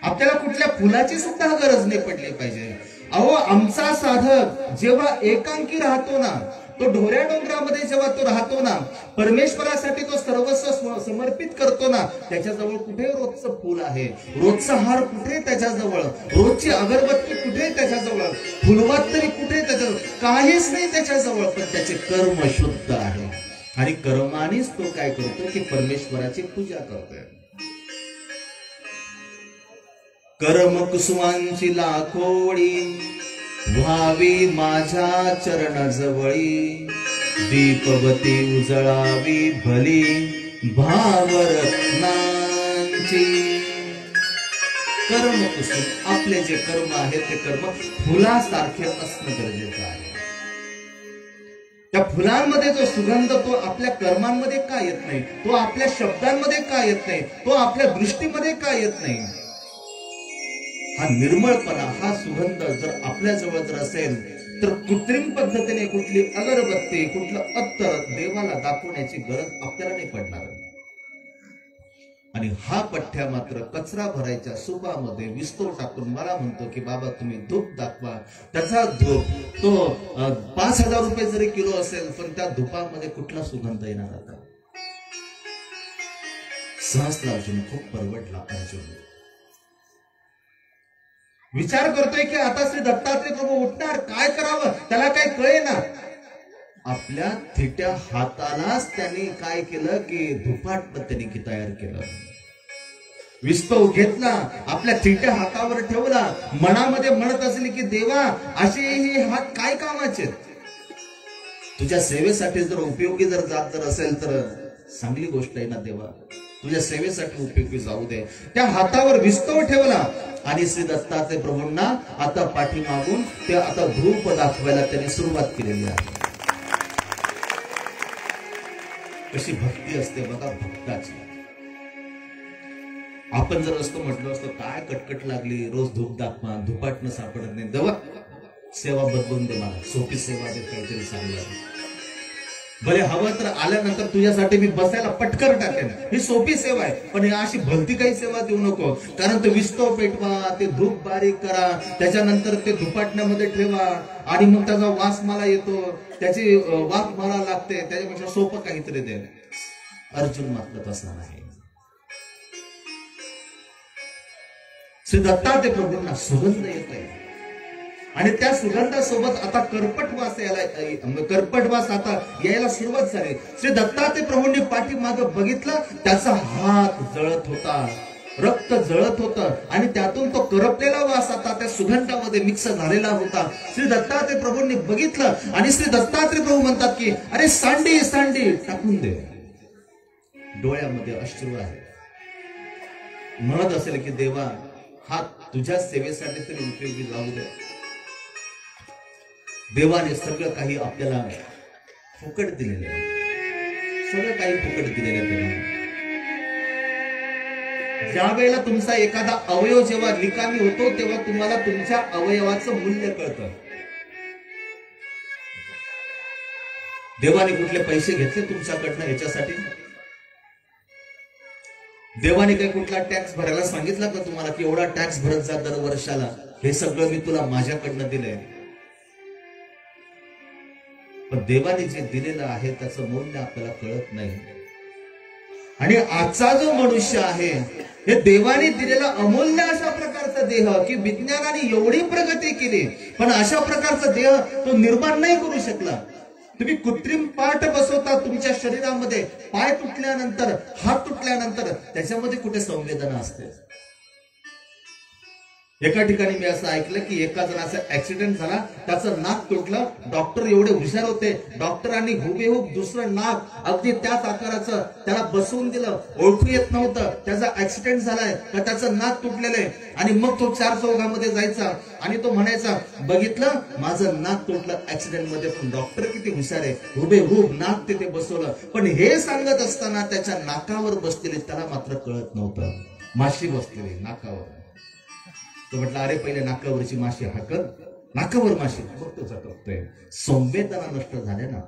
आपल्याला कुठल्या फुलाची सुद्धा गरज नाही पडली पाहिजे. अहो आमचा साधक जेव्हा एकांकी राहतो ना, तो ढोऱ्या डोंगरामध्ये जेव्हा तो राहतो ना, परमेश्वरासाठी तो सर्वस्व समर्पित करतो ना, त्याच्याजवळ कुठे रोजचं फुल आहे, रोजचा हार कुठे त्याच्याजवळ, रोजची अगरबत्ती कुठे त्याच्याजवळ, फुलवात कुठे त्याच्याजवळ, काहीच नाही त्याच्याजवळ. पण त्याचे कर्म शुद्ध आहे आणि कर्मानेच तो काय करतो की परमेश्वराची पूजा करतोय. कर्म कुसुमांची लाखोळी व्हावी माझ्या चरणजवळी, दीपवती उजळावी भली भावरत्नांची. कर्म कुसुम, आपले जे कर्म आहेत ते कर्म फुलासारखे असणं गरजेचं आहे. त्या फुलांमध्ये जो सुगंध तो आपल्या कर्मांमध्ये का येत नाही, तो आपल्या शब्दांमध्ये का येत नाही, तो आपल्या दृष्टीमध्ये का येत नाही? हा निर्मळपणा, हा सुगंध जर आपल्या जवळ जर असेल तर कृत्रिम पद्धतीने कुठली अगरबत्ती, कुठलं अत्तर देवाला दाखवण्याची गरज आपल्याला नाही पडणार. आणि हा पठ्ठ्या मात्र कचरा भरायच्या सुपामध्ये विस्तव टाकून मला म्हणतो की बाबा तुम्ही धूप दाखवा. त्याचा धूप तो 5,000 रुपये जरी किलो असेल पण त्या धुपामध्ये कुठला सुगंध येणार? आता सहस्त्रार्जुन खूप परवडला. अर्जुन विचार करतोय की आता श्री दत्तात्रय प्रभू उठणार, काय करावं त्याला काय कळेना. आपल्या थिट्या हातालाच त्यांनी काय केलं की धुपाट त्यांनी तयार केलं. विस्तव घेतला, आपल्या थिट्या हातावर ठेवला, मनामध्ये म्हणत असले की देवा असे हे हात काय कामाचे, तुझ्या सेवेसाठी जर उपयोगी जर जात जर असेल तर चांगली गोष्ट आहे ना देवा, तुझ्या सेवेसाठी उपयोगी जाऊ दे. त्या हातावर विस्तव ठेवला आणि श्री दत्तात्रय प्रभूंना आता पाठीमागून ते आता धूप दाखवायला त्यांनी सुरुवात केलेली आहे. कशी भक्ती असते बघा भक्ताची. आपण जर असतो म्हटलं असतं काय कटकट लागली, रोज धूप दाखवा, धुपाटणं सापडत नाही, देवा सेवा बदलून दे, मला सोपी सेवा दे, काहीतरी सांगलं. भले हवं तर आल्यानंतर तुझ्यासाठी मी बसायला पटकर टाकेन, ही सोपी सेवा आहे, पण ही अशी भलती काही सेवा देऊ नको. कारण तो विस्तो पेटवा, ते धूप बारीक करा, त्याच्यानंतर ते धुपाटण्यामध्ये ठेवा आणि मग त्याचा वास मला येतो, त्याची वाफ मला लागते, त्याच्यापेक्षा सोपं काहीतरी दे. अर्जुन मात्र तसा नाही. श्री दत्तात्रय प्रभूंना सुगंध येत आहे आणि त्या सुगंधासोबत आता कर्पटवास आता यायला सुरुवात झाली. श्री दत्तात्रय प्रभूंनी पाठीमागं बघितलं, त्याचा हात जळत होता, रक्त जळत होतं आणि त्यातून तो करपलेला वास आता त्या सुगंधामध्ये मिक्स झालेला होता. श्री दत्तात्रय प्रभूंनी बघितलं आणि श्री दत्तात्रय प्रभू म्हणतात की अरे सांडी सांडी टाकून दे. डोळ्यामध्ये अश्रू आहे. म्हणत असेल की देवा, हा तुझ्या सेवेसाठी तरी उपयोगी जाऊ दे. देवाने सगळं काही आपल्याला फुकट दिलेलं आहे, सगळं काही फुकट दिलेलं आहे. ज्या वेळेला तुमचा एखादा अवयव जेव्हा निकामी होतो तेव्हा तुम्हाला तुमच्या अवयवाचं मूल्य कळतं. देवाने कुठले पैसे घेतले तुमच्याकडनं याच्यासाठी? देवाने काही कुठला टॅक्स भरायला सांगितला का तुम्हाला की एवढा टॅक्स भरत जा दर वर्षाला, हे सगळं मी तुला माझ्याकडनं दिलंय? पण देवाने जे दिलेलं आहे त्याचं मूल्य आपल्याला कळत नाही. आणि आजचा जो मनुष्य आहे हे देवाने दिलेला अमूल्य अशा प्रकारचा देह की विज्ञानाने एवढी प्रगती केली पण अशा प्रकारचा देह तो निर्माण नाही करू शकला. तुम्ही कृत्रिम पाठ बसवता तुमच्या शरीरामध्ये, पाय तुटल्यानंतर, हात तुटल्यानंतर त्याच्यामध्ये कुठे संवेदना असते? एका ठिकाणी मी असं ऐकलं की एका जणाचा ऍक्सिडेंट झाला, त्याचं नाक तुटलं. डॉक्टर एवढे हुशार होते, डॉक्टरांनी हुबेहूब दुसरं नाक अगदी त्याच आकाराचं त्याला बसवून दिलं. ओळखू येत नव्हतं त्याचा ऍक्सिडेंट झालाय का त्याचं नाक तुटलेलं आहे. आणि मग तो 4 चौघामध्ये जायचा आणि तो म्हणायचा, बघितलं माझं नाक तुटलं ऍक्सिडेंट मध्ये, पण डॉक्टर किती हुशार आहे, हुबेहूब नाक तिथे बसवलं. पण हे सांगत असताना त्याच्या नाकावर बसलेली त्याला मात्र कळत नव्हतं, माशी बसलेली नाकावर. तो म्हटलं, अरे पहिले नाकावरची माशी हाकल, नाकावर माशी, मग तो झटकतोय. संवेदना नष्ट झाल्या ना.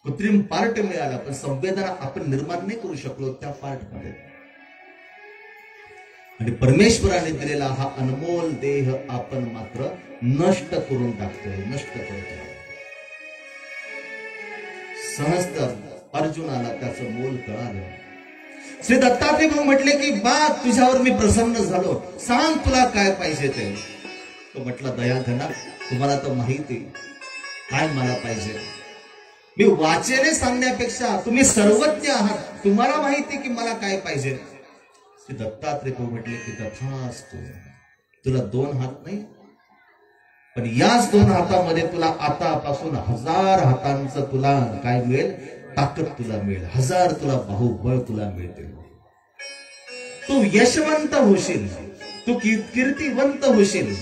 कृत्रिम पार्ट मिळाला पण संवेदना आपण निर्माण नाही करू शकलो त्या पार्ट मध्ये. आणि परमेश्वराने दिलेला हा अनमोल देह आपण मात्र नष्ट करून टाकतोय, नष्ट करतोय. सहस्त्र अर्जुनाला त्याचं मोल कळालं. श्री दत्तात्रय प्रभू म्हटले की बा, तुझ्यावर मी प्रसन्न झालो, सांग तुला काय पाहिजे ते. तो म्हटला, दयाघना तुम्हाला तर माहिती काय मला पाहिजे. मी वाचेने सांगण्यापेक्षा तुम्ही सर्वज्ञ आहात, तुम्हाला माहिती की मला काय पाहिजे. श्री दत्तात्रय प्रभू म्हटले की तथास्तु. तुला 2 हात नाही पण याच 2 हातामध्ये तुला आतापासून 1000 हातांचं तुला काय मिळेल, ताकद तुला मिळेल, 1000 तुला बाहुबळ तुला मिळतील. तू यशवंत होशील, तू कीर्तिवंत होशील.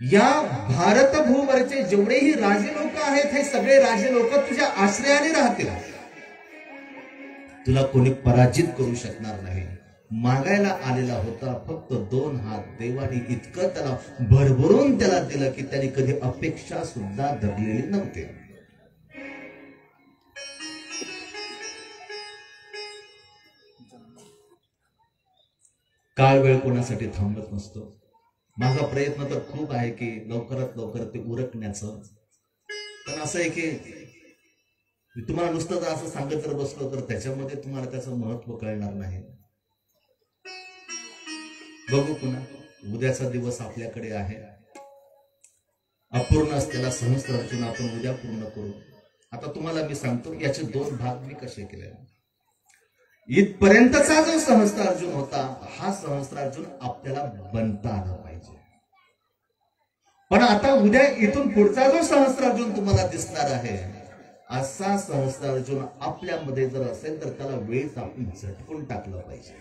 या भारतभूवरचे जेवढेही राजे लोक आहेत हे सगळे राजे लोक तुझ्या आश्रयाने राहतील. तुला कोणी पराजित करू शकणार नाही. मागायला आलेला होता फक्त 2 हात. देवाने इतकं त्याला भरभरून त्याला दिलं की त्याने कधी अपेक्षा सुद्धा धरलेली नव्हती. काळ वेळ कोणासाठी थांबत नसतो. माझा प्रयत्न तर खूप आहे की लवकरात लवकर ते उरकण्याचं. पण असं आहे की मी तुम्हाला नुसतं जर असं सांगत जर बसलो तर त्याच्यामध्ये तुम्हाला त्याचं महत्व कळणार नाही. बघू पुन्हा, उद्याचा दिवस आपल्याकडे आहे. अपूर्ण असलेला सहस्त्र अर्जुन आपण उद्या पूर्ण करू. आता तुम्हाला मी सांगतो याचे 2 भाग मी कसे केले. इथपर्यंतचा जो सहस्त्र अर्जुन होता हा सहस्त्र अर्जुन आपल्याला बनता आला पाहिजे. पण आता उद्या इथून पुढचा जो सहस्त्र अर्जुन तुम्हाला दिसणार आहे असा सहस्त्र अर्जुन आपल्यामध्ये जर असेल तर त्याला वेळीच आपण झटकून टाकलं पाहिजे.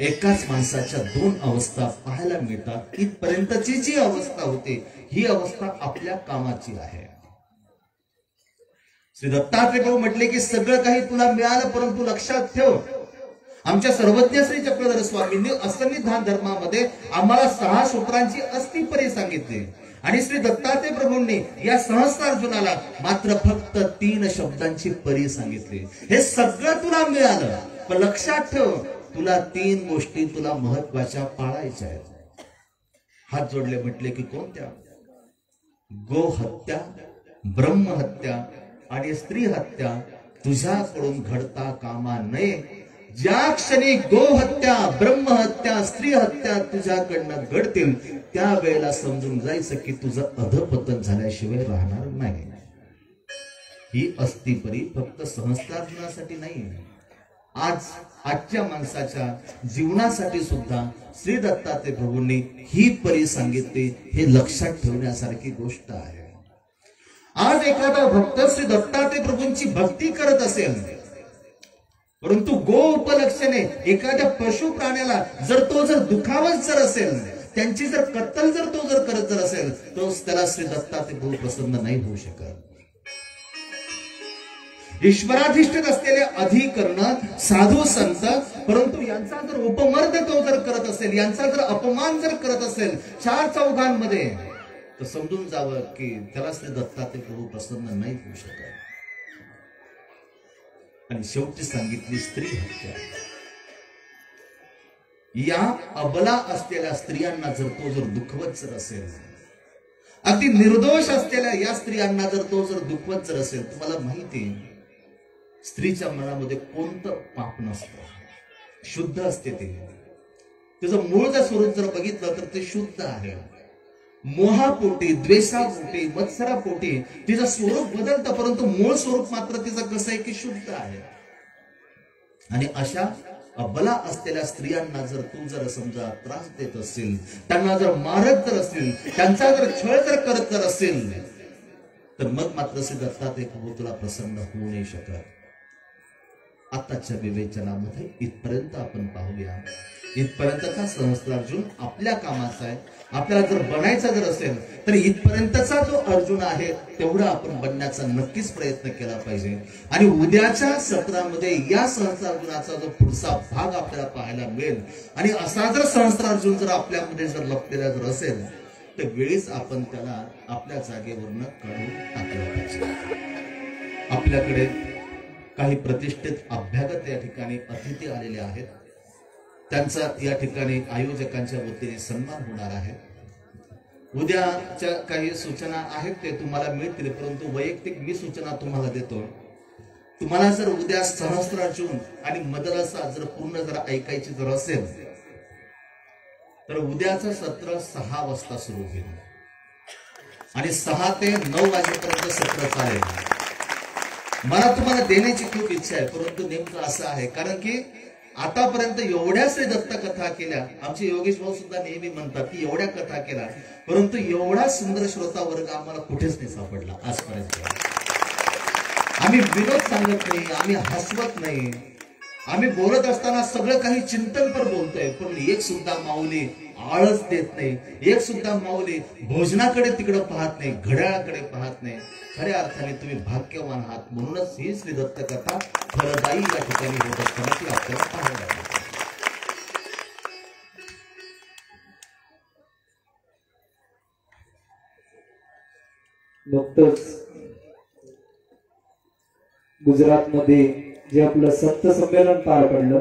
एकाच माणसाच्या 2 अवस्था पाहायला मिळतात. इथपर्यंतची जी अवस्था होती ही अवस्था आपल्या कामाची आहे. श्री दत्तात्रय प्रभू म्हटले की सगळं काही तुला मिळालं परंतु लक्षात ठेव, आमच्या सर्वज्ञ श्री चक्रधर स्वामींनी असंविधान धर्मामध्ये आम्हाला 6 सूत्रांची अस्तिपरी सांगितली आणि श्री दत्तात्रय प्रभूंनी या सहस्त्रार्जुनाला मात्र फक्त 3 शब्दांची परी सांगितली. हे सगळं तुला मिळालं, पण लक्षात ठेव, तुला 3 गोष्टी तुला महत्वाच्या पाळायच्या आहेत. हात जोडले म्हटले की कोणत्या? गोहत्या, ब्रह्महत्या आणि स्त्री हत्या तुझ्याकडून घडता कामा नये. ज्या क्षणी गोहत्या, ब्रह्महत्या, स्त्री हत्या तुझ्याकडनं घडतील त्या वेळेला समजून जायचं की तुझं अधपतन झाल्याशिवाय राहणार नाही. ही अस्तिपरी फक्त सहस्त्रार्जुनासाठी नाही, आजच्या माणसाच्या जीवनासाठी सुद्धा श्री दत्तात्रय प्रभूंनी ही परी सांगितली. हे लक्षात ठेवण्यासारखी गोष्ट आहे. आज एखादा भक्त श्री दत्तात्रय प्रभूंची भक्ती करत असेल, परंतु गो उपलक्षणे एखाद्या पशु प्राण्याला जर दुखावत जर असेल, त्यांची जर कत्तल जर करत असेल, तो त्याला श्री दत्तात्रय प्रभू प्रसन्न नाही होऊ शकत. ईश्वराधिष्ठित असलेले अधिकरण साधू संत, परंतु यांचा जर उपमर्द तो जर करत असेल, यांचा जर अपमान जर करत असेल 4 चौघांमध्ये, तर समजून जावं की त्याला श्री दत्तात्रय प्रभू प्रसन्न नाही होऊ शकत. आणि शेवटी सांगितली स्त्री हत्या. या अबला असलेल्या स्त्रियांना जर दुखवत जर असेल, अगदी निर्दोष असलेल्या या स्त्रियांना जर दुखवत जर असेल, तुम्हाला माहिती स्त्रीच्या मनामध्ये कोणतं पाप नसतं, शुद्ध असते ते. त्याचं मूळ जर स्वरूप जर बघितलं तर ते शुद्ध आहे. मोहापोटी, द्वेषापोटी, मत्सरापोटी तिचं स्वरूप बदलतं, परंतु मूळ स्वरूप मात्र तिचं कसं आहे की शुद्ध आहे. आणि अशा अबला असलेल्या स्त्रियांना जर समजा त्रास देत असेल, त्यांना जर मारत जर असेल, त्यांचा जर छळ जर करत जर असेल, तर मग मात्र श्री दत्तात्रय प्रभू तुला प्रसन्न होऊ नाही शकत. आताच्या विवेचनामध्ये इथपर्यंत आपण पाहूया. इथपर्यंतचा सहस्त्रार्जुन आपल्या कामाचा आहे. आपल्याला जर बनायचा जर असेल तर इथपर्यंतचा जो अर्जुन आहे तेवढा आपण बनण्याचा नक्कीच प्रयत्न केला पाहिजे. आणि उद्याच्या सत्रामध्ये या सहस्त्रार्जुनाचा जो पुढचा भाग आपल्याला पाहायला मिळेल. आणि असा जर सहस्त्रार्जुन जर आपल्यामध्ये जर लपलेला जर असेल तर वेळीच आपण त्याला आपल्या जागेवरनं काढून टाकलं पाहिजे. आपल्याकडे काही प्रतिष्ठित अभ्यागत या ठिकाणी अतिथी आलेले आहेत. त्यांचा या ठिकाणी आयोजकांच्या वतीने सन्मान होणार आहे. उद्याच्या काही सूचना आहेत ते तुम्हाला मिळतील, परंतु वैयक्तिक मी सूचना तुम्हाला देतो. तुम्हाला जर उद्या सहस्त्रार्जुन आणि मदरसा जर पूर्ण जर ऐकायची जर असेल तर उद्याचं सत्र 6 वाजता सुरू होईल आणि 6 ते 9 वाजेपर्यंत सत्र चालेल. मला तुम्हाला देण्याची खूप इच्छा आहे, परंतु नेमकं असं आहे कारण की आतापर्यंत एवढ्या श्री दत्त कथा केल्या. आमचे योगेश भाऊ सुद्धा नेहमी म्हणतात की एवढ्या कथा केल्या, परंतु एवढा सुंदर श्रोता वर्ग आम्हाला कुठेच नाही सापडला आजपर्यंत. आम्ही विनोद सांगत नाही, आम्ही हसवत नाही, आम्ही बोलत असताना सगळं काही चिंतनपर बोलतोय, पण एक सुद्धा माऊली आळस देत नाही, एक सुद्धा माऊली भोजनाकडे तिकडे पाहत नाही, घड्याळाकडे पाहत नाही. खऱ्या अर्थाने तुम्ही भाग्यवान आहात. म्हणूनच ही श्री दत्त कथा फलदायी या ठिकाणी होत असताना ती आपल्याला पाहायला लागते. नुकतंच गुजरातमध्ये जे आपलं संत संमेलन पार पडलं